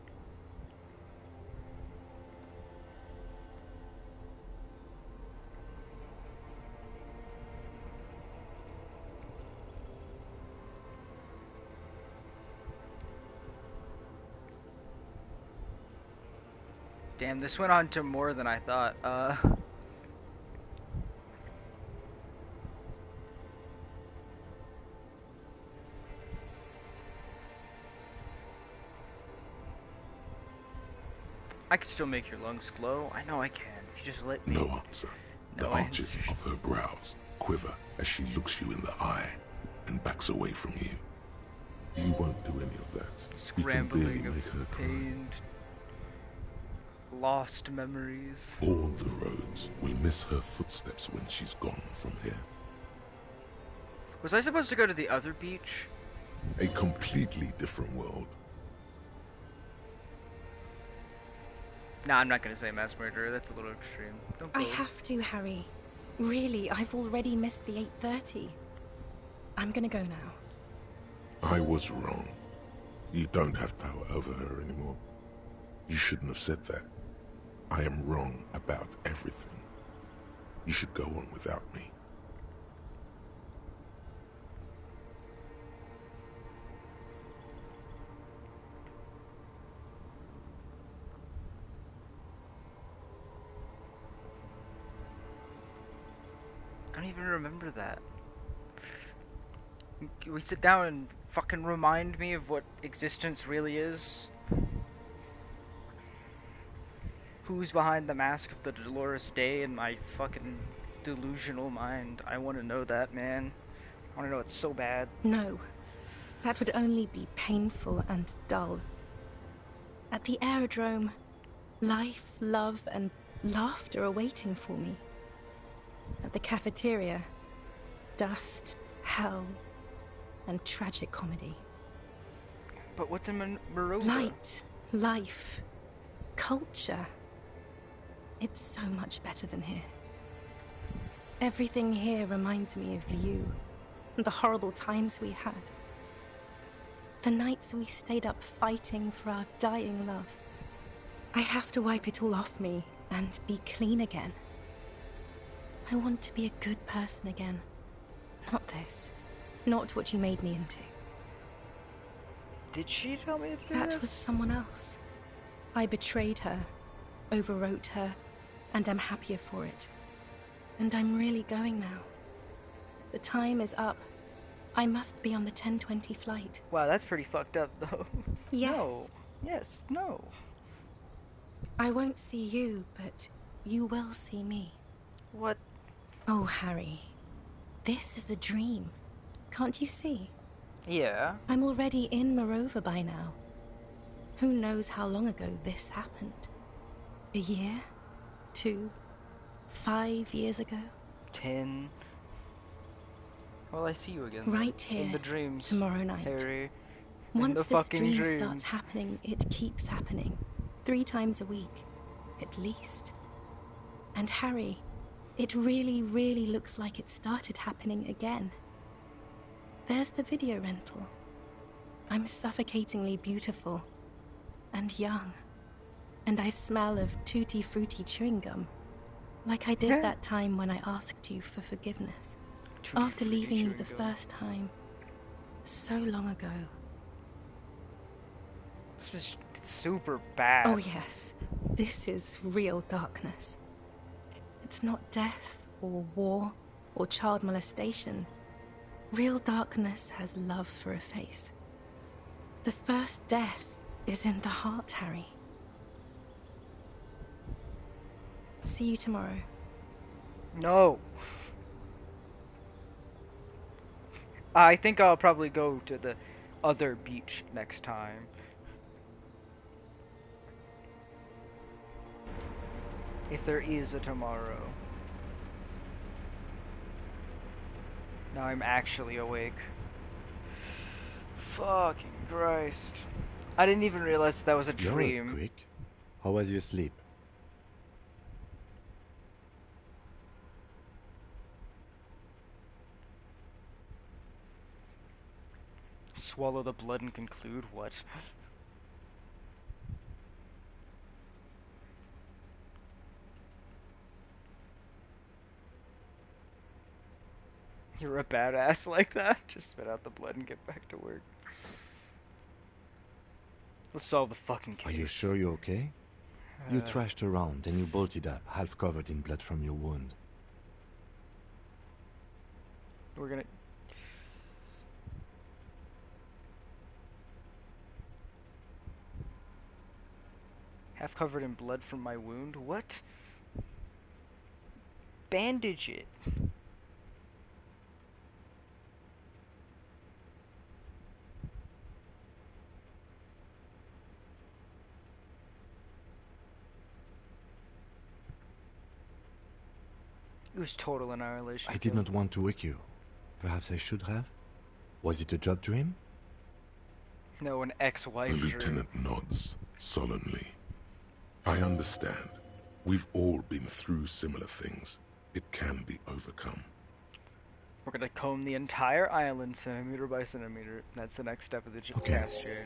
D: Damn, this went on to more than I thought. I can still make your lungs glow. I know I can. If you just let me.
A: No answer. The
D: No
A: arches of her brows quiver as she looks you in the eye and backs away from you. You won't do any of that. You can barely
D: Scrambling
A: make her
D: of
A: cry.
D: pained, lost memories.
A: All the roads will miss her footsteps when she's gone from here.
D: Was I supposed to go to the other beach?
A: A completely different world.
D: Nah, I'm not gonna say mass murderer. That's a little extreme. Don't go.
P: I have to, Harry. Really, I've already missed the 8:30. I'm gonna go now.
A: I was wrong. You don't have power over her anymore. You shouldn't have said that. I am wrong about everything. You should go on without me.
D: I don't even remember that. Can we sit down and fucking remind me of what existence really is? Who's behind the mask of the Dolores Day in my fucking delusional mind? I want to know that, man. I want to know it so bad.
P: No. That would only be painful and dull. At the aerodrome, Life, love, and laughter are waiting for me. At the cafeteria, dust, hell, and tragic comedy.
D: But what's in Monrovia?
P: Light, life, culture. It's so much better than here. Everything here reminds me of you, and the horrible times we had. The nights we stayed up fighting for our dying love. I have to wipe it all off me and be clean again. I want to be a good person again. Not this. Not what you made me into.
D: Did she tell me to do
P: That
D: this?
P: was someone else. I betrayed her, overwrote her, and I'm happier for it. And I'm really going now. The time is up. I must be on the 10:20 flight.
D: Wow, that's pretty fucked up, though.
P: Yes.
D: No. Yes, no.
P: I won't see you, but you will see me.
D: What?
P: Oh, Harry. This is a dream. Can't you see?
D: Yeah.
P: I'm already in Morova by now. Who knows how long ago this happened? A year? 2? 5 years ago?
D: 10. Well, I see you again.
P: Right here.
D: In the dreams.
P: Tomorrow night.
D: Harry.
P: Once
D: the
P: this
D: fucking
P: dream
D: dreams.
P: starts happening, it keeps happening. 3 times a week. At least. And Harry, it really, really looks like it started happening again. There's the video rental. I'm suffocatingly beautiful. And young. And I smell of tutti frutti chewing gum. Like I did that time when I asked you for forgiveness. After leaving you the first time. So long ago.
D: This is super bad.
P: Oh yes, this is real darkness. It's not death, or war, or child molestation. Real darkness has love for a face. The first death is in the heart, Harry. See you tomorrow.
D: No. I think I'll probably go to the other beach next time. If there is a tomorrow. Now I'm actually awake. Fucking Christ. I didn't even realize that was a
E: You're
D: dream.
E: up quick. How was your sleep?
D: Swallow the blood and conclude what? You're a badass like that? Just spit out the blood and get back to work. Let's solve the fucking case.
E: Are you sure you're okay? You thrashed around and you bolted up, half covered in blood from your wound.
D: We're gonna... Half covered in blood from my wound? What? Bandage it. It was total annihilation.
E: I did not want to wake you. Perhaps I should have? Was it a job dream?
D: No, an ex-wife
A: The
D: dream.
A: lieutenant nods solemnly. I understand. We've all been through similar things. It can be overcome.
D: We're gonna comb the entire island centimeter by centimeter. That's the next step of the cast chain.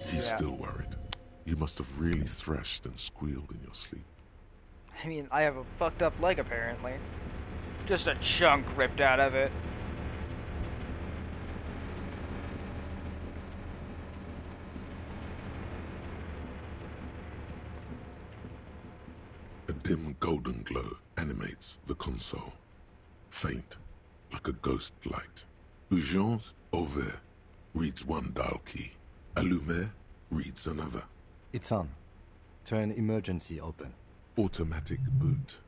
A: He's still worried. You must have really thrashed and squealed in your sleep.
D: I mean, I have a fucked up leg apparently. Just a chunk ripped out of it.
A: A dim golden glow animates the console. Faint, like a ghost light. Urgence ouvert reads one dial key. Allumer reads another.
E: It's on. Turn emergency open.
A: Automatic boot.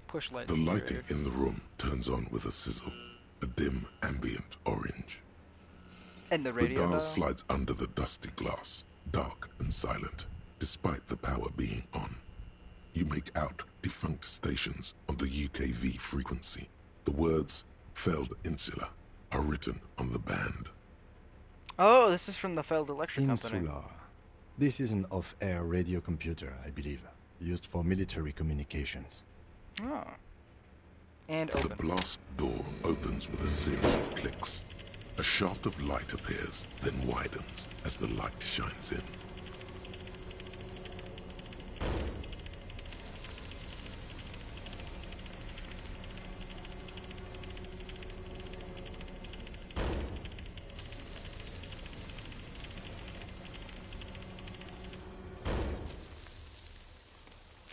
D: Push light.
A: The lighting in the room turns on with a sizzle. A dim ambient orange.
D: And the
A: The
D: radio
A: dial
D: dial?
A: slides under the dusty glass. dark and silent, despite the power being on. You make out defunct stations on the UKV frequency. The words "failed insula" are written on the band.
D: Oh, this is from the failed electric company.
E: Insula. This is an off-air radio computer, I believe, used for military communications.
D: Oh. And
A: The
D: open.
A: blast door opens with a series of clicks. A shaft of light appears, then widens as the light shines in.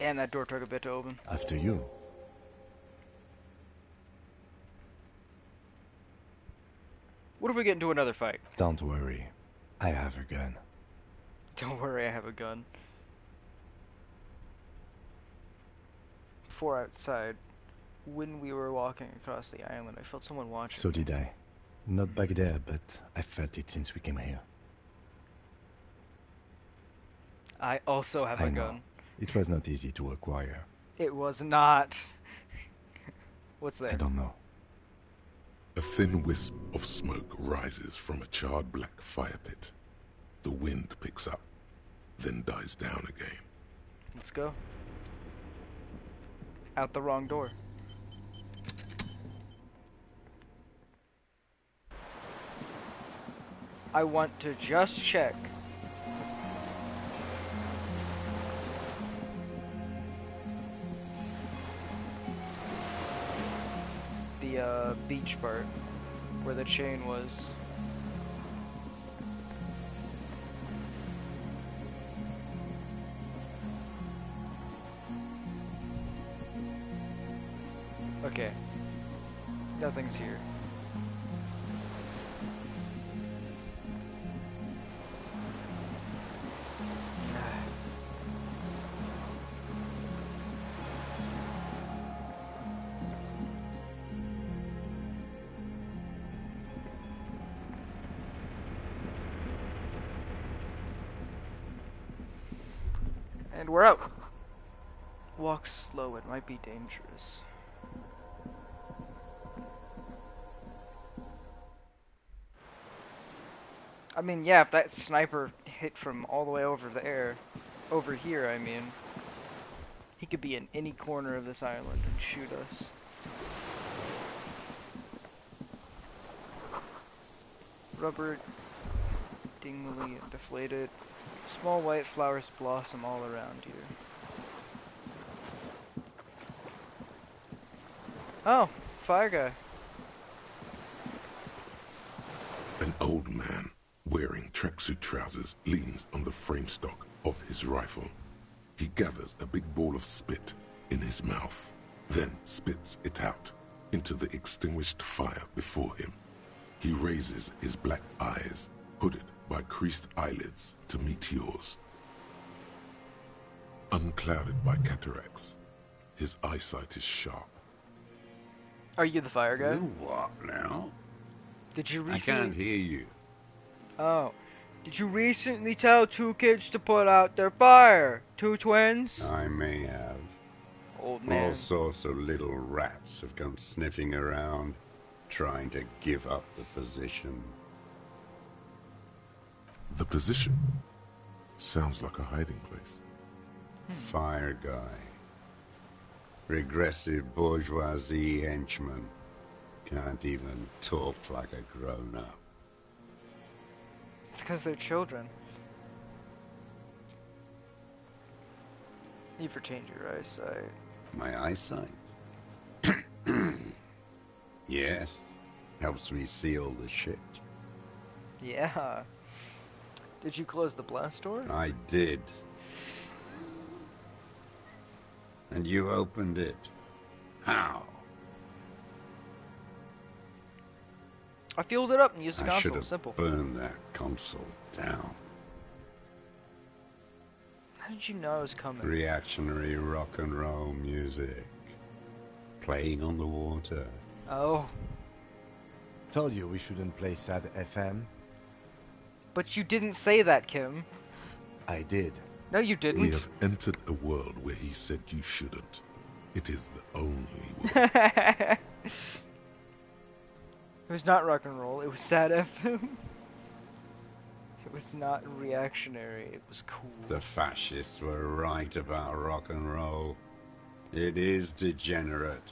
D: And that door took a bit to open.
E: After you.
D: What if we get into another fight?
E: Don't worry. I have a gun.
D: Don't worry, I have a gun. Before outside, when we were walking across the island, I felt someone watching.
E: So did I. Not back there, but I felt it since we came here.
D: I also have
E: I
D: a
E: know.
D: gun.
E: It was not easy to acquire.
D: It was not. What's there?
E: I don't know.
A: A thin wisp of smoke rises from a charred black fire pit. The wind picks up, then dies down again.
D: Let's go. Out the wrong door. I want to just check. The beach part where the chain was. Okay. Nothing's here. And we're out. Walk slow, it might be dangerous. I mean, yeah, if that sniper hit from all the way over here, I mean, he could be in any corner of this island and shoot us. Rubber, dingly and deflated. Small white flowers blossom all around you. Oh, fire guy.
A: An old man, wearing tracksuit trousers, leans on the frame stock of his rifle. He gathers a big ball of spit in his mouth, then spits it out into the extinguished fire before him. He raises his black eyes, hooded by creased eyelids, to meet yours. Unclouded by cataracts, his eyesight is sharp.
D: Are you the fire guy?
F: You what now?
D: Did you
F: I
D: recently...
F: can't hear you.
D: Oh. Did you recently tell two kids to put out their fire? Two twins?
F: I may have.
D: Old man.
F: All sorts of little rats have come sniffing around, trying to give up the position.
A: The position sounds like a hiding place.
F: Fire guy. Regressive bourgeoisie henchman. Can't even talk like a grown-up.
D: It's because they're children. You've retained your eyesight.
F: My eyesight? Yes. Helps me see all the shit.
D: Yeah. Did you close the blast door?
F: I did. And you opened it. How?
D: I fueled it up and used the
F: I should
D: console.
F: have
D: Simple.
F: burned that console down.
D: How did you know I was coming?
F: Reactionary rock and roll music. Playing on the water.
D: Oh.
E: Told you we shouldn't play sad FM.
D: But you didn't say that, Kim.
E: I did.
D: No, you didn't.
A: We have entered a world where he said you shouldn't. It is the only world.
D: It was not rock and roll. It was sad FM. It was not reactionary. It was cool.
Q: The fascists were right about rock and roll. It is degenerate.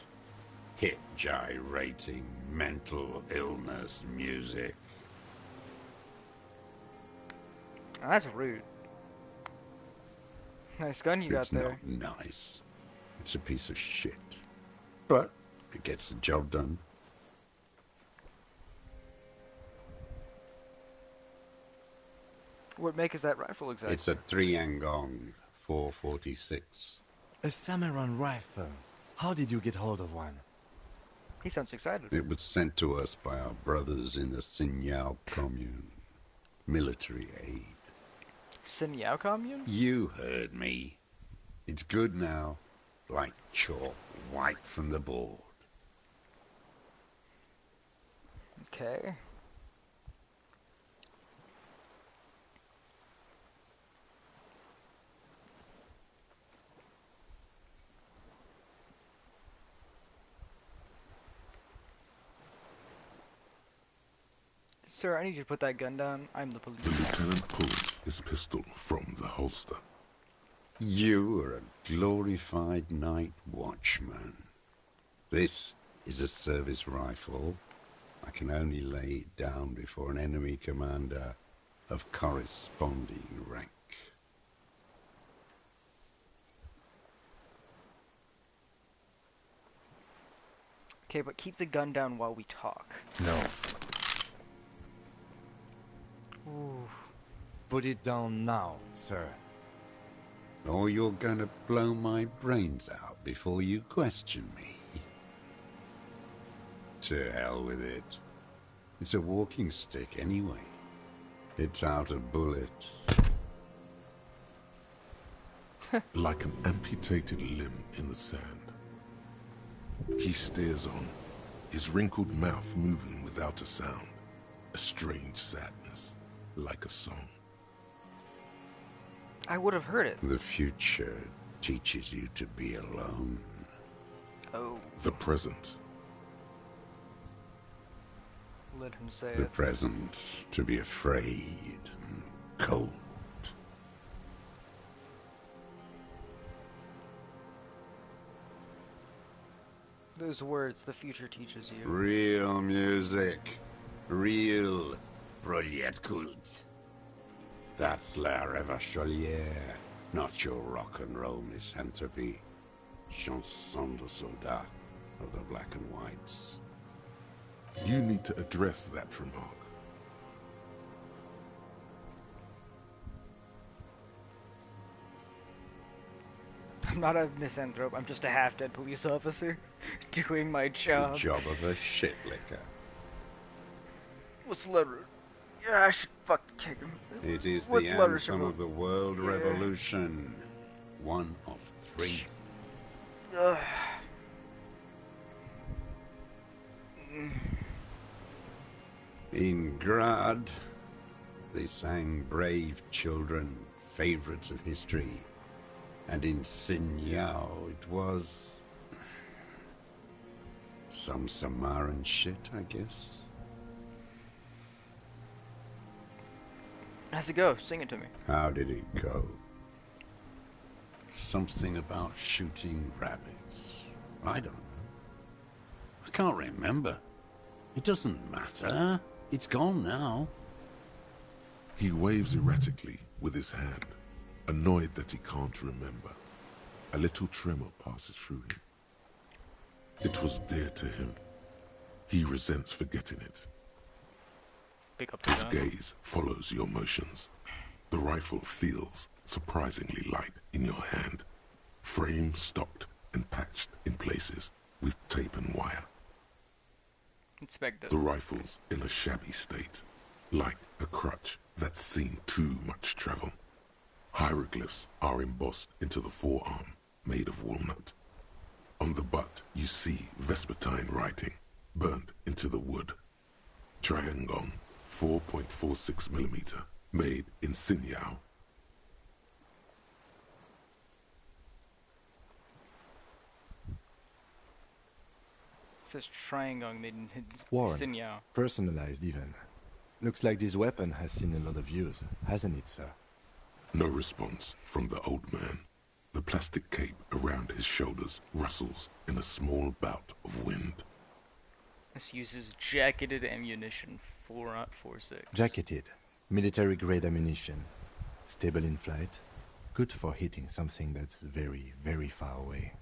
Q: Hip gyrating, mental illness music.
D: Oh, that's rude. Nice gun you got there.
Q: It's not nice. It's a piece of shit. But it gets the job done.
D: What make is that rifle exactly?
Q: It's a 3-Angong 446.
E: A Samurai rifle. How did you get hold of one?
D: He sounds excited.
Q: It was sent to us by our brothers in the Sinyao commune. Military aid.
D: Sinyao commune?
Q: You heard me. It's good now. Like chalk, wiped from the board.
D: Okay. Sir, I need you to put that gun down. I'm the police.
A: The lieutenant pulls his pistol from the holster.
Q: You are a glorified night watchman. This is a service rifle. I can only lay it down before an enemy commander of corresponding rank.
D: Okay, but keep the gun down while we talk.
E: No.
D: Ooh.
E: Put it down now, sir.
Q: Or you're gonna blow my brains out before you question me. To hell with it. It's a walking stick anyway. It's out of bullets.
A: Like an amputated limb in the sand. He stares on, his wrinkled mouth moving without a sound. A strange sadness, like a song.
D: I would have heard it.
Q: The future teaches you to be alone.
D: Oh.
A: The present.
D: Let him say
Q: The
D: it.
Q: present to be afraid and cold.
D: Those words the future teaches you.
Q: Real music. Real Brilliant cult. That's La Revacholière, not your rock and roll misanthropy. Chanson de soldat of the black and whites.
A: You need to address that remark.
D: I'm not a misanthrope, I'm just a half-dead police officer doing my job.
Q: The job of a shitlicker.
D: What's the letter? Yeah, I should fucking kick him.
Q: It is
D: What's
Q: the
D: letter
Q: anthem
D: symbol?
Q: of the world revolution. One of three.
D: Ugh.
Q: In Grad, they sang Brave Children, favorites of history. And in Sinyao, it was some Samaran shit, I guess.
D: How's it go? Sing it to me.
Q: How did it go? Something about shooting rabbits. I don't know. I can't remember. It doesn't matter. It's gone now.
A: He waves erratically with his hand, annoyed that he can't remember. A little tremor passes through him. It was dear to him. He resents forgetting it.
D: Pick up the
A: His
D: gun.
A: gaze follows your motions. The rifle feels surprisingly light in your hand. Frame stocked and patched in places with tape and wire.
D: Inspect it.
A: The rifle's in a shabby state, like a crutch that's seen too much travel. Hieroglyphs are embossed into the forearm, made of walnut. On the butt, you see Vespertine writing, burnt into the wood. Triangon, 4.46mm, made in Sinyao.
D: says Triangle in
E: Worn,
D: Sinyao.
E: personalized even. Looks like this weapon has seen a lot of use, hasn't it, sir?
A: No response from the old man. The plastic cape around his shoulders rustles in a small bout of wind.
D: This uses jacketed ammunition 4.46.
E: Jacketed, military-grade ammunition. Stable in flight. Good for hitting something that's very, very far away.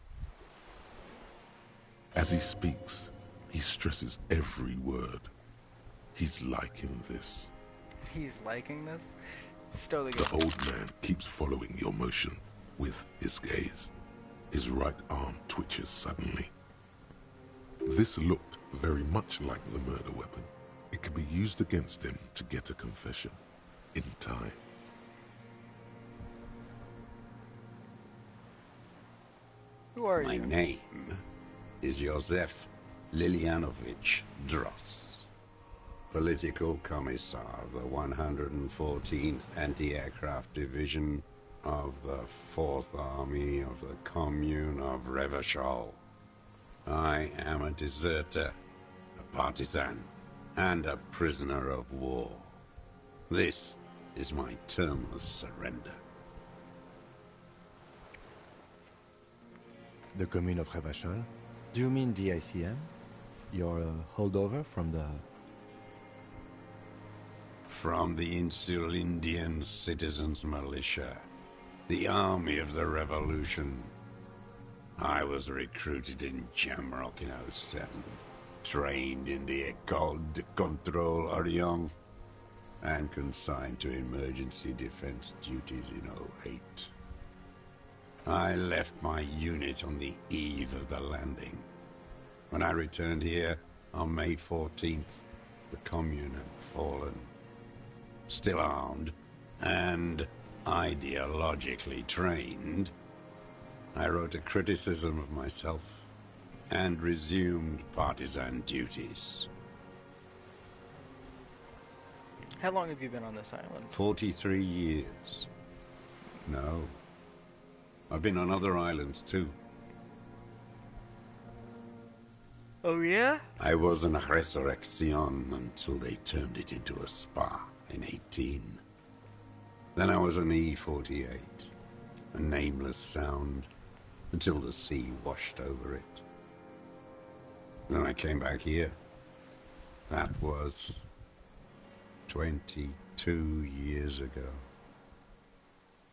A: As he speaks, he stresses every word. He's liking this.
D: He's liking this? It's totally
A: The
D: good.
A: old man keeps following your motion with his gaze. His right arm twitches suddenly. This looked very much like the murder weapon. It could be used against him to get a confession in time.
D: Who are
Q: My
D: you?
Q: name is Josef Lilianovich Dross, Political Commissar of the 114th Anti-Aircraft Division of the 4th Army of the Commune of Revachol. I am a deserter, a partisan, and a prisoner of war. This is my termless surrender.
E: The Commune of Revachol? Do you mean the ICM? You're a holdover from the...
Q: From the Insulindian Citizens Militia, the army of the revolution. I was recruited in Jamrock in '07, trained in the École de Contrôle Orient, and consigned to emergency defense duties in '08. I left my unit on the eve of the landing. When I returned here on May 14th, the Commune had fallen. Still armed and ideologically trained, I wrote a criticism of myself and resumed partisan duties.
D: How long have you been on this island?
Q: 43 years. No. I've been on other islands too.
D: Oh yeah?
Q: I was in a resurrection until they turned it into a spa in 18. Then I was an E-48, a nameless sound, until the sea washed over it. Then I came back here. That was 22 years ago.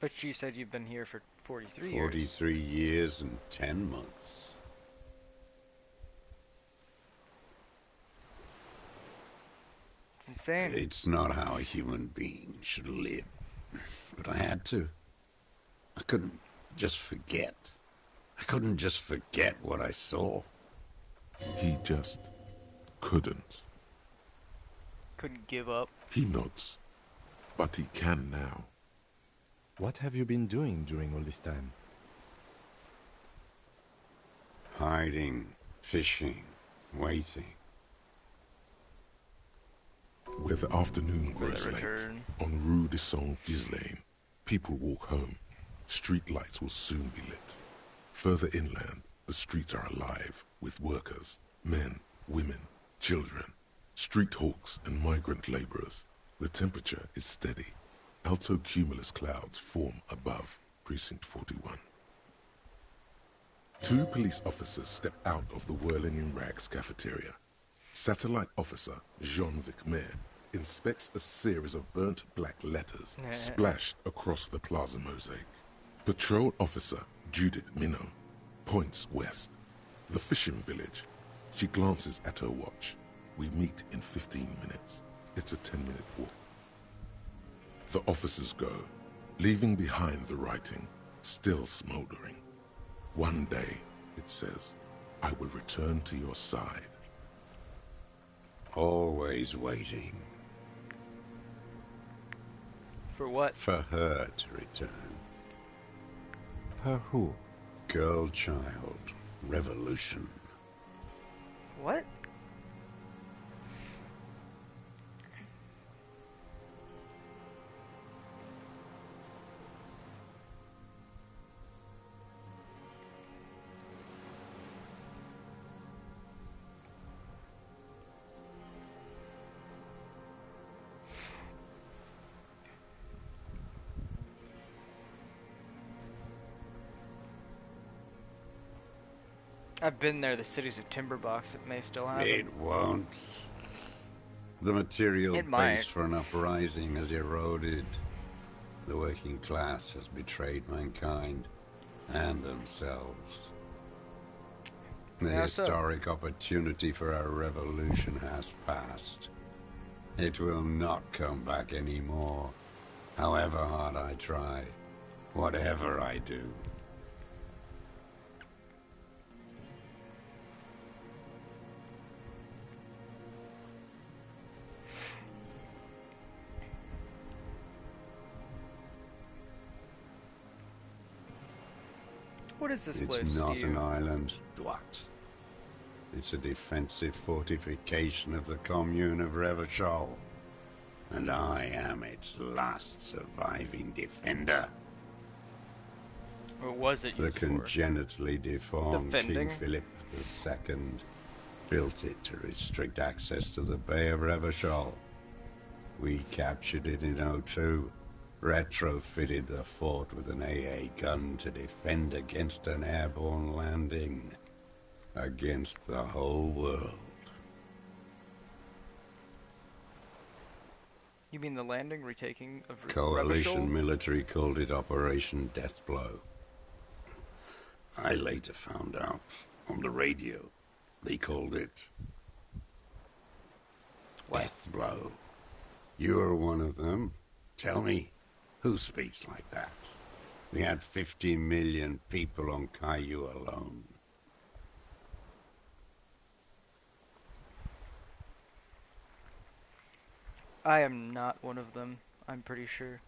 D: But you said you've been here for 43 years.
Q: 43 years and 10 months.
D: It's insane.
Q: It's not how a human being should live. But I had to. I couldn't just forget. I couldn't just forget what I saw.
A: He just couldn't.
D: Couldn't give up.
A: He nods, but he can now.
E: What have you been doing during all this time?
Q: Hiding, fishing, waiting.
A: Where the afternoon
D: For the
A: grows late,
D: return.
A: on Rue de Saint-Ghislain, people walk home. Street lights will soon be lit. Further inland, the streets are alive with workers, men, women, children, street hawks and migrant laborers. The temperature is steady. Alto cumulus clouds form above Precinct 41. Two police officers step out of the Whirling in Rags cafeteria. Satellite officer Jean-Vic Mayer inspects a series of burnt black letters splashed across the plaza mosaic. Patrol officer Judith Minot points west. The fishing village. She glances at her watch. We meet in 15 minutes. It's a 10-minute walk. The officers go, leaving behind the writing, still smoldering. One day, it says, I will return to your side.
Q: Always waiting.
D: For what?
Q: For her to return.
E: Her who?
Q: Girl child. Revolution.
D: What? I've been there. The city's a tinderbox. It may still have
Q: It won't. The material
D: It might.
Q: base for an uprising has eroded. The working class has betrayed mankind and themselves. The
D: How so?
Q: historic opportunity for a revolution has passed. It will not come back anymore, however hard I try, whatever I do.
D: What is this place?
Q: It's not
D: to
Q: an
D: you?
Q: island, Dwat. It's a defensive fortification of the commune of Revachol. And I am its last surviving defender.
D: What was it
Q: The
D: used for?
Q: congenitally deformed
D: Defending?
Q: King Philip II built it to restrict access to the Bay of Revachol. We captured it in '02, retrofitted the fort with an AA gun to defend against an airborne landing. Against the whole world.
D: You mean the landing, retaking of
Q: Coalition
D: Revachol?
Q: military called it Operation Deathblow. I later found out on the radio they called it Deathblow. You're one of them. Tell me, who speaks like that? We had 50 million people on Caillou alone.
D: I am not one of them, I'm pretty sure.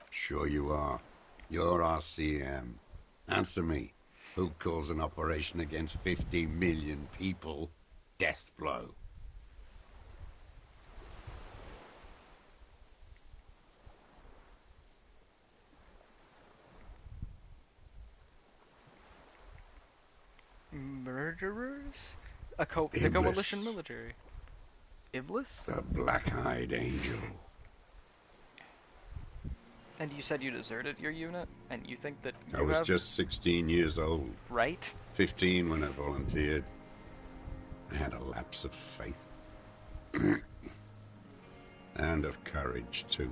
Q: Sure you are. You're RCM. Answer me. Who calls an operation against 50 million people Deathblow?
D: Murderers? The
Q: Iblis.
D: coalition military. Iblis?
Q: The black-eyed angel.
D: And you said you deserted your unit? And you think that you
Q: I was
D: have...
Q: just 16 years old.
D: Right?
Q: 15 when I volunteered. I had a lapse of faith. And of courage, too.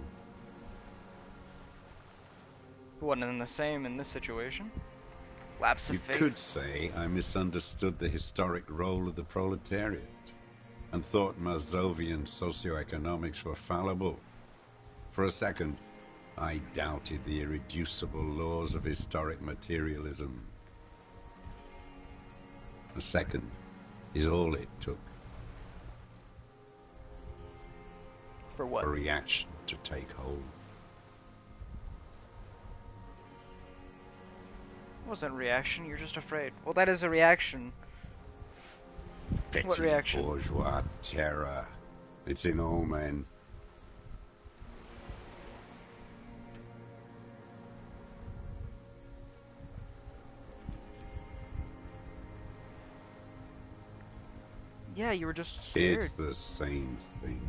D: One and the same in this situation? Lapse of
Q: You
D: faith?
Q: could say I misunderstood the historic role of the proletariat and thought Mazovian socioeconomics were fallible. For a second, I doubted the irreducible laws of historic materialism. A second is all it took.
D: For what?
Q: For reaction to take hold.
D: It wasn't reaction, you're just afraid. Well, that is a reaction.
Q: Petty
D: What reaction?
Q: bourgeois terror. It's in all men.
D: Yeah, you were just scared.
Q: It's the same thing.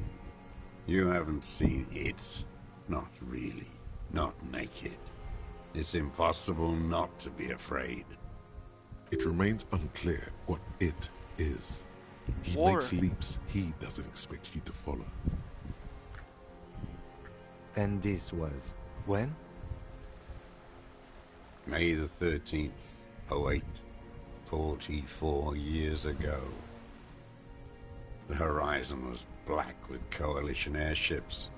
Q: You haven't seen it. Not really. Not naked. It's impossible not to be afraid.
A: It remains unclear what it is. He
D: War.
A: makes leaps he doesn't expect you to follow.
E: And this was when?
Q: May the 13th, 08, 44 years ago. The horizon was black with coalition airships.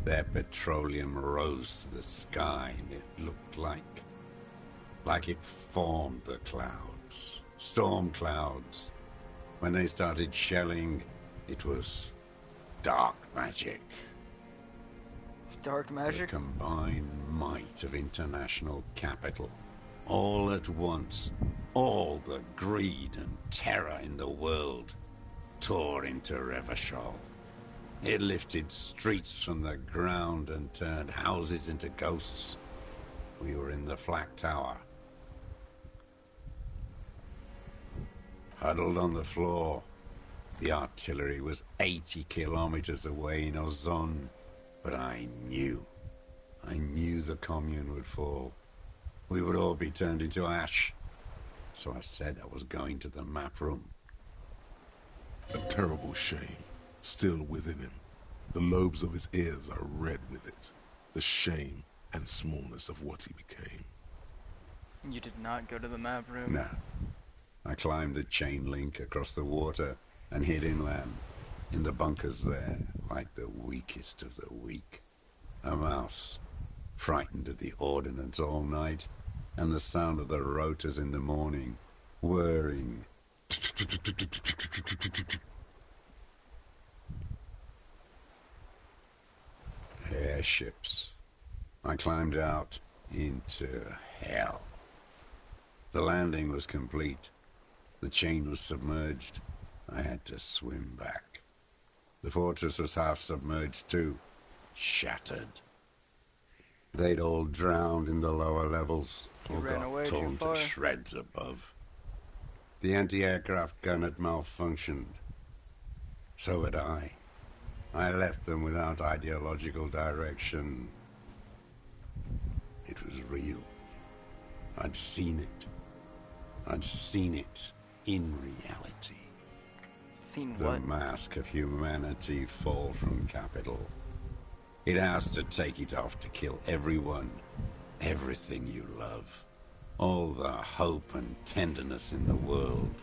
Q: Their petroleum rose to the sky, and it looked like it formed the clouds. Storm clouds. When they started shelling, it was dark magic.
D: Dark magic?
Q: The combined might of international capital. All at once, all the greed and terror in the world tore into Revachol. It lifted streets from the ground and turned houses into ghosts. We were in the flak tower. huddled on the floor. The artillery was 80 kilometers away in Ozon, but I knew the commune would fall. We would all be turned into ash. So I said I was going to the map room.
A: A terrible shame, still within him. The lobes of his ears are red with it. The shame and smallness of what he became.
D: You did not go to the map room?
Q: No. I climbed the chain link across the water and hid inland, in the bunkers there, like the weakest of the weak. A mouse, frightened at the ordnance all night, and the sound of the rotors in the morning, whirring. Airships. I climbed out into hell. The landing was complete. The chain was submerged. I had to swim back. The fortress was half submerged too, shattered. They'd all drowned in the lower levels, or got torn to shreds above. The anti-aircraft gun had malfunctioned. So had I. I left them without ideological direction. It was real. I'd seen it. I'd seen it in reality.
D: Seen
Q: the
D: what?
Q: Mask of humanity fall from capital. It has to take it off to kill everyone, everything you love. All the hope and tenderness in the world.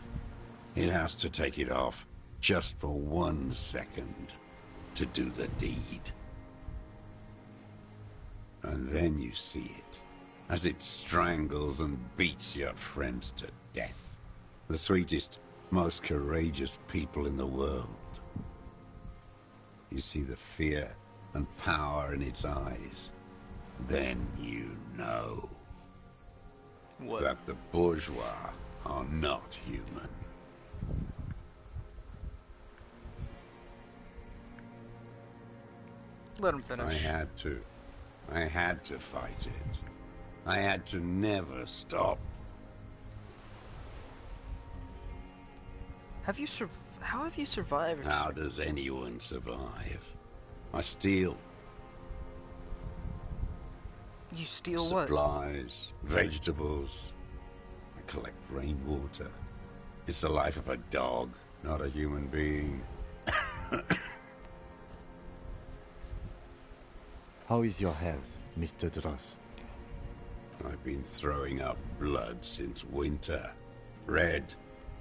Q: It has to take it off just for 1 second to do the deed. And then you see it, as it strangles and beats your friends to death. The sweetest, most courageous people in the world. You see the fear and power in its eyes. Then you know that the bourgeois are not human.
D: Let him finish.
Q: I had to fight it. I had to never stop.
D: How have you survived?
Q: How does anyone survive? I steal.
D: You steal what?
Q: Supplies, vegetables. I collect rainwater. It's the life of a dog, not a human being.
E: How is your health, Mr. Dross?
Q: I've been throwing up blood since winter. Red,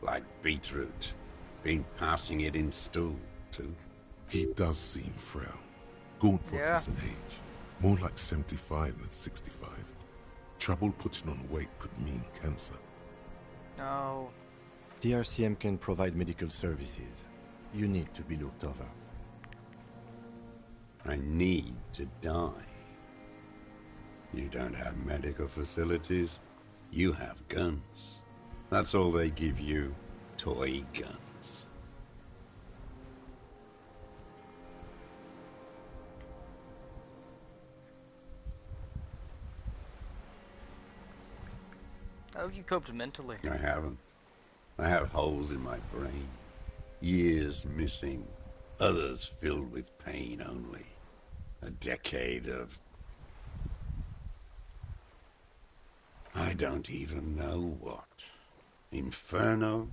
Q: like beetroot. Been passing it in stool, too.
A: He does seem frail. Gaunt for his age. More like 75 than 65. Trouble putting on weight could mean cancer.
D: No.
E: The RCM can provide medical services. You need to be looked over.
Q: I need to die. You don't have medical facilities. You have guns. That's all they give you. Toy guns.
D: How have you coped mentally?
Q: I haven't. I have holes in my brain. Years missing. Others filled with pain only. A decade of... I don't even know what. Inferno?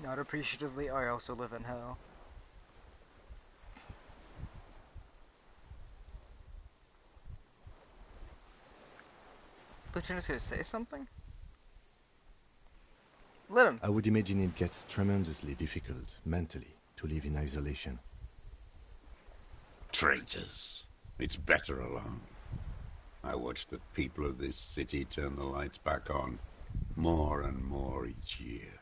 D: Not appreciatively, I also live in hell. Lieutenant's gonna say something? Let him.
E: I would imagine it gets tremendously difficult, mentally, to live in isolation.
Q: Traitors. It's better alone. I watch the people of this city turn the lights back on, more and more each year.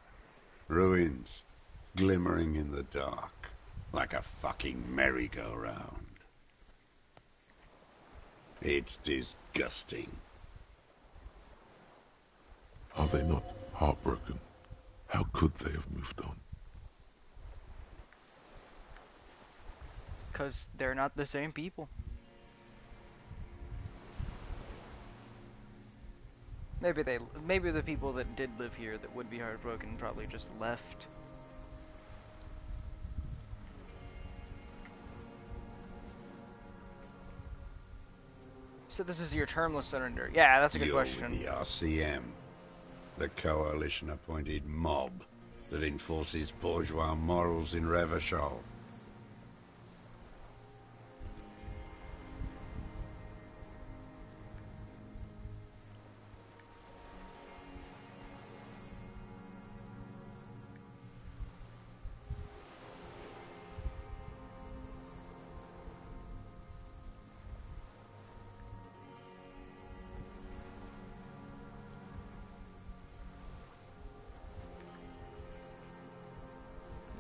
Q: Ruins, glimmering in the dark, like a fucking merry-go-round. It's disgusting.
A: Are they not heartbroken? How could they have moved on?
D: Because they're not the same people. Maybe the people that did live here that would be heartbroken probably just left. So this is your termless surrender. Yeah, that's a good question.
Q: With the RCM, the coalition-appointed mob that enforces bourgeois morals in Revachol.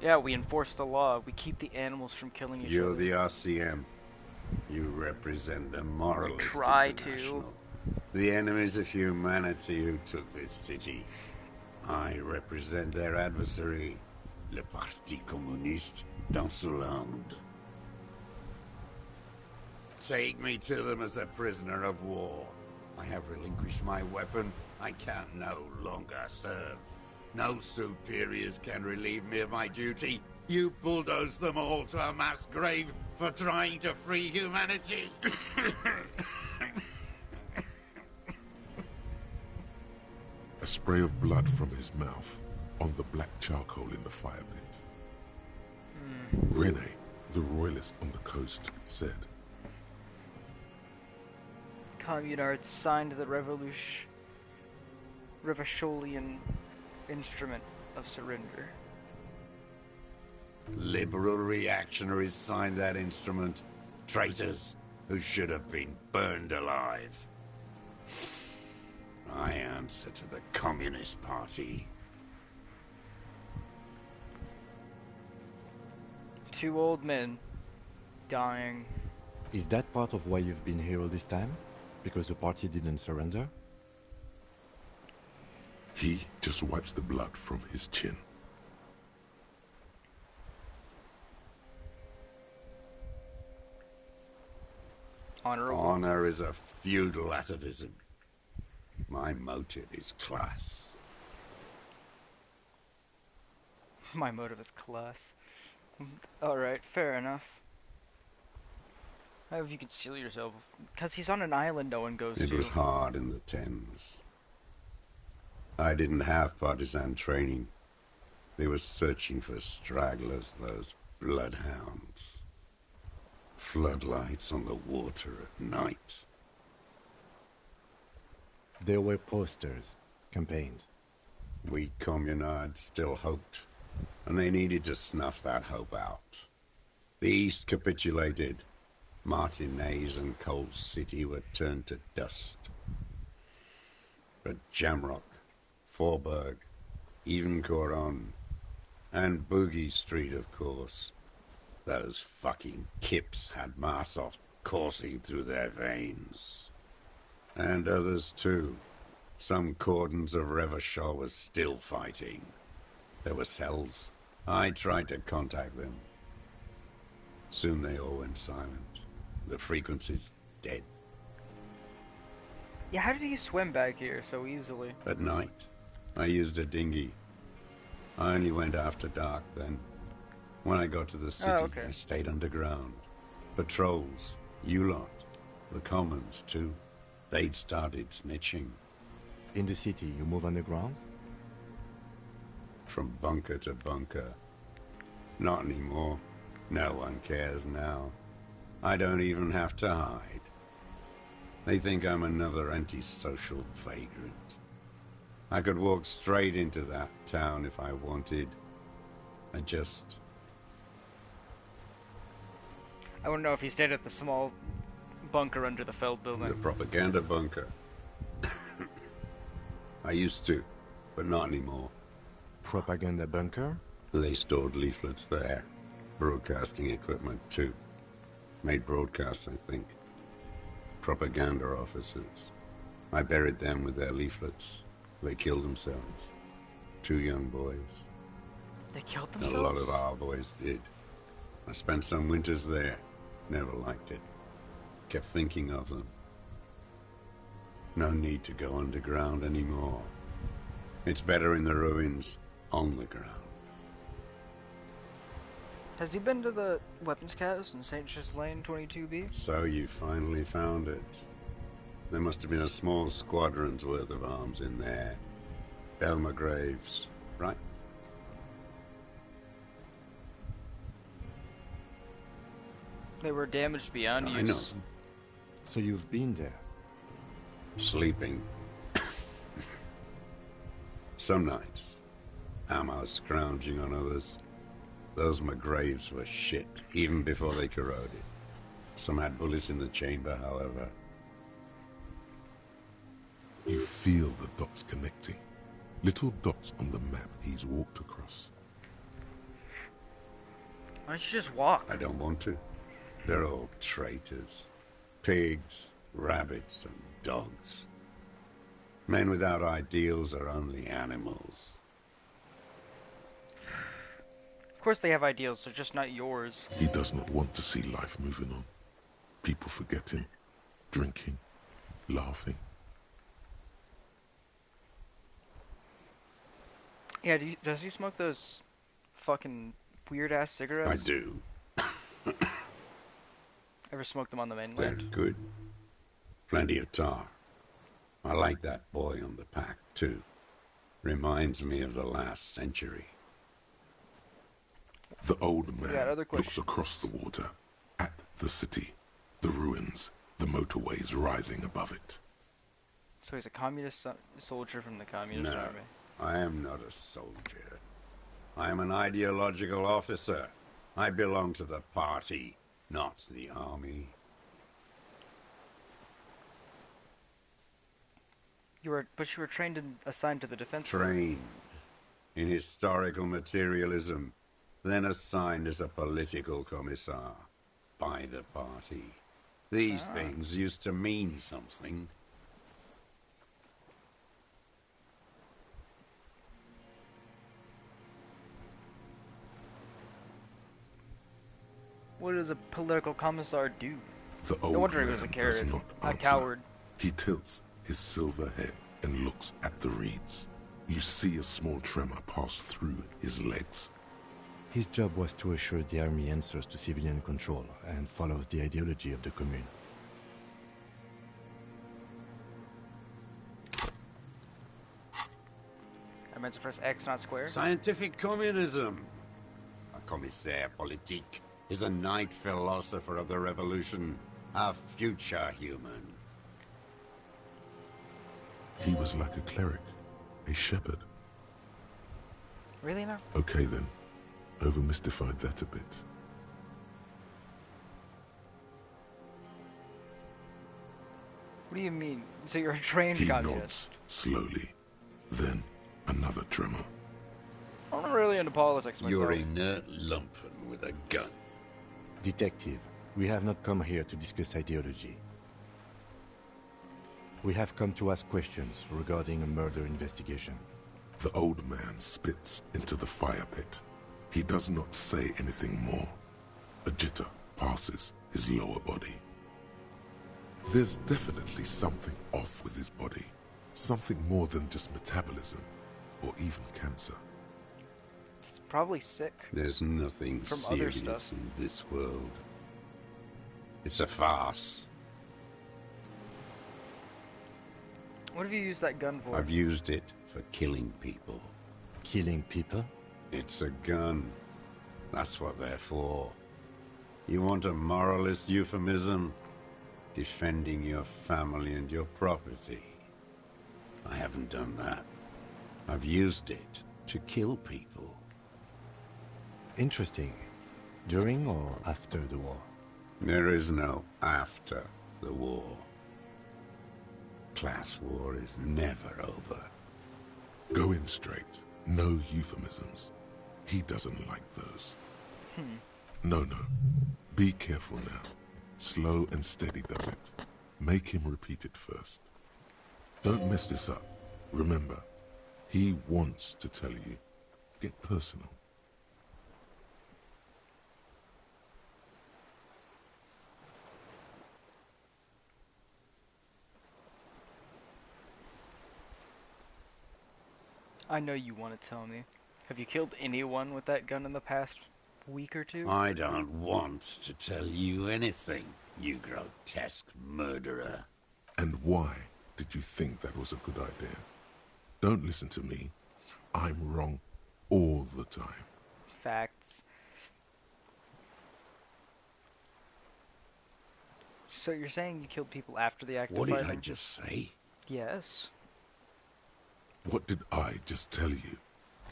D: Yeah, we enforce the law. We keep the animals from killing each other.
Q: You're the RCM. You represent the moralist
D: Try
Q: international. The enemies of humanity who took this city. I represent their adversary, le Parti Communiste dans ce land. Take me to them as a prisoner of war. I have relinquished my weapon. I can no longer serve. No superiors can relieve me of my duty. You bulldoze them all to a mass grave for trying to free humanity.
A: A spray of blood from his mouth on the black charcoal in the fire pit. Rene, the royalist on the coast, said,
D: Communards signed the Revacholian instrument of surrender.
Q: Liberal reactionaries signed that instrument. Traitors who should have been burned alive. I answer to the Communist Party.
D: Two old men dying.
E: Is that part of why you've been here all this time? Because the party didn't surrender?
A: He just wipes the blood from his chin.
Q: Honor is a feudal atavism. My motive is class.
D: My motive is class. Alright, fair enough. How have you conceal yourself? Because he's on an island no one goes to.
Q: It was hard in the Thames. I didn't have partisan training. They were searching for stragglers, those bloodhounds. Floodlights on the water at night.
E: There were posters, campaigns.
Q: We communards still hoped, and they needed to snuff that hope out. The East capitulated. Martinez and Cold City were turned to dust. But Jamrock, Forburg, even Coron, and Boogie Street, of course. Those fucking kips had Marsov coursing through their veins. And others too. Some cordons of Revachol was still fighting. There were cells. I tried to contact them. Soon they all went silent. The frequency's dead.
D: Yeah, how did he swim back here so easily?
Q: At night, I used a dinghy. I only went after dark then. When I got to the city, I stayed underground. Patrols, you lot, the commons too. They'd started snitching.
E: In the city, you move underground?
Q: From bunker to bunker. Not anymore. No one cares now. I don't even have to hide. They think I'm another antisocial vagrant. I could walk straight into that town if I wanted. I
D: want to know if he stayed at the small bunker under the Feld building.
Q: The propaganda bunker. I used to, but not anymore.
E: Propaganda bunker?
Q: They stored leaflets there. Broadcasting equipment, too. Made broadcasts, I think. Propaganda officers. I buried them with their leaflets. They killed themselves. 2 young boys.
D: They killed themselves?
Q: A lot of our boys did. I spent some winters there. Never liked it. Kept thinking of them. No need to go underground anymore. It's better in the ruins, on the ground.
D: Has he been to the weapons cast in St. Just Lane 22B?
Q: So you finally found it. There must have been a small squadron's worth of arms in there. Elmer Graves, right?
D: They were damaged beyond use.
Q: I know.
E: So you've been there?
Q: Sleeping. Some nights, ammo scrounging on others. Those McGraves were shit, even before they corroded. Some had bullets in the chamber, however.
A: You feel the dots connecting. Little dots on the map he's walked across.
D: Why don't you just walk?
Q: I don't want to. They're all traitors. Pigs, rabbits, and dogs. Men without ideals are only animals.
D: Of course they have ideals, they're just not yours.
A: He does not want to see life moving on. People forgetting, drinking, laughing.
D: Yeah, does he smoke those fucking weird-ass cigarettes?
Q: I do.
D: Ever smoked them on the
Q: They're
D: mainland?
Q: good. Plenty of tar. I like that boy on the pack, too. Reminds me of the last century.
A: The old
D: Yeah,
A: man
D: other
A: looks across the water, at the city, the ruins, the motorways rising above it.
D: So he's a communist soldier from the communist
Q: No,
D: army.
Q: I am not a soldier. I am an ideological officer. I belong to the party, not the army.
D: But you were trained and assigned to the defense.
Q: Trained in historical materialism, then assigned as a political commissar by the party. These things used to mean something.
D: What does a political commissar do?
A: The old
D: No wonder he
A: man
D: was a
A: does
D: coward.
A: not
D: A
A: answer.
D: coward.
A: He tilts his silver head and looks at the reeds. You see a small tremor pass through his legs.
E: His job was to assure the army answers to civilian control and follows the ideology of the Commune.
D: I meant to press X, not square.
Q: Scientific communism. A commissaire politique is a night philosopher of the revolution, a future human.
A: He was like a cleric, a shepherd.
D: Really now?
A: Okay then, over-mystified that a bit.
D: What do you mean? So you're a trained
A: He
D: communist?
A: nods slowly, then another tremor.
D: I'm not really into politics myself.
Q: You're inert lumpen with a gun.
E: Detective, we have not come here to discuss ideology. We have come to ask questions regarding a murder investigation.
A: The old man spits into the fire pit. He does not say anything more. A jitter passes his lower body. There's definitely something off with his body. Something more than just metabolism, or even cancer.
D: He's probably sick.
Q: There's nothing
D: From other
Q: serious
D: stuff.
Q: in this world. It's a farce.
D: What have you used that gun for?
Q: I've used it for killing people.
E: Killing people?
Q: It's a gun. That's what they're for. You want a moralist euphemism? Defending your family and your property. I haven't done that. I've used it to kill people.
E: Interesting. During or after the war?
Q: There is no after the war. Class war is never over.
A: Go in straight. No euphemisms. He doesn't like those. No. Be careful now. Slow and steady does it. Make him repeat it first. Don't mess this up. Remember, he wants to tell you. Get personal.
D: I know you want to tell me. Have you killed anyone with that gun in the past week or two?
Q: I don't want to tell you anything, you grotesque murderer.
A: And why did you think that was a good idea? Don't listen to me. I'm wrong all the time.
D: Facts. So you're saying you killed people after the act of
Q: What
D: fighting?
Q: did I just say?
D: Yes.
A: What did I just tell you?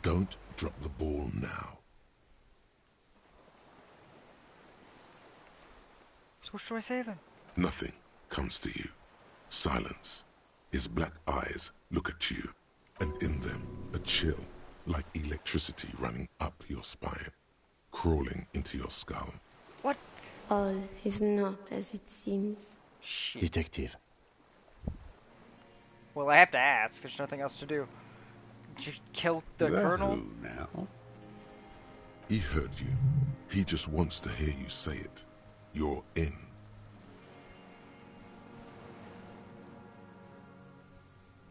A: Don't drop the ball now.
D: So what should I say then?
A: Nothing comes to you. Silence. His black eyes look at you, and in them a chill, like electricity running up your spine, crawling into your skull.
D: What?
R: All is not as it seems.
D: Shit.
E: Detective.
D: Well, I have to ask. There's nothing else to do. Did you kill the colonel?
Q: Who now?
A: He heard you. He just wants to hear you say it. You're in.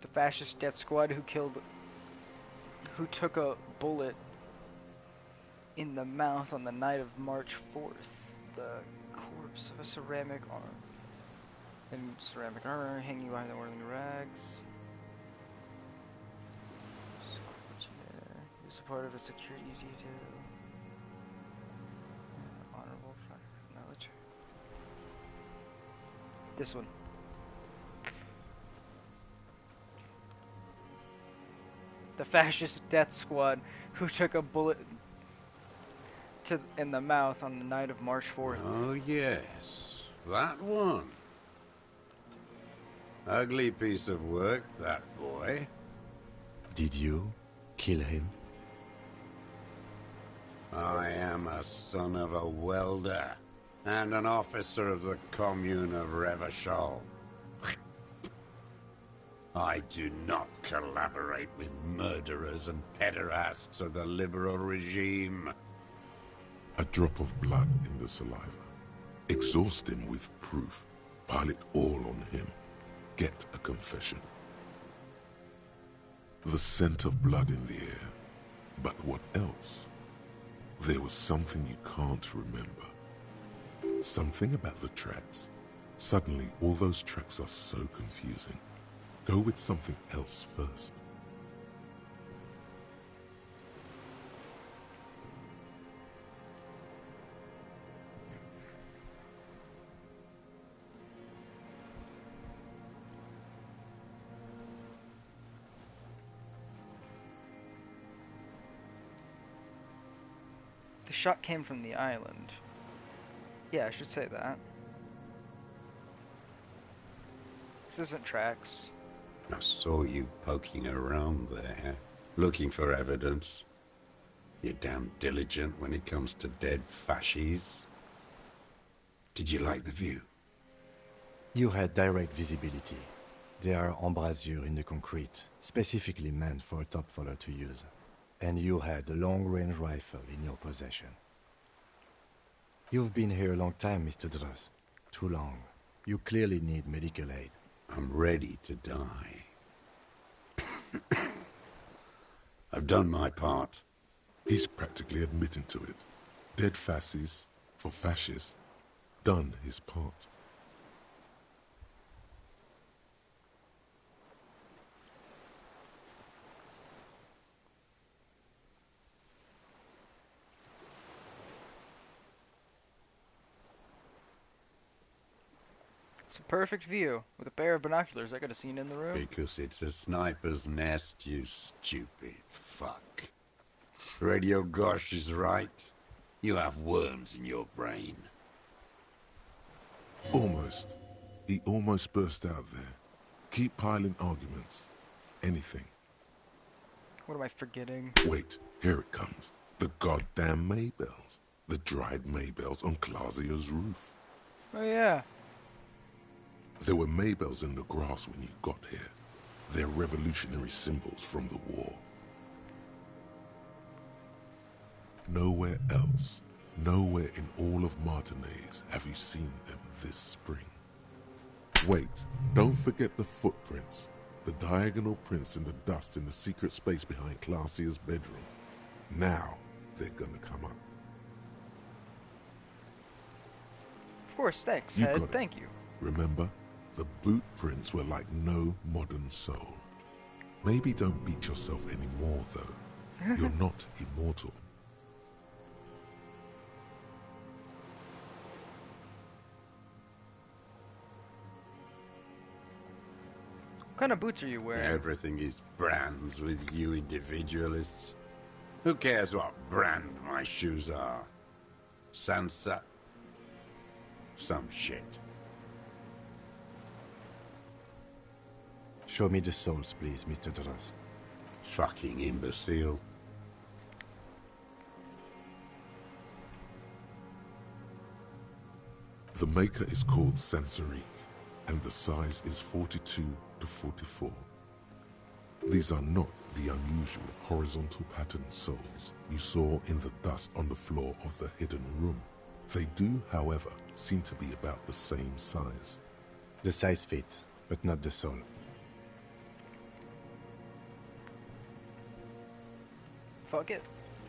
D: The fascist death squad who took a bullet in the mouth on the night of March 4th. The corpse of a ceramic arm. In ceramic armor, hanging behind the whirling rags. He was a part of a security detail. Honorable military. This one. The fascist death squad who took a bullet in the mouth on the night of March 4th.
Q: Oh, yes. That one. Ugly piece of work, that boy.
E: Did you kill him?
Q: I am a son of a welder and an officer of the commune of Revachol. I do not collaborate with murderers and pederasts of the liberal regime.
A: A drop of blood in the saliva. Exhaust him with proof. Pile it all on him. Get a confession. The scent of blood in the air. But what else? There was something you can't remember. Something about the tracks. Suddenly, all those tracks are so confusing. Go with something else first.
D: The shot came from the island. Yeah, I should say that. This isn't tracks.
Q: I saw you poking around there, looking for evidence. You're damn diligent when it comes to dead fascies. Did you like the view?
E: You had direct visibility. There are embrasures in the concrete, specifically meant for a top follower to use. And you had a long-range rifle in your possession. You've been here a long time, Mr. Druss. Too long. You clearly need medical aid.
Q: I'm ready to die. I've done my part.
A: He's practically admitting to it. Dead fascists for fascists. Done his part.
D: It's a perfect view. With a pair of binoculars I could have seen in the room.
Q: Because it's a sniper's nest, you stupid fuck. Radio Gosh is right. You have worms in your brain.
A: Almost. He almost burst out there. Keep piling arguments. Anything.
D: What am I forgetting?
A: Wait, here it comes. The goddamn Maybells. The dried Maybells on Clausia's roof.
D: Oh yeah.
A: There were Maybells in the grass when you got here. They're revolutionary symbols from the war. Nowhere else, nowhere in all of Martinez have you seen them this spring. Wait, don't forget the footprints. The diagonal prints in the dust in the secret space behind Classia's bedroom. Now, they're gonna come up.
D: Of course, thanks,
A: You
D: Ed.
A: got it.
D: Thank you.
A: Remember, the boot prints were like no modern soul. Maybe don't beat yourself anymore, though. You're not immortal.
D: What kind of boots are you wearing?
Q: Everything is brands with you individualists. Who cares what brand my shoes are? Sansa? Some shit.
E: Show me the souls, please, Mr. Duras.
Q: Fucking imbecile.
A: The maker is called Sansarique, and the size is 42 to 44. These are not the unusual horizontal patterned souls you saw in the dust on the floor of the hidden room. They do, however, seem to be about the same size.
E: The size fits, but not the soul.
D: Fuck it.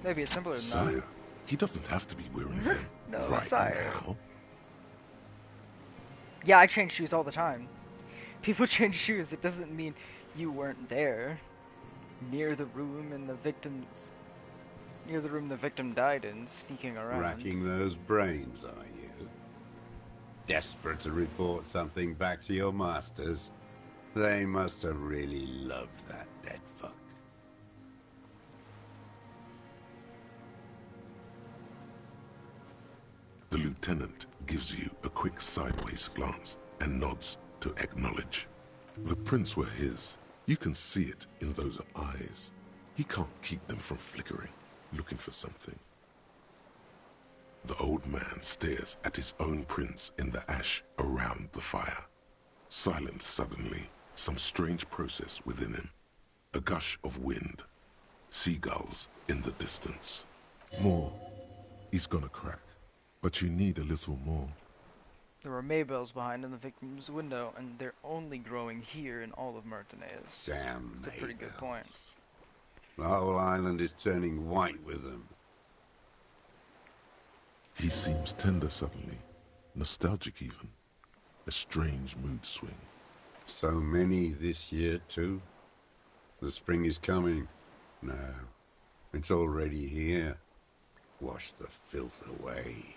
D: Maybe it's simpler than
A: Sire,
D: that.
A: he doesn't have to be wearing them
D: No,
A: right
D: sire.
A: now.
D: Yeah, I change shoes all the time. People change shoes. It doesn't mean you weren't there. Near the room the victim died in, sneaking around.
Q: Racking those brains, are you? Desperate to report something back to your masters? They must have really loved that dead fuck.
A: The lieutenant gives you a quick sideways glance and nods to acknowledge. The prints were his. You can see it in those eyes. He can't keep them from flickering, looking for something. The old man stares at his own prints in the ash around the fire. Silent suddenly, some strange process within him. A gush of wind. Seagulls in the distance. More. He's gonna crack. But you need a little more.
D: There were Maybells behind in the victim's window, and they're only growing here in all of Martinez.
Q: Damn
D: That's a pretty good point.
Q: The whole island is turning white with them.
A: He seems tender suddenly. Nostalgic even. A strange mood swing.
Q: So many this year, too. The spring is coming. No, it's already here. Wash the filth away.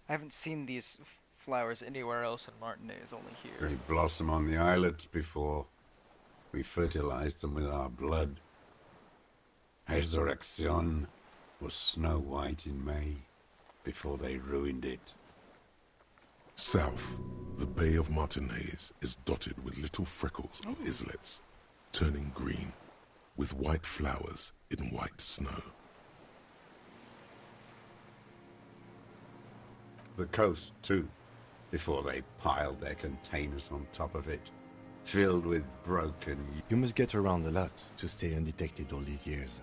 D: I haven't seen these flowers anywhere else in Martinez, only here.
Q: They blossom on the islets before. We fertilized them with our blood. Resurrection was snow white in May, before they ruined it.
A: South, the Bay of Martinez is dotted with little freckles of islets, turning green, with white flowers in white snow.
Q: The coast, too, before they piled their containers on top of it, filled with broken...
E: You must get around a lot to stay undetected all these years.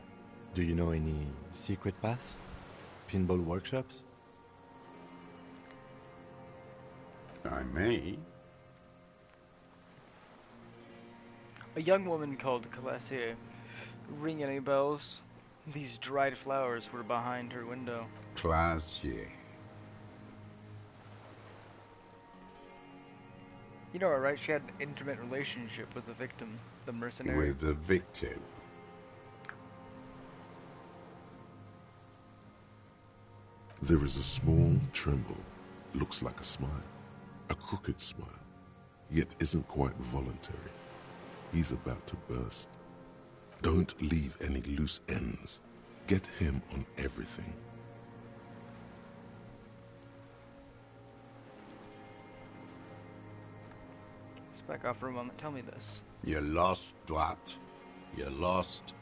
E: Do you know any secret paths? Pinball workshops?
Q: I may.
D: A young woman called Classier. Ring any bells? These dried flowers were behind her window.
Q: Classier.
D: You know her, right? She had an intimate relationship with the victim, the mercenary.
Q: With the victim.
A: There is a small tremble, looks like a smile, a crooked smile, yet isn't quite voluntary. He's about to burst. Don't leave any loose ends. Get him on everything.
D: Let's back off for a moment. Tell me this.
Q: You're lost, Dwat. You're lost.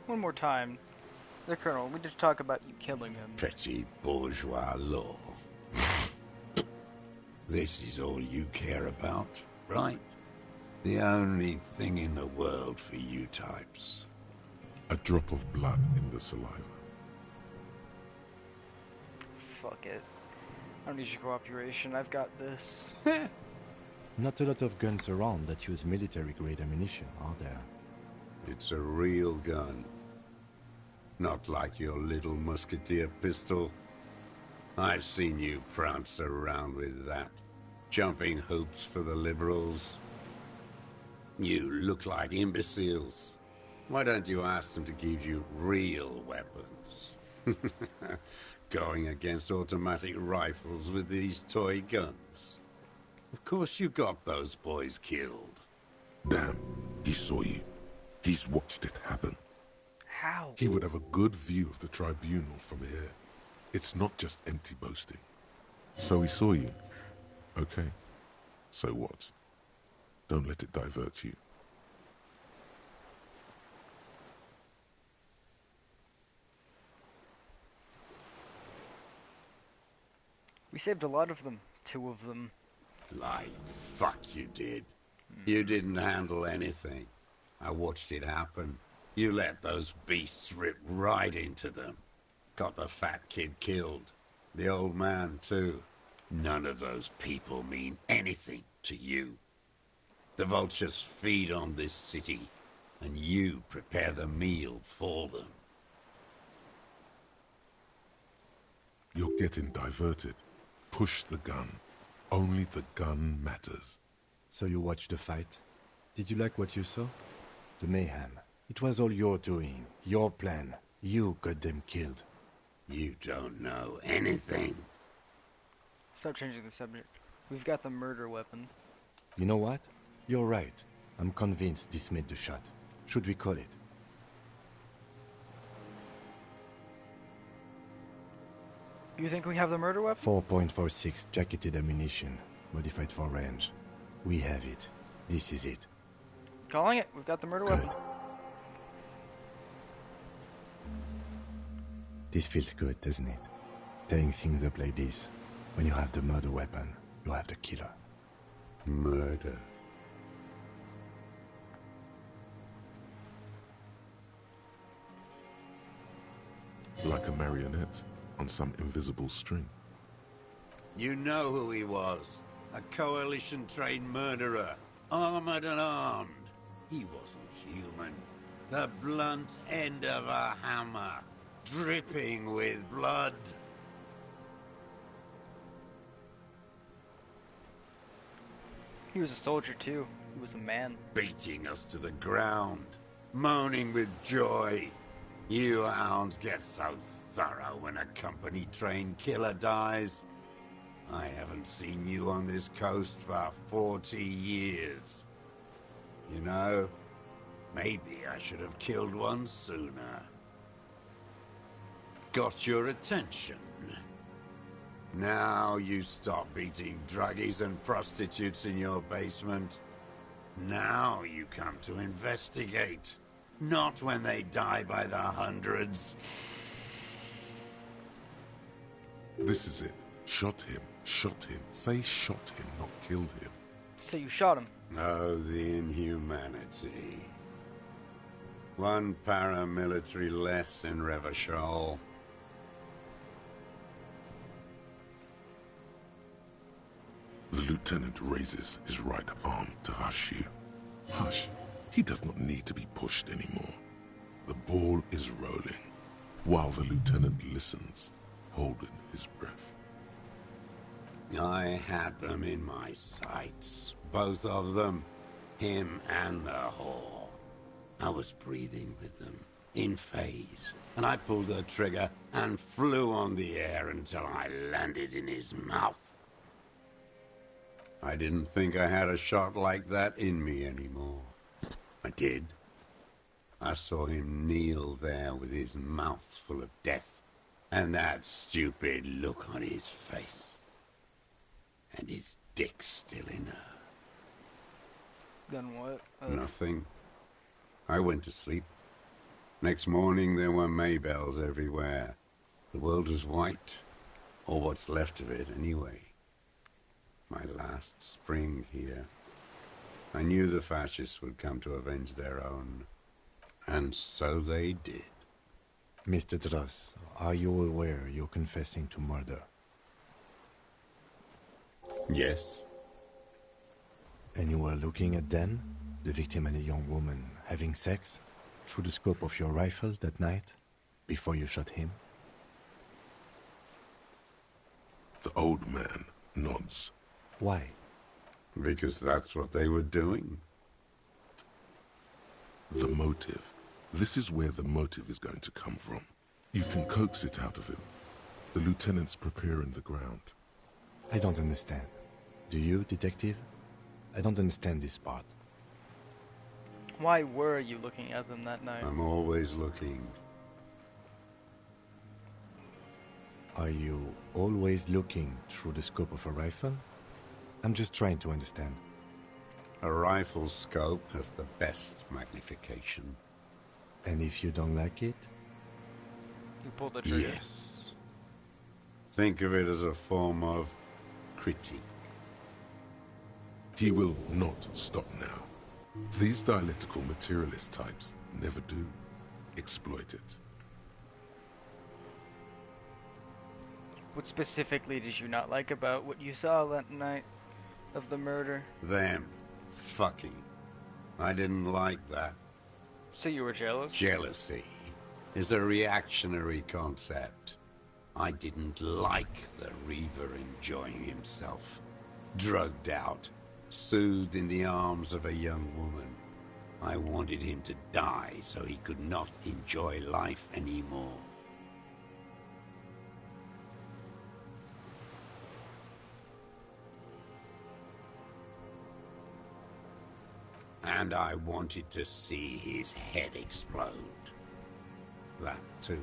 D: One more time. The Colonel, we just talk about you killing him.
Q: Petty bourgeois law. This is all you care about, right? The only thing in the world for you types.
A: A drop of blood in the saliva.
D: Fuck it. I don't need your cooperation. I've got this.
E: Not a lot of guns around that use military-grade ammunition, are there?
Q: It's a real gun. Not like your little musketeer pistol. I've seen you prance around with that, jumping hoops for the liberals. You look like imbeciles. Why don't you ask them to give you real weapons? Going against automatic rifles with these toy guns. Of course you got those boys killed.
A: Damn, he saw you. He's watched it happen.
D: How?
A: He would have a good view of the tribunal from here. It's not just empty boasting. So he saw you. Okay. So what? Don't let it divert you.
D: We saved a lot of them. 2 of them.
Q: Like, fuck you did. You didn't handle anything. I watched it happen. You let those beasts rip right into them. Got the fat kid killed. The old man, too. None of those people mean anything to you. The vultures feed on this city, and you prepare the meal for them.
A: You're getting diverted. Push the gun. Only the gun matters.
E: So you watched the fight? Did you like what you saw? The mayhem. It was all your doing, your plan. You got them killed.
Q: You don't know anything.
D: Stop changing the subject. We've got the murder weapon.
E: You know what? You're right. I'm convinced this made the shot. Should we call it?
D: You think we have the murder weapon?
E: 4.46 jacketed ammunition, modified for range. We have it. This is it.
D: Calling it. We've got the murder weapon.
E: This feels good, doesn't it? Tearing things up like this. When you have the murder weapon, you have the killer.
Q: Murder.
A: Like a marionette on some invisible string.
Q: You know who he was. A coalition-trained murderer. Armored and armed. He wasn't human. The blunt end of a hammer. Dripping with blood.
D: He was a soldier too. He was a man.
Q: Beating us to the ground. Moaning with joy. You hounds get so thorough when a company-trained killer dies. I haven't seen you on this coast for 40 years. You know, maybe I should have killed one sooner. Got your attention. Now you stop beating druggies and prostitutes in your basement. Now you come to investigate. Not when they die by the hundreds.
A: This is it. Shot him. Shot him. Say shot him, not killed him.
D: So you shot him.
Q: Oh, the inhumanity. One paramilitary less in Revachol.
A: The lieutenant raises his right arm to hush you. Hush. He does not need to be pushed anymore. The ball is rolling, while the lieutenant listens, holding his breath.
Q: I had them in my sights. Both of them. Him and the whore. I was breathing with them, in phase. And I pulled the trigger and flew on the air until I landed in his mouth. I didn't think I had a shot like that in me anymore. I did. I saw him kneel there with his mouth full of death, and that stupid look on his face. And his dick still in her.
D: Then what?
Q: Nothing. I went to sleep. Next morning there were Maybells everywhere. The world was white. Or what's left of it, anyway. My last spring here. I knew the fascists would come to avenge their own. And so they did.
E: Mr. Dross, are you aware you're confessing to murder?
Q: Yes.
E: And you were looking at Dan, the victim and a young woman, having sex, through the scope of your rifle that night, before you shot him?
A: The old man nods.
E: Why?
Q: Because that's what they were doing.
A: The motive. This is where the motive is going to come from. You can coax it out of him. The lieutenant's preparing the ground.
E: I don't understand. Do you, detective? I don't understand this part.
D: Why were you looking at them that night?
Q: I'm always looking.
E: Are you always looking through the scope of a rifle? I'm just trying to understand.
Q: A rifle scope has the best magnification.
E: And if you don't like it?
D: You pull the trigger.
Q: Yes. Think of it as a form of critique.
A: He will not stop now. These dialectical materialist types never do. Exploit it.
D: What specifically did you not like about what you saw that night of the murder?
Q: Them. Fucking. I didn't like that.
D: So you were jealous?
Q: Jealousy is a reactionary concept. I didn't like the Reaver enjoying himself. Drugged out, soothed in the arms of a young woman. I wanted him to die so he could not enjoy life anymore. And I wanted to see his head explode. That too.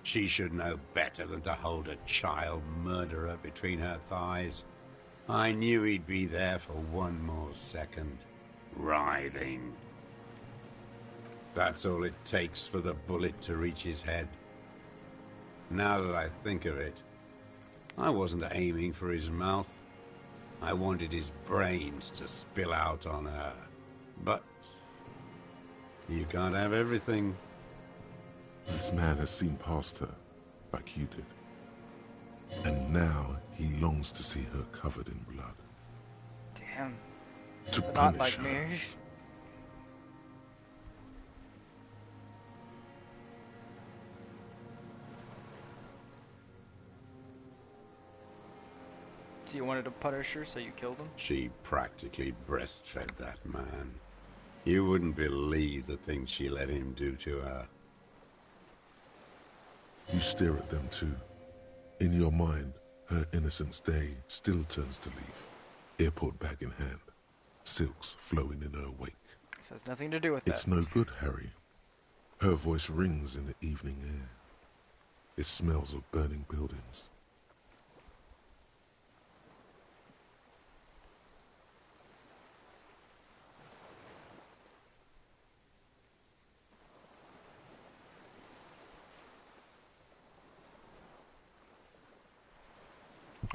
Q: She should know better than to hold a child murderer between her thighs. I knew he'd be there for one more second, writhing. That's all it takes for the bullet to reach his head. Now that I think of it, I wasn't aiming for his mouth. I wanted his brains to spill out on her. But you can't have everything.
A: This man has seen past her, like you did. And now he longs to see her covered in blood.
D: Damn.
A: To
D: Not
A: punish
D: like
A: her.
D: me. So you wanted to punish her, so you killed him?
Q: She practically breastfed that man. You wouldn't believe the things she let him do to her.
A: You stare at them too. In your mind, her innocence day still turns to leaf. Airport bag in hand. Silks flowing in her wake.
D: This has nothing to do with
A: It's
D: that.
A: no good, Harry. Her voice rings in the evening air. It smells of burning buildings.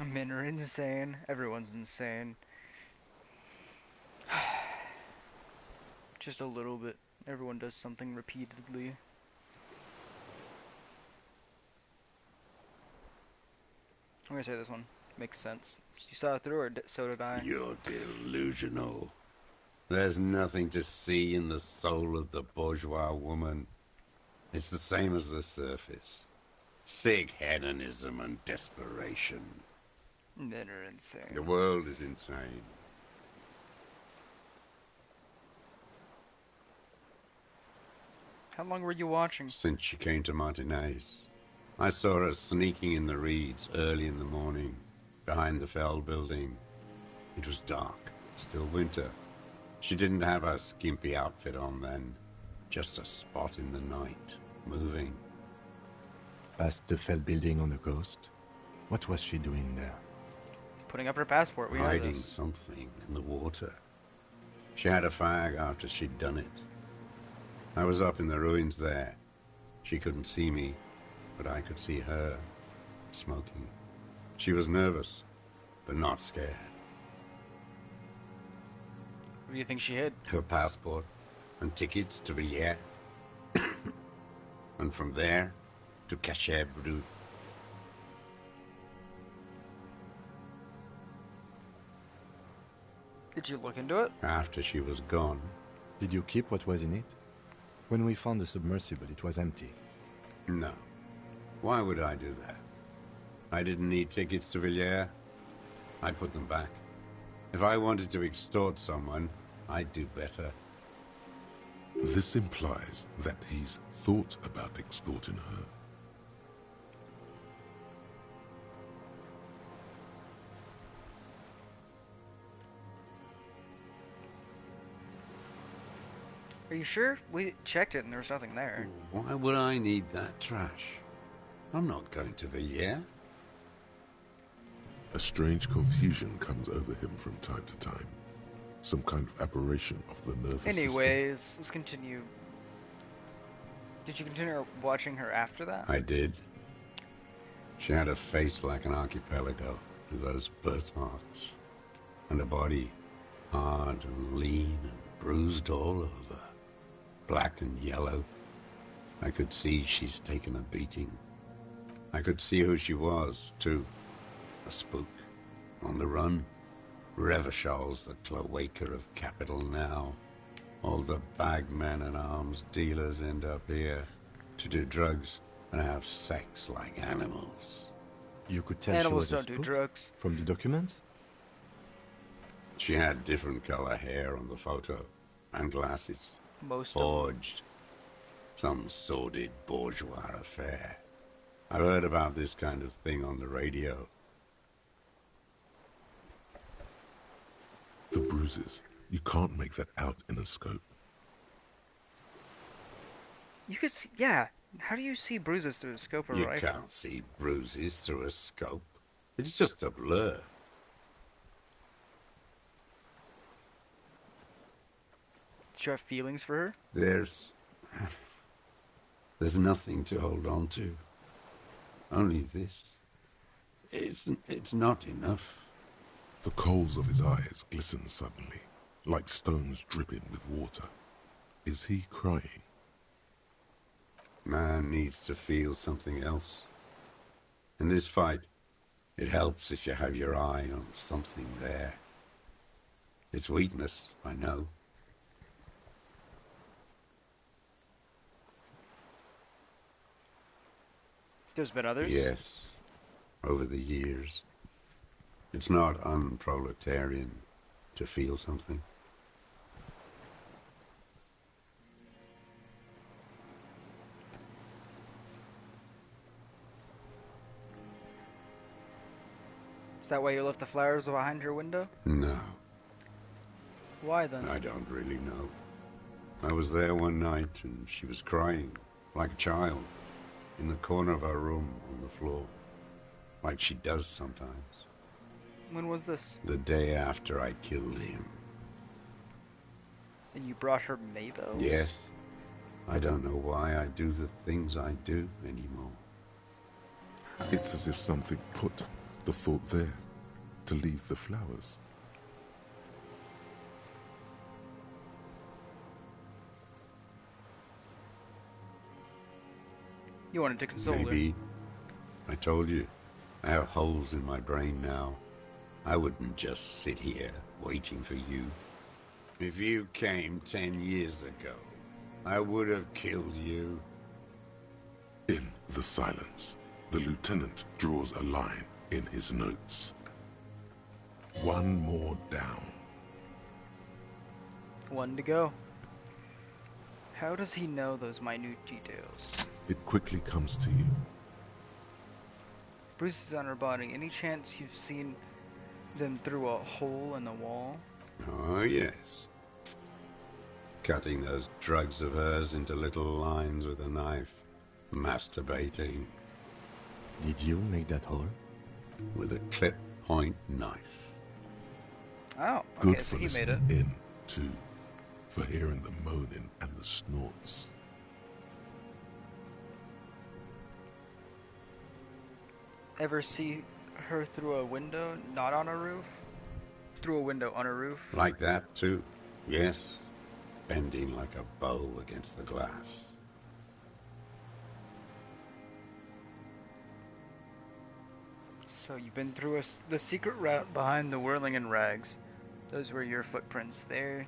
D: Men are insane. Everyone's insane. Just a little bit. Everyone does something repeatedly. I'm gonna say this one. Makes sense. You saw it through, or so did I?
Q: You're delusional. There's nothing to see in the soul of the bourgeois woman. It's the same as the surface. Sick hedonism and desperation.
D: Men are insane.
Q: The world is insane.
D: How long were you watching?
Q: Since she came to Martinez. I saw her sneaking in the reeds early in the morning, behind the Fell building. It was dark, still winter. She didn't have her skimpy outfit on then, just a spot in the night, moving.
E: Past the Fell building on the coast? What was she doing there?
D: Putting up her passport. We know
Q: Hiding
D: this.
Q: something in the water. She had a fag after she'd done it. I was up in the ruins there. She couldn't see me, but I could see her, smoking. She was nervous. but not scared.
D: What do you think she hid?
Q: Her passport and tickets to Villiers. And from there to Cachet Brut.
D: Did you look into it?
Q: After she was gone.
E: Did you keep what was in it? When we found the submersible, it was empty.
Q: No. Why would I do that? I didn't need tickets to Villiers. I put them back. If I wanted to extort someone, I'd do better.
A: This implies that he's thought about extorting her.
D: Are you sure? We checked it and there was nothing there.
Q: Why would I need that trash? I'm not going to Villiers.
A: A strange confusion comes over him from time to time. Some kind of aberration of the nervous system.
D: Anyways, let's continue. Did you continue watching her after that?
Q: I did. She had a face like an archipelago, with those birthmarks, and a body hard and lean and bruised all over, black and yellow. I could see she's taken a beating. I could see who she was, too. A spook, on the run. Revachol's the cloaca of capital now. All the bagmen and arms dealers end up here to do drugs and have sex like animals.
E: You could tell
D: Animals
E: she was a
D: don't do
E: spook
D: drugs.
E: from the documents?
Q: She had different color hair on the photo, and glasses.
D: Most of
Q: forged. Some sordid bourgeois affair. I've heard about this kind of thing on the radio.
A: The bruises. You can't make that out in a scope.
D: You could see, yeah. How do you see bruises through the scope of a
Q: You
D: rifle?
Q: can't see bruises through a scope. It's just a blur.
D: Did you have feelings for her?
Q: There's nothing to hold on to. Only this. It's not enough.
A: The coals of his eyes glisten suddenly, like stones dripping with water. Is he crying?
Q: Man needs to feel something else. In this fight, it helps if you have your eye on something there. It's weakness, I know.
D: There's been others?
Q: Yes, over the years. It's not unproletarian to feel something.
D: Is that why you left the flowers behind your window?
Q: No,
D: Why then?
Q: I don't really know. I was there one night and she was crying, like a child, in the corner of our room on the floor, like she does sometimes.
D: When was this?
Q: The day after I killed him.
D: And you brought her May those?
Q: Yes. I don't know why I do the things I do anymore.
A: It's as if something put the thought there to leave the flowers.
D: You wanted to console
Q: Maybe.
D: her.
Q: I told you. I have holes in my brain now. I wouldn't just sit here waiting for you. If you came 10 years ago, I would have killed you.
A: In the silence, the lieutenant draws a line in his notes. One more down.
D: One to go. How does he know those minute details?
A: It quickly comes to you.
D: Bruises on her body. Any chance you've seen them through a hole in the wall?
Q: Oh, yes. Cutting those drugs of hers into little lines with a knife. Masturbating.
E: Did you make that hole?
Q: With a clip point knife.
D: Oh, okay,
A: Good
D: so
A: for
D: he made
A: listening
D: it.
A: in, too. For hearing the moaning and the snorts.
D: Ever see her through a window, not on a roof? Through a window on a roof?
Q: Like that, too. Yes. Bending like a bow against the glass.
D: So you've been through the secret route behind the whirling in rags. Those were your footprints there.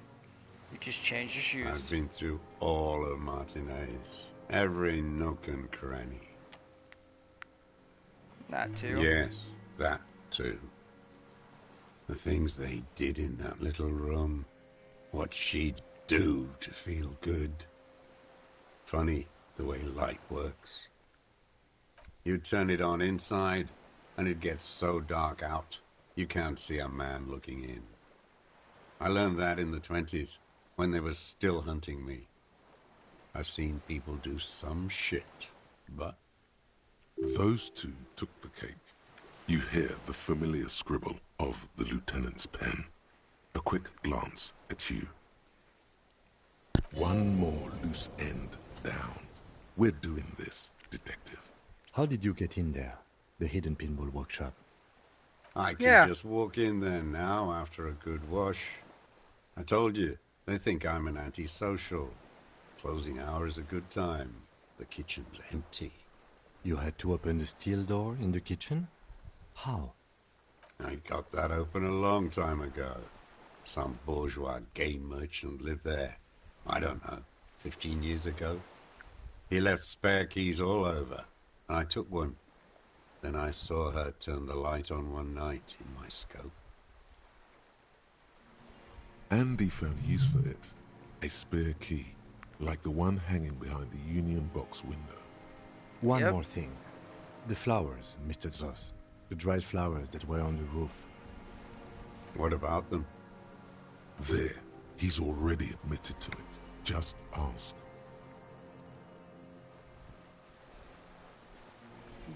D: You just changed your shoes.
Q: I've been through all of Martinez. Every nook and cranny.
D: That too?
Q: Yes, that too. The things they did in that little room. What she'd do to feel good. Funny the way light works. You turn it on inside, and it gets so dark out, you can't see a man looking in. I learned that in the 20s, when they were still hunting me. I've seen people do some shit, but...
A: Those two took the cake. You hear the familiar scribble of the lieutenant's pen. A quick glance at you. One more loose end down. We're doing this, detective.
E: How did you get in there? The hidden pinball workshop.
Q: I can just walk in there now after a good wash. I told you, they think I'm an antisocial. Closing hour is a good time. The kitchen's empty.
E: You had to open the steel door in the kitchen? How?
Q: I got that open a long time ago. Some bourgeois game merchant lived there. I don't know, 15 years ago. He left spare keys all over, and I took one. Then I saw her turn the light on one night in my scope.
A: Andy found use for it. A spare key, like the one hanging behind the Union Box window.
E: One more thing. The flowers, Mr. Dross. The dried flowers that were on the roof.
Q: What about them?
A: There. He's already admitted to it. Just ask.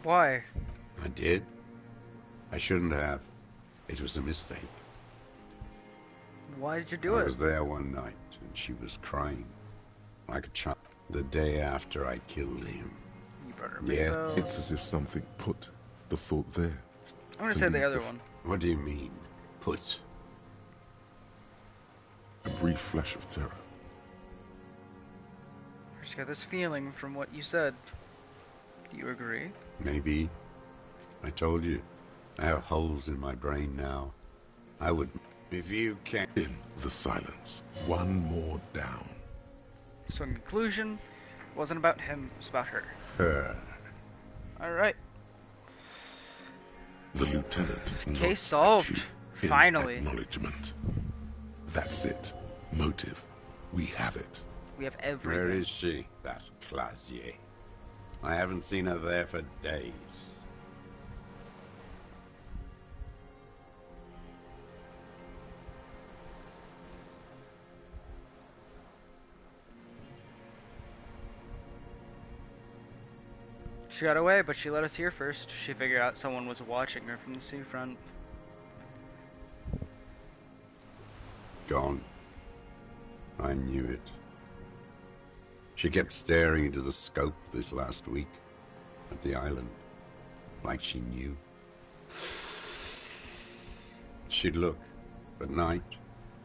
D: Why?
Q: I did. I shouldn't have. It was a mistake.
D: Why did you do it?
Q: I was there one night, and she was crying. Like a child. The day after I killed him.
D: You better
Q: Yeah.
A: It's as if something put the thought there.
D: I'm gonna say the other one.
Q: What do you mean, put?
A: A brief flash of terror.
D: I just got this feeling from what you said. Do you agree?
Q: Maybe. I told you. I have holes in my brain now. I would... If you can't...
A: In the silence. One more down.
D: So in conclusion, it wasn't about him, it was about her.
Q: Her.
D: Alright.
A: The lieutenant
D: Case solved.
A: in
D: Finally.
A: Acknowledgement. That's it. Motive. We have it.
D: We have everything.
Q: Where is she? That Clasier. I haven't seen her there for days.
D: She got away, but she let us hear first. She figured out someone was watching her from the seafront.
Q: Gone. I knew it. She kept staring into the scope this last week at the island, like she knew. She'd look at night,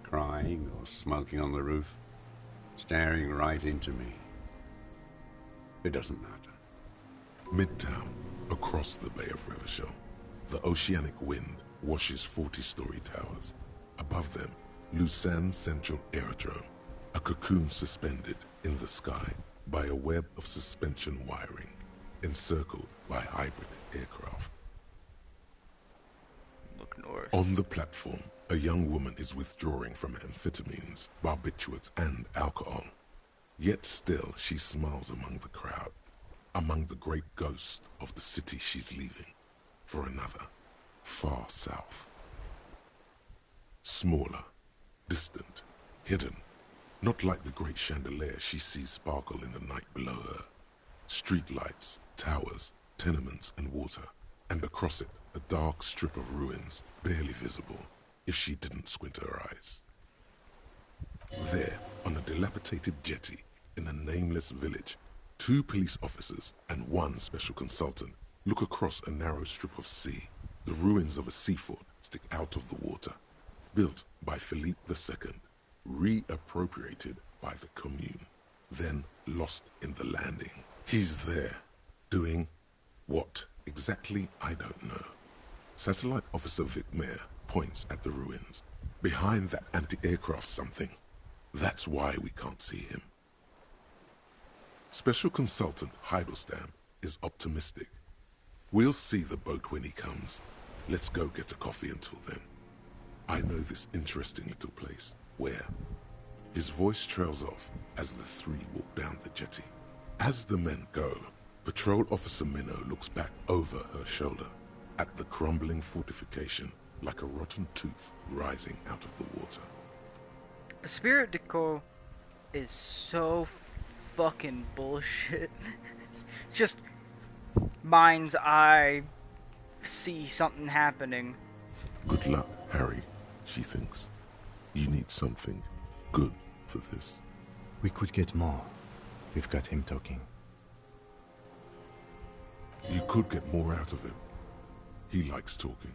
Q: crying or smoking on the roof, staring right into me. It doesn't matter.
A: Midtown, across the Bay of Revachol, the oceanic wind washes 40-story towers. Above them, Lausanne Central Aerodrome, a cocoon suspended in the sky by a web of suspension wiring, encircled by hybrid aircraft.
D: Look north.
A: On the platform, a young woman is withdrawing from amphetamines, barbiturates, and alcohol. Yet still, she smiles among the crowd, among the great ghosts of the city she's leaving, for another, far south. Smaller, distant, hidden, not like the great chandelier she sees sparkle in the night below her. Streetlights, towers, tenements, and water, and across it, a dark strip of ruins, barely visible, if she didn't squint her eyes. There, on a dilapidated jetty, in a nameless village, 2 police officers and 1 special consultant look across a narrow strip of sea, The ruins of a sea fort stick out of the water, built by Philippe II, reappropriated by the Commune, then lost in the landing. He's there, doing what exactly I don't know. Satellite Officer Vic Mayer points at the ruins. Behind that anti-aircraft something. That's why we can't see him. Special Consultant Heidelstein is optimistic. We'll see the boat when he comes. Let's go get a coffee until then. I know this interesting little place. Where? His voice trails off as the three walk down the jetty. As the men go, Patrol Officer Minnow looks back over her shoulder at the crumbling fortification like a rotten tooth rising out of the water.
D: Spirit Decor is so fucking bullshit. Just mind's eye, see something happening.
A: Good luck, Harry, she thinks. You need something good for this.
E: We could get more. We've got him talking.
A: You could get more out of him. He likes talking.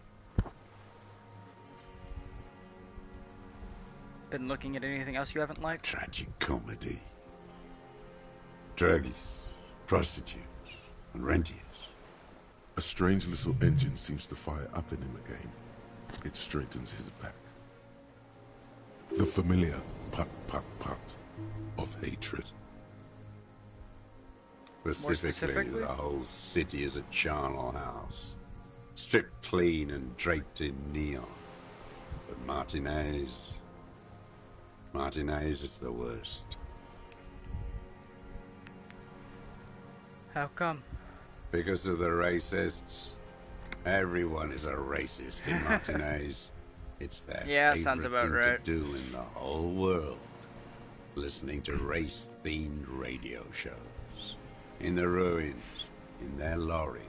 D: Been looking at anything else you haven't liked?
Q: Tragic comedy. Druggies, prostitutes, and rentiers.
A: A strange little engine seems to fire up in him again. It straightens his back. The familiar put of hatred.
Q: Specifically, the whole city is a charnel house. Stripped clean and draped in neon. But Martinez is the worst.
D: How come?
Q: Because of the racists. Everyone is a racist in Martinez. It's their
D: sounds
Q: favorite
D: about
Q: thing
D: right.
Q: to do in the whole world. Listening to race-themed radio shows. In the ruins, in their lorries.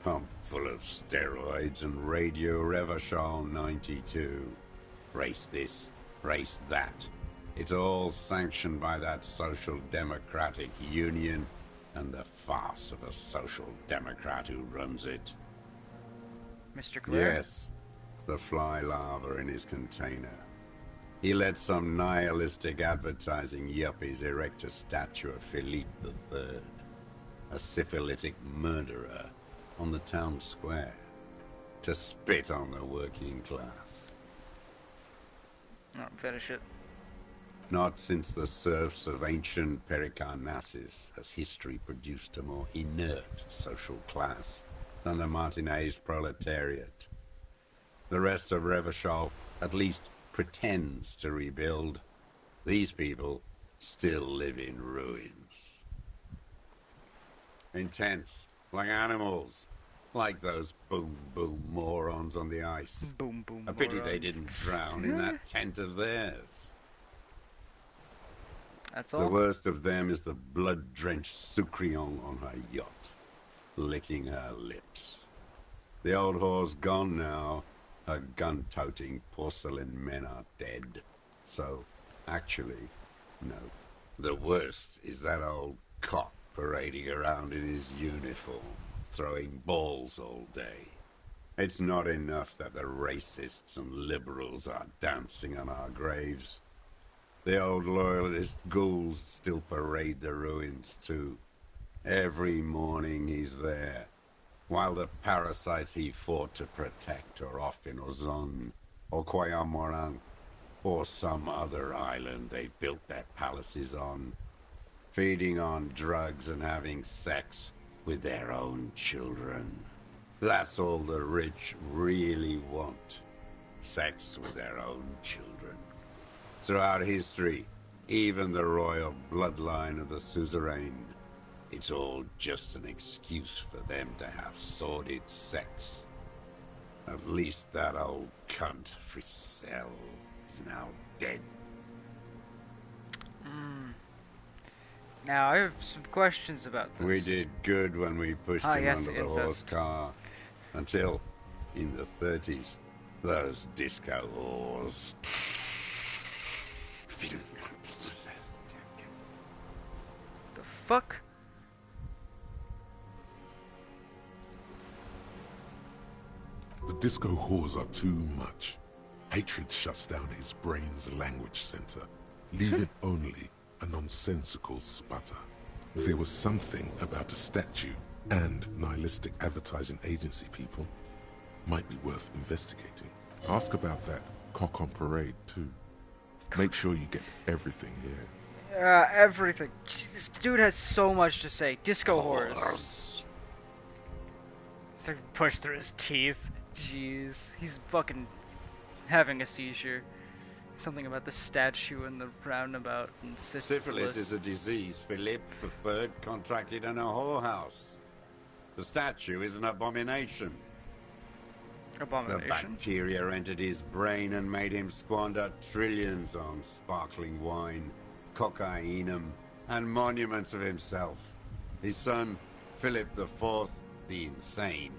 Q: Pumped full of steroids and Radio Revachol 92. Race this, race that. It's all sanctioned by that Social Democratic Union and the farce of a Social Democrat who runs it.
D: Mr. Clare?
Q: Yes, the fly larva in his container. He let some nihilistic advertising yuppies erect a statue of Philippe III, a syphilitic murderer, on the town square, to spit on the working class.
D: Oh, finish it.
Q: Not since the serfs of ancient Pericarnassus has history produced a more inert social class than the Martinez proletariat. The rest of Revachol at least pretends to rebuild. These people still live in ruins. Intense, like animals, like those boom-boom morons on the ice.
D: Boom-boom
Q: A pity
D: morons.
Q: they didn't drown in that tent of theirs.
D: That's all?
Q: The worst of them is the blood-drenched Sucrion on her yacht, licking her lips. The old whore's gone now. Her gun-toting porcelain men are dead. So, actually, no. The worst is that old cock parading around in his uniform, throwing balls all day. It's not enough that the racists and liberals are dancing on our graves. The old loyalist ghouls still parade the ruins too. Every morning he's there, while the parasites he fought to protect are off in Ozon, or Koyamorang, or some other island they built their palaces on, feeding on drugs and having sex with their own children. That's all the rich really want. Sex with their own children. Throughout history, even the royal bloodline of the suzerain, it's all just an excuse for them to have sordid sex. At least that old cunt, Frisell, is now dead.
D: Now, I have some questions about this.
Q: We did good when we pushed him
D: yes,
Q: under the
D: incest.
Q: horse car. Until, in the 30s, those disco whores.
D: The fuck?
A: Disco whores are too much. Hatred shuts down his brain's language center, leaving only a nonsensical sputter. There was something about a statue and nihilistic advertising agency people. Might be worth investigating. Ask about that cock on parade too. Make sure you get everything here.
D: Everything. This dude has so much to say. Disco whores. It's like pushed through his teeth. Jeez. He's fucking having a seizure. Something about the statue and the roundabout and
Q: Syphilis is a disease Philip III contracted in a whorehouse. The statue is an abomination.
D: Abomination?
Q: The bacteria entered his brain and made him squander trillions on sparkling wine, cocainum, and monuments of himself. His son, Philip IV, the insane,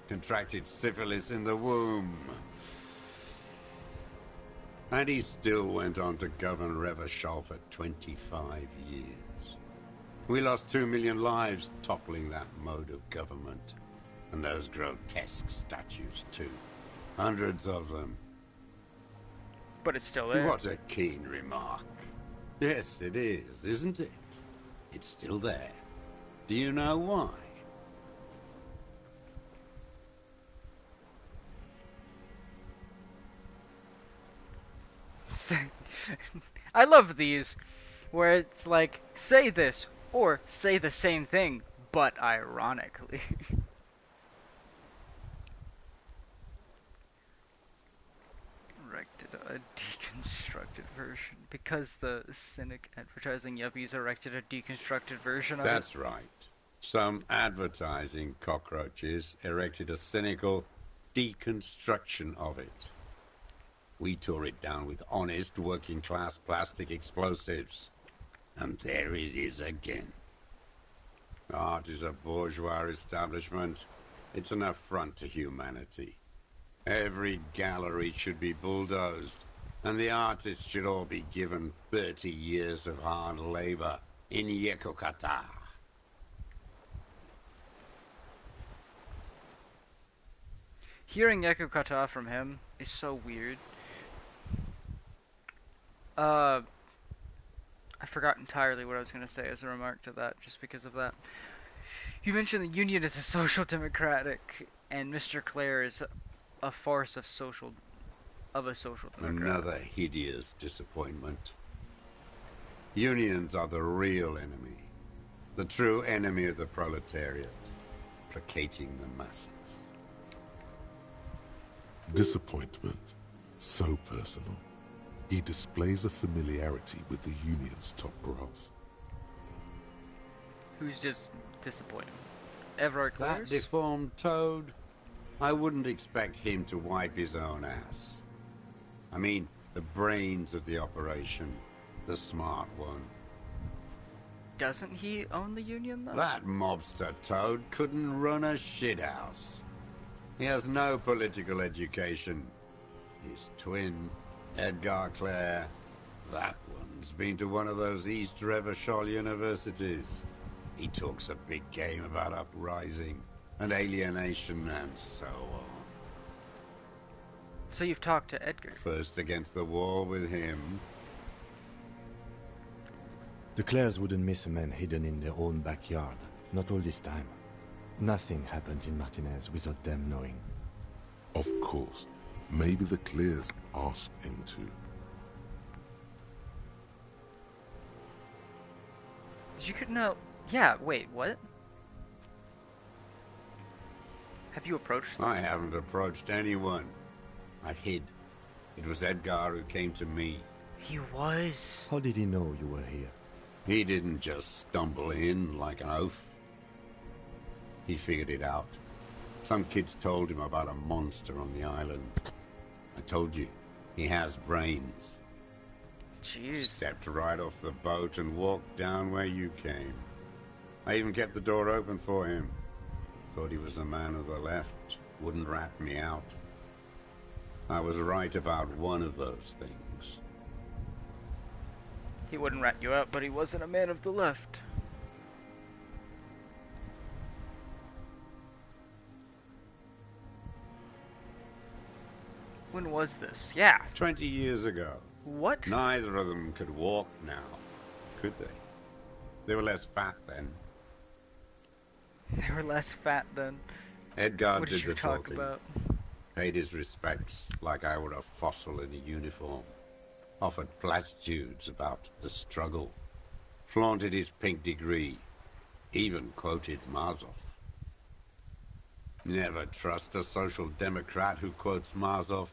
Q: contracted syphilis in the womb. And he still went on to govern Revachol for 25 years. We lost 2 million lives toppling that mode of government. And those grotesque statues, too. Hundreds of them.
D: But it's still there.
Q: What a keen remark. Yes, it is, isn't it? It's still there. Do you know why?
D: I love these, where it's like, say this, or say the same thing, but ironically. Erected a deconstructed version, because the cynic advertising yuppies erected a deconstructed version of it.
Q: That's right. Some advertising cockroaches erected a cynical deconstruction of it. We tore it down with honest, working-class plastic explosives. And there it is again. Art is a bourgeois establishment. It's an affront to humanity. Every gallery should be bulldozed, and the artists should all be given 30 years of hard labor in Yekokata.
D: Hearing Yekokata from him is so weird. I forgot entirely what I was going to say as a remark to that, just because of that. You mentioned the Union is a social democratic, and Mr. Clare is a farce of a social democrat.
Q: Another hideous disappointment. Unions are the real enemy. The true enemy of the proletariat. Placating the masses.
A: Disappointment. So personal. He displays a familiarity with the Union's top brass.
D: Who's just disappointed? Everard
Q: That
D: Clares?
Q: deformed toad? I wouldn't expect him to wipe his own ass. I mean, the brains of the operation. The smart one.
D: Doesn't he own the Union, though?
Q: That mobster toad couldn't run a shithouse. He has no political education. His twin, Edgar Clare, that one's been to one of those East Revachol universities. He talks a big game about uprising and alienation and so on.
D: So you've talked to Edgar?
Q: First against the wall with him.
E: The Clares wouldn't miss a man hidden in their own backyard. Not all this time. Nothing happens in Martinez without them knowing.
A: Of course. Maybe the Clears asked him to.
D: You could know. Yeah, wait, what? Have you approached them?
Q: I haven't approached anyone. I hid. It was Edgar who came to me.
D: He was.
E: How did he know you were here?
Q: He didn't just stumble in like an oaf. He figured it out. Some kids told him about a monster on the island. I told you, he has brains.
D: Jeez.
Q: Stepped right off the boat and walked down where you came. I even kept the door open for him. Thought he was a man of the left. Wouldn't rat me out. I was right about one of those things.
D: He wouldn't rat you out, but he wasn't a man of the left. When was this? Yeah.
Q: 20 years ago.
D: What?
Q: Neither of them could walk now, could they? They were less fat then.
D: They were less fat then.
Q: Edgar
D: What
Q: did
D: did you
Q: the
D: talk
Q: talking.
D: about?
Q: Paid his respects like I were a fossil in a uniform. Offered platitudes about the struggle. Flaunted his pink degree. Even quoted Marzoff. Never trust a social democrat who quotes Marzoff.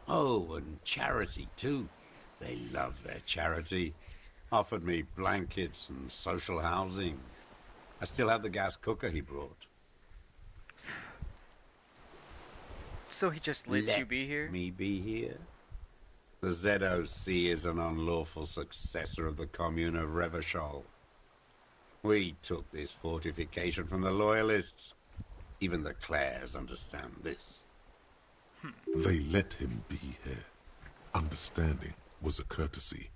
Q: Oh, and charity, too. They love their charity. Offered me blankets and social housing. I still have the gas cooker he brought.
D: So he just lets you be here?
Q: Me be here? The ZOC is an unlawful successor of the Commune of Revachol. We took this fortification from the Loyalists. Even the Clares understand this.
A: They let him be here. Understanding was a courtesy.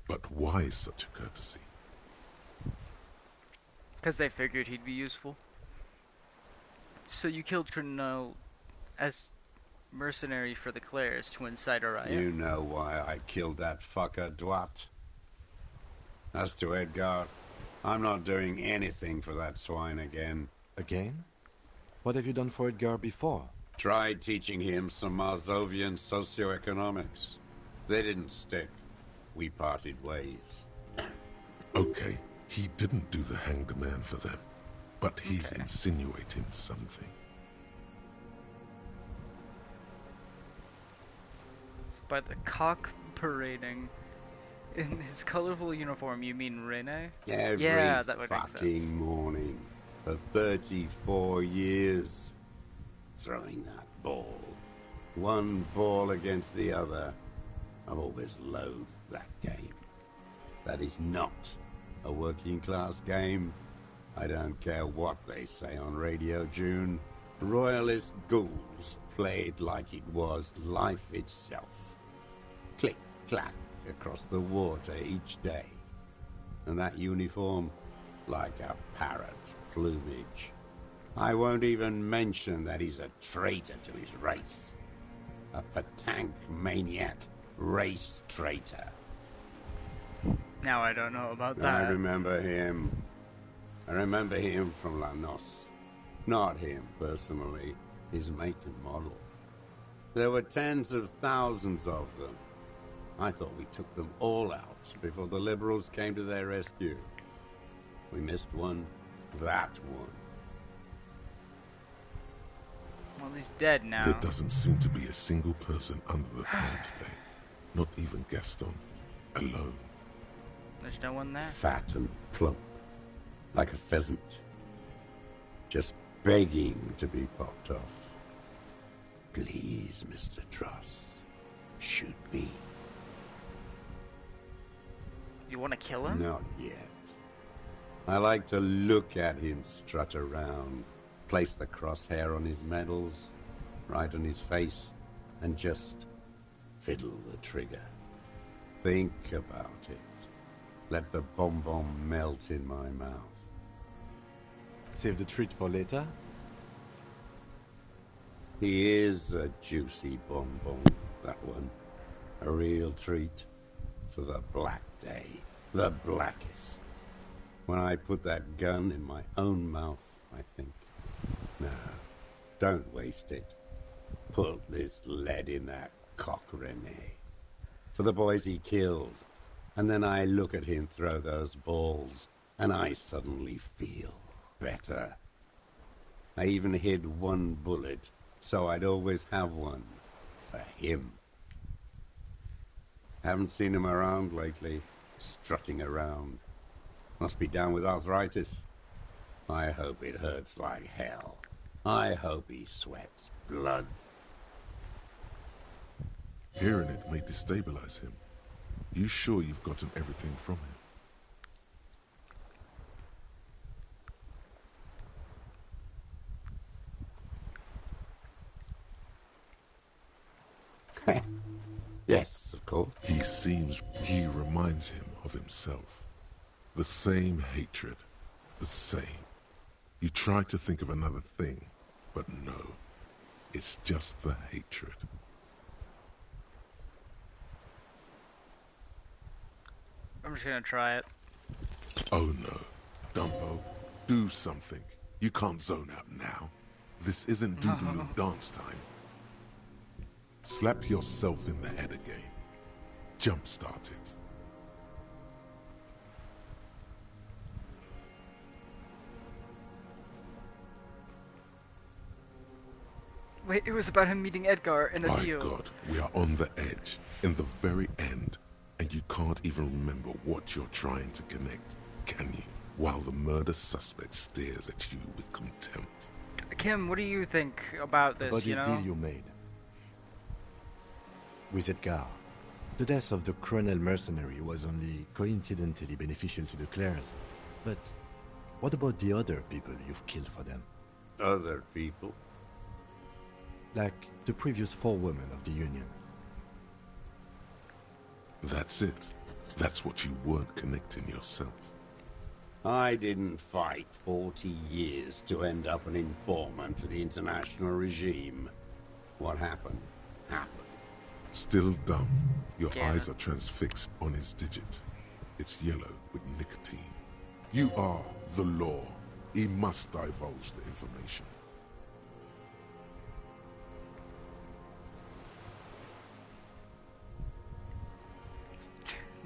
A: But why such a courtesy?
D: Because they figured he'd be useful. So you killed Colonel as mercenary for the Clares to incite a riot?
Q: You know why I killed that fucker, Dwat. As to Edgar, I'm not doing anything for that swine again.
E: Again? What have you done for Edgar before?
Q: Tried teaching him some Marzovian socioeconomics. They didn't stick. We parted ways.
A: Okay, he didn't do the hang the man for them. But he's insinuating something.
D: By the cock parading in his colorful uniform, you mean Rene?
Q: Every
D: yeah, that would make
Q: fucking
D: sense.
Q: morning for 34 years. Throwing that ball. One ball against the other. I've always loathed that game. That is not a working class game. I don't care what they say on Radio June. Royalist ghouls played like it was life itself. Click, clack across the water each day. And that uniform, like a parrot plumage. I won't even mention that he's a traitor to his race. A Patank maniac race traitor.
D: Now I don't know about that.
Q: I remember him. I remember him from Lanos. Not him, personally. His make and model. There were tens of thousands of them. I thought we took them all out before the Liberals came to their rescue. We missed one. That one.
D: Well, he's dead now.
A: There doesn't seem to be a single person under the pond today. Not even Gaston. Alone.
D: There's no one there?
Q: Fat and plump. Like a pheasant. Just begging to be popped off. Please, Mr. Dross. Shoot me.
D: You want to kill him?
Q: Not yet. I like to look at him strut around, place the crosshair on his medals, right on his face, and just fiddle the trigger. Think about it. Let the bonbon melt in my mouth.
E: Save the treat for later?
Q: He is a juicy bonbon, that one. A real treat for the black day. The blackest. When I put that gun in my own mouth, I think, no, don't waste it. Put this lead in that cock, Rene. For the boys he killed. And then I look at him throw those balls, and I suddenly feel better. I even hid one bullet, so I'd always have one for him. Haven't seen him around lately, strutting around. Must be down with arthritis. I hope it hurts like hell. I hope he sweats blood.
A: Hearing it may destabilize him. You sure you've gotten everything from
Q: him? Yes, of course.
A: He reminds him of himself. The same hatred. The same. You try to think of another thing, but no. It's just the hatred.
D: I'm just gonna try it.
A: Oh no. Dumbo, do something. You can't zone out now. This isn't Doodaloo dance time. Slap yourself in the head again. Jumpstart it.
D: Wait, it was about him meeting Edgar in a
A: My
D: deal.
A: God, we are on the edge, in the very end, and you can't even remember what you're trying to connect, can you? While the murder suspect stares at you with contempt.
D: Kim, what do you think about this,
E: About
D: you
E: this
D: know?
E: deal you made. With Edgar, the death of the criminal mercenary was only coincidentally beneficial to the Clares. But what about the other people you've killed for them?
Q: Other people?
E: Like the previous 4 women of the Union.
A: That's it. That's what you weren't connecting yourself.
Q: I didn't fight 40 years to end up an informant for the international regime. What happened, happened.
A: Still dumb. Your
D: Damn.
A: eyes are transfixed on his digit. It's yellow with nicotine. You are the law. He must divulge the information.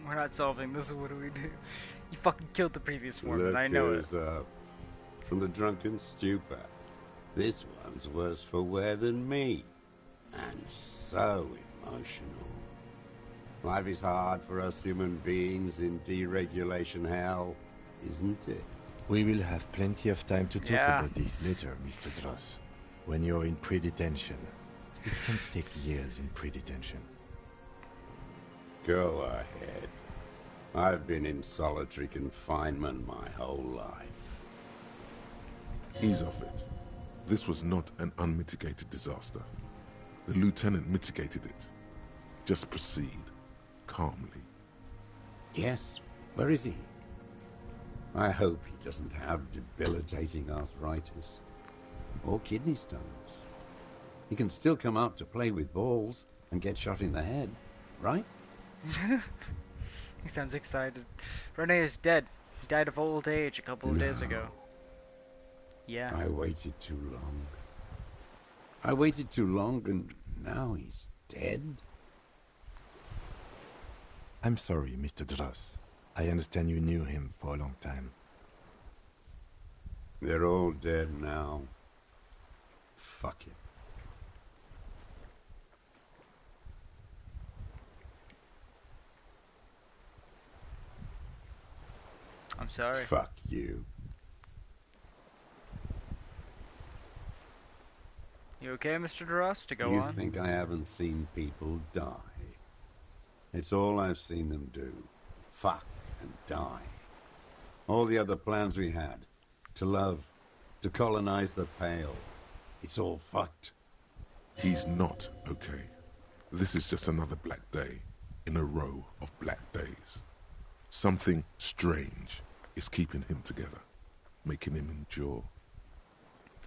D: We're not solving this, what do we do? You fucking killed the previous one,
Q: Look
D: I know it.
Q: who's up. From the drunken stupor. This one's worse for wear than me. And so emotional. Life is hard for us human beings in deregulation hell, isn't it?
E: We will have plenty of time to talk about this later, Mr. Dross. When you're in pre-detention. It can take years in pre-detention.
Q: Go ahead. I've been in solitary confinement my whole life.
A: Ease off it. This was not an unmitigated disaster. The lieutenant mitigated it. Just proceed. Calmly.
Q: Yes, where is he? I hope he doesn't have debilitating arthritis. Or kidney stones. He can still come out to play with balls and get shot in the head, right?
D: He sounds excited. Renee is dead. He died of old age a couple of days ago. Yeah.
Q: I waited too long. I waited too long and now he's dead?
E: I'm sorry, Mr. Dross. I understand you knew him for a long time.
Q: They're all dead now. Fuck it.
D: I'm sorry.
Q: Fuck you.
D: You okay, Mr. DeRoss, to go
Q: You
D: on?
Q: think I haven't seen people die? It's all I've seen them do. Fuck and die. All the other plans we had. To love. To colonize the Pale. It's all fucked.
A: He's not okay. This is just another black day in a row of black days. Something strange is keeping him together, making him endure.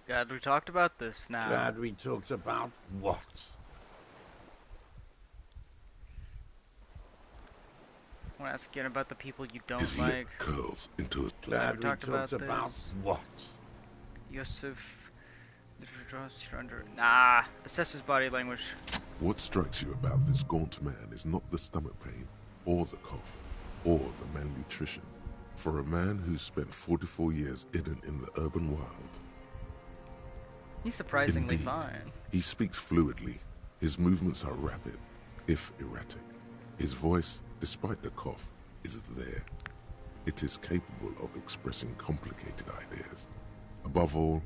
D: Glad we talked about this now.
Q: Glad we talked about what?
D: I want to ask again about the people you don't
A: His
D: like.
A: lip curls into a...
Q: Glad we talked about
D: this.
Q: what?
D: Yusuf... Draws you under... Nah. Assess his body language.
A: What strikes you about this gaunt man is not the stomach pain, or the cough, or the malnutrition. For a man who's spent 44 years hidden in the urban wild...
D: He's surprisingly
A: Indeed,
D: fine.
A: He speaks fluidly. His movements are rapid, if erratic. His voice, despite the cough, is there. It is capable of expressing complicated ideas. Above all,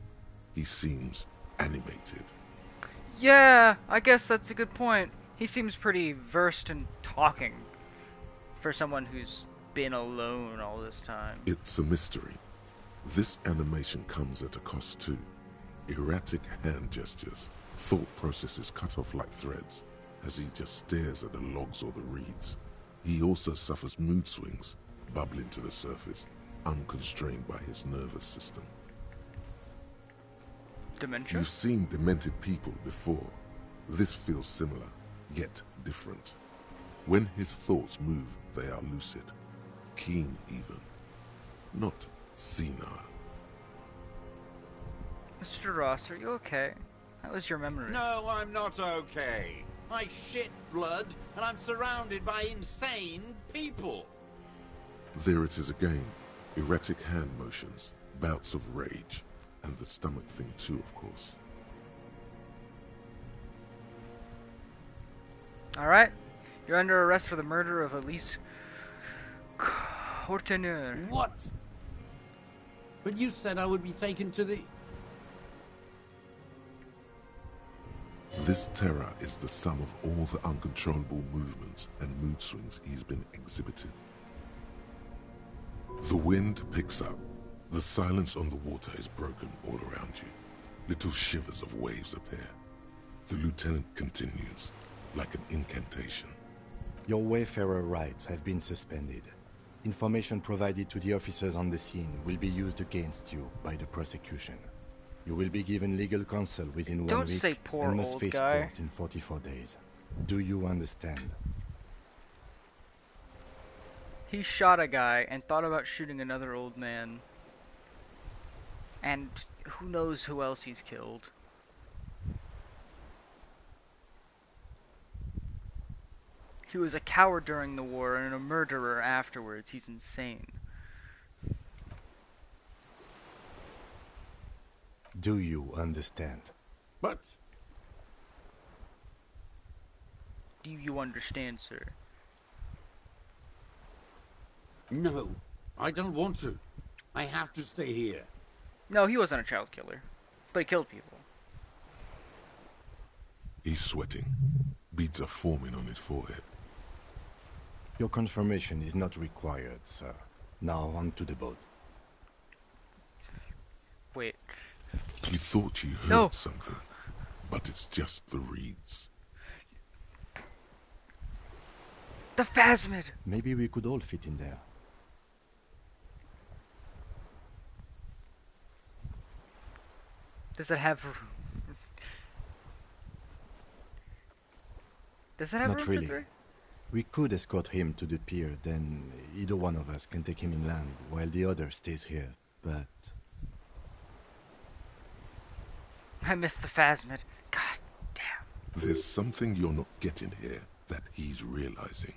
A: he seems animated.
D: Yeah, I guess that's a good point. He seems pretty versed in talking for someone who's been alone all this time.
A: It's a mystery. This animation comes at a cost too. Erratic hand gestures, thought processes cut off like threads, as he just stares at the logs or the reeds. He also suffers mood swings, bubbling to the surface, unconstrained by his nervous system.
D: Dementia?
A: You've seen demented people before. This feels similar, yet different. When his thoughts move, they are lucid. Keen, even. Not senile.
D: Mr. Ross, are you okay? How was your memory?
F: No, I'm not okay. I shit blood, and I'm surrounded by insane people.
A: There it is again. Erratic hand motions, bouts of rage, and the stomach thing too, of course.
D: Alright. You're under arrest for the murder of Elise Courteneur.
F: What? But you said I would be taken to the...
A: This terror is the sum of all the uncontrollable movements and mood swings he's been exhibiting. The wind picks up. The silence on the water is broken all around you. Little shivers of waves appear. The lieutenant continues, like an incantation.
E: Your Wayfarer rights have been suspended. Information provided to the officers on the scene will be used against you by the prosecution. You will be given legal counsel within 1
D: Don't
E: week
D: say poor
E: and must
D: old
E: face
D: guy.
E: court in 44 days. Do you understand?
D: He shot a guy and thought about shooting another old man. And who knows who else he's killed. He was a coward during the war and a murderer afterwards. He's insane.
E: Do you understand?
F: But...
D: Do you understand, sir?
F: No, I don't want to. I have to stay here.
D: No, he wasn't a child killer. But he killed people.
A: He's sweating. Beads are forming on his forehead.
E: Your confirmation is not required, sir. Now on to the boat.
D: Wait.
A: You thought you heard
D: No.
A: something, but it's just the reeds.
D: The phasmid!
E: Maybe we could all fit in there.
D: Does it have... Does it have
E: Not
D: room
E: really.
D: for 3?
E: We could escort him to the pier, then either one of us can take him inland while the other stays here, but...
D: I missed the phasmid. God damn.
A: There's something you're not getting here that he's realizing.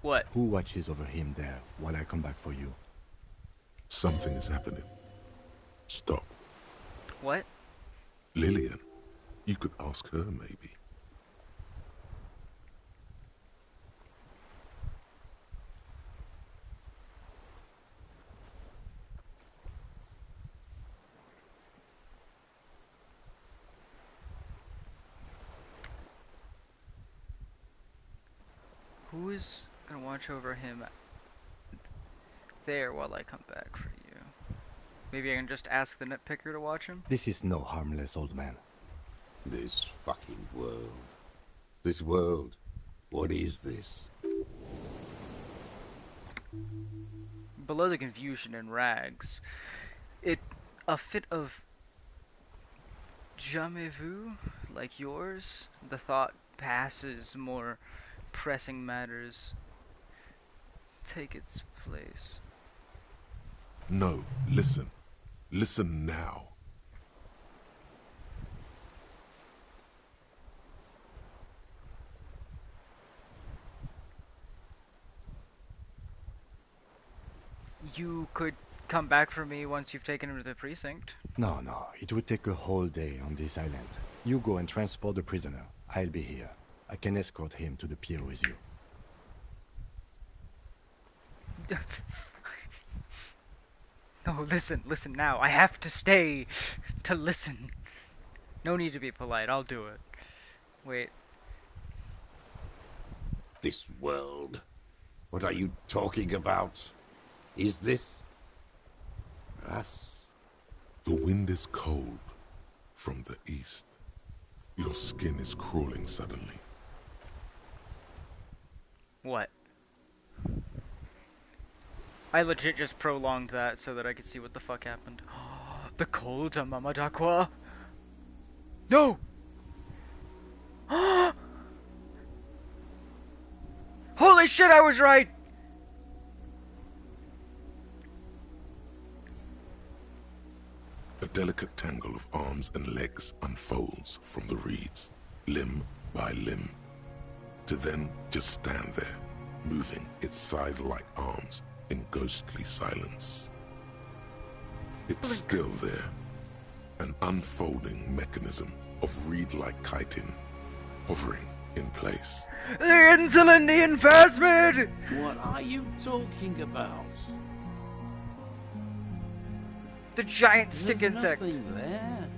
D: What?
E: Who watches over him there while I come back for you?
A: Something is happening. Stop.
D: What?
A: Lillian. You could ask her, maybe.
D: Who is gonna watch over him there while I come back for you? Maybe I can just ask the nitpicker to watch him?
E: This is no harmless old man.
F: This fucking world. This world. What is this?
D: Below the confusion and rags, a fit of jamais vu, like yours, the thought passes, more pressing matters take its place.
A: No, listen. Listen now.
D: You could come back for me once you've taken him to the precinct.
E: No, it would take a whole day on this island. You go and transport the prisoner. I'll be here. I can escort him to the pier with you.
D: No, listen now. I have to stay to listen. No need to be polite. I'll do it. Wait.
F: This world? What are you talking about? Is this... us?
A: The wind is cold from the east. Your skin is crawling suddenly.
D: What? I legit just prolonged that so that I could see what the fuck happened. The cold Mamadakwa. No! Holy shit, I was right!
A: A delicate tangle of arms and legs unfolds from the reeds, limb by limb, to then just stand there, moving its scythe-like arms in ghostly silence. It's still there, an unfolding mechanism of reed-like chitin, hovering in place.
D: The Insulindian phasmid!
M: What are you talking about?
D: The giant stick
M: There's
D: insect.
M: nothing there.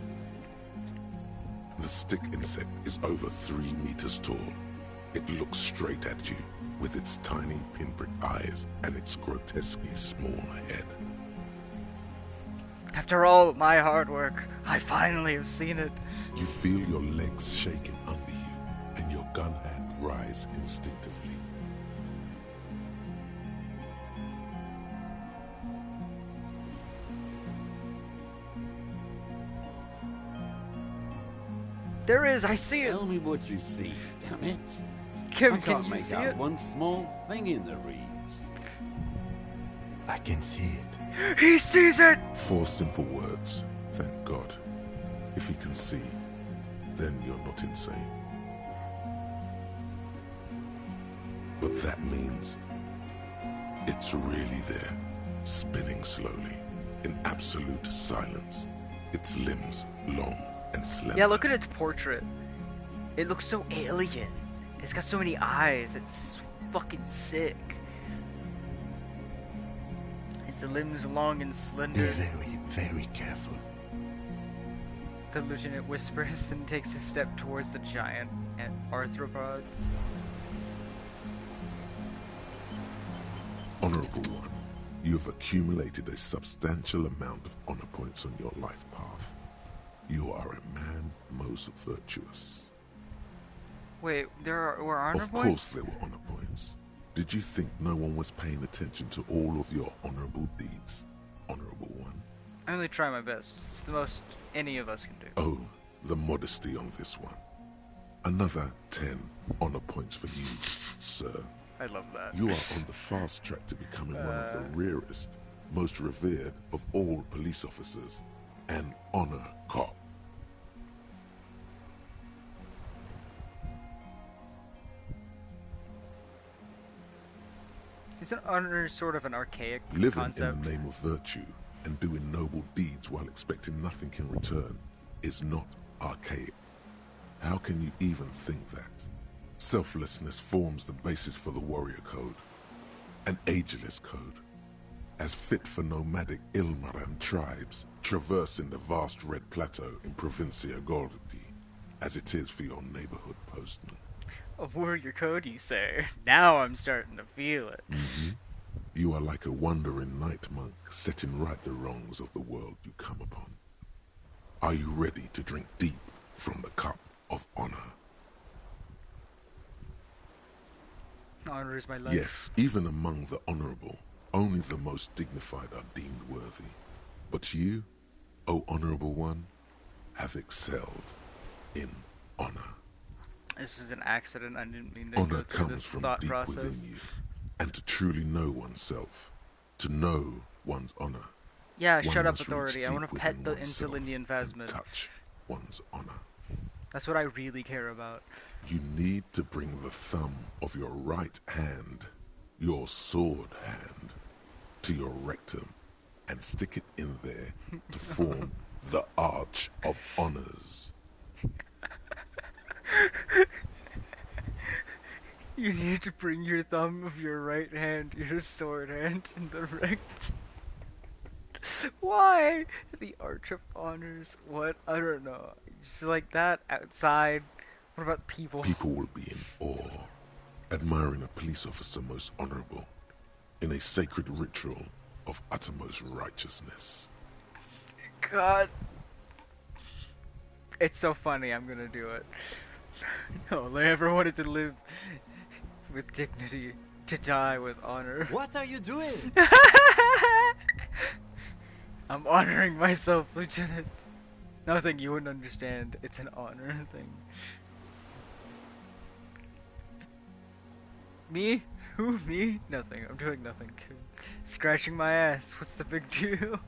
A: The stick insect is over 3 meters tall. It looks straight at you with its tiny pinprick eyes and its grotesquely small head.
D: After all my hard work, I finally have seen it.
A: You feel your legs shaking under you and your gun hand rise instinctively.
D: There is, I see it.
M: Tell me what you see, damn it.
D: Kim,
M: I
D: can
M: can't
D: you
M: make
D: see
M: out
D: it?
M: one small thing in the reeds.
E: I can see it.
D: He sees it!
A: 4 simple words, thank God. If he can see, then you're not insane. But that means it's really there, spinning slowly, in absolute silence, its limbs long and slender.
D: Yeah, look at its portrait. It looks so alien. It's got so many eyes. It's fucking sick. Its limbs long and slender.
E: Be very, very careful.
D: The lieutenant whispers, then takes a step towards the giant and arthropod.
A: Honorable One, you have accumulated a substantial amount of honor points on your life path. You are a man most virtuous.
D: Wait, were honor
A: Of
D: points?
A: course there were honor points. Did you think no one was paying attention to all of your honorable deeds, Honorable One?
D: I only try my best. It's the most any of us can do.
A: Oh, the modesty on this one. Another 10 honor points for you, sir.
D: I love that.
A: You are on the fast track to becoming one of the rarest, most revered of all police officers, an honor cop.
D: Isn't honor sort of an archaic
A: Living
D: concept?
A: in the name of virtue and doing noble deeds while expecting nothing in return is not archaic. How can you even think that? Selflessness forms the basis for the warrior code, an ageless code, as fit for nomadic Ilmaran tribes traversing the vast red plateau in Provincia Gordi, as it is for your neighborhood postman.
D: A warrior code, you say? Now I'm starting to feel it.
A: You are like a wandering night monk setting right the wrongs of the world you come upon. Are you ready to drink deep from the cup of honor?
D: Honor is my life.
A: Yes, even among the honorable, only the most dignified are deemed worthy. But you, O Honorable One, have excelled in honor.
D: This is an accident. I didn't mean to
A: Honor
D: go through
A: comes
D: this
A: from
D: thought
A: deep
D: process.
A: within you, and to truly know oneself, to know one's honor.
D: Yeah,
A: one
D: shut up,
A: must
D: authority.
A: reach
D: I want to
A: deep
D: pet
A: within
D: the
A: oneself
D: Insulindian phasmid.
A: touch one's honor.
D: That's what I really care about.
A: You need to bring the thumb of your right hand, your sword hand, to your rectum and stick it in there to form the Arch of Honors.
D: You need to bring your thumb of your right hand, your sword hand, in the rect. Why? The Arch of Honors. What? I don't know. Just like that outside. What about people?
A: People will be in awe, admiring a police officer most honorable, in a sacred ritual of uttermost righteousness.
D: God. It's so funny, I'm gonna do it. No, I ever wanted to live with dignity, to die with honor.
S: What are you doing?
D: I'm honoring myself, Lieutenant. Nothing you wouldn't understand. It's an honor thing. Me? Who? Me? Nothing. I'm doing nothing. Scratching my ass. What's the big deal?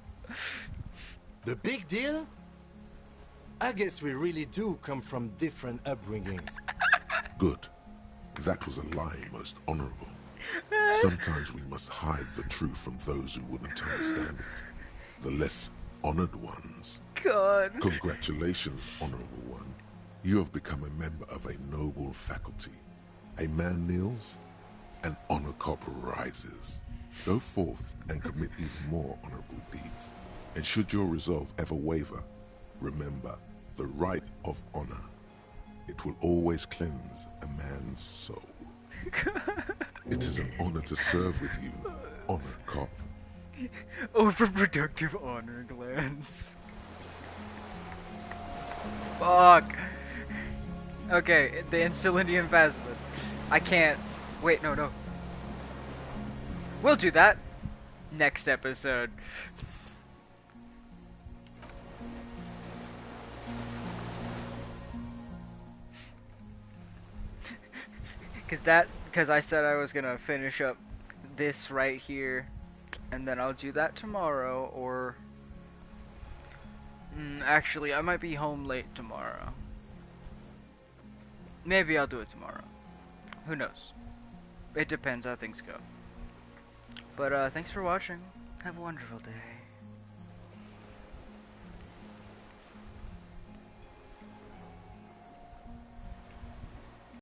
E: The big deal? I guess we really do come from different upbringings.
A: Good. That was a lie, most honorable. Sometimes we must hide the truth from those who wouldn't understand it. The less honored ones.
D: God.
A: Congratulations, honorable one. You have become a member of a noble faculty. A man kneels, an honor corps rises. Go forth and commit even more honorable deeds. And should your resolve ever waver, remember the right of honor. It will always cleanse a man's soul. It is an honor to serve with you, honor cop.
D: Overproductive honor glands. Fuck. Okay, the Insulindian Phasmid. I can't. Wait, no. We'll do that next episode. Because I said I was gonna finish up this right here, and then I'll do that tomorrow, or actually I might be home late tomorrow. Maybe I'll do it tomorrow. Who knows? It depends how things go. But thanks for watching. Have a wonderful day.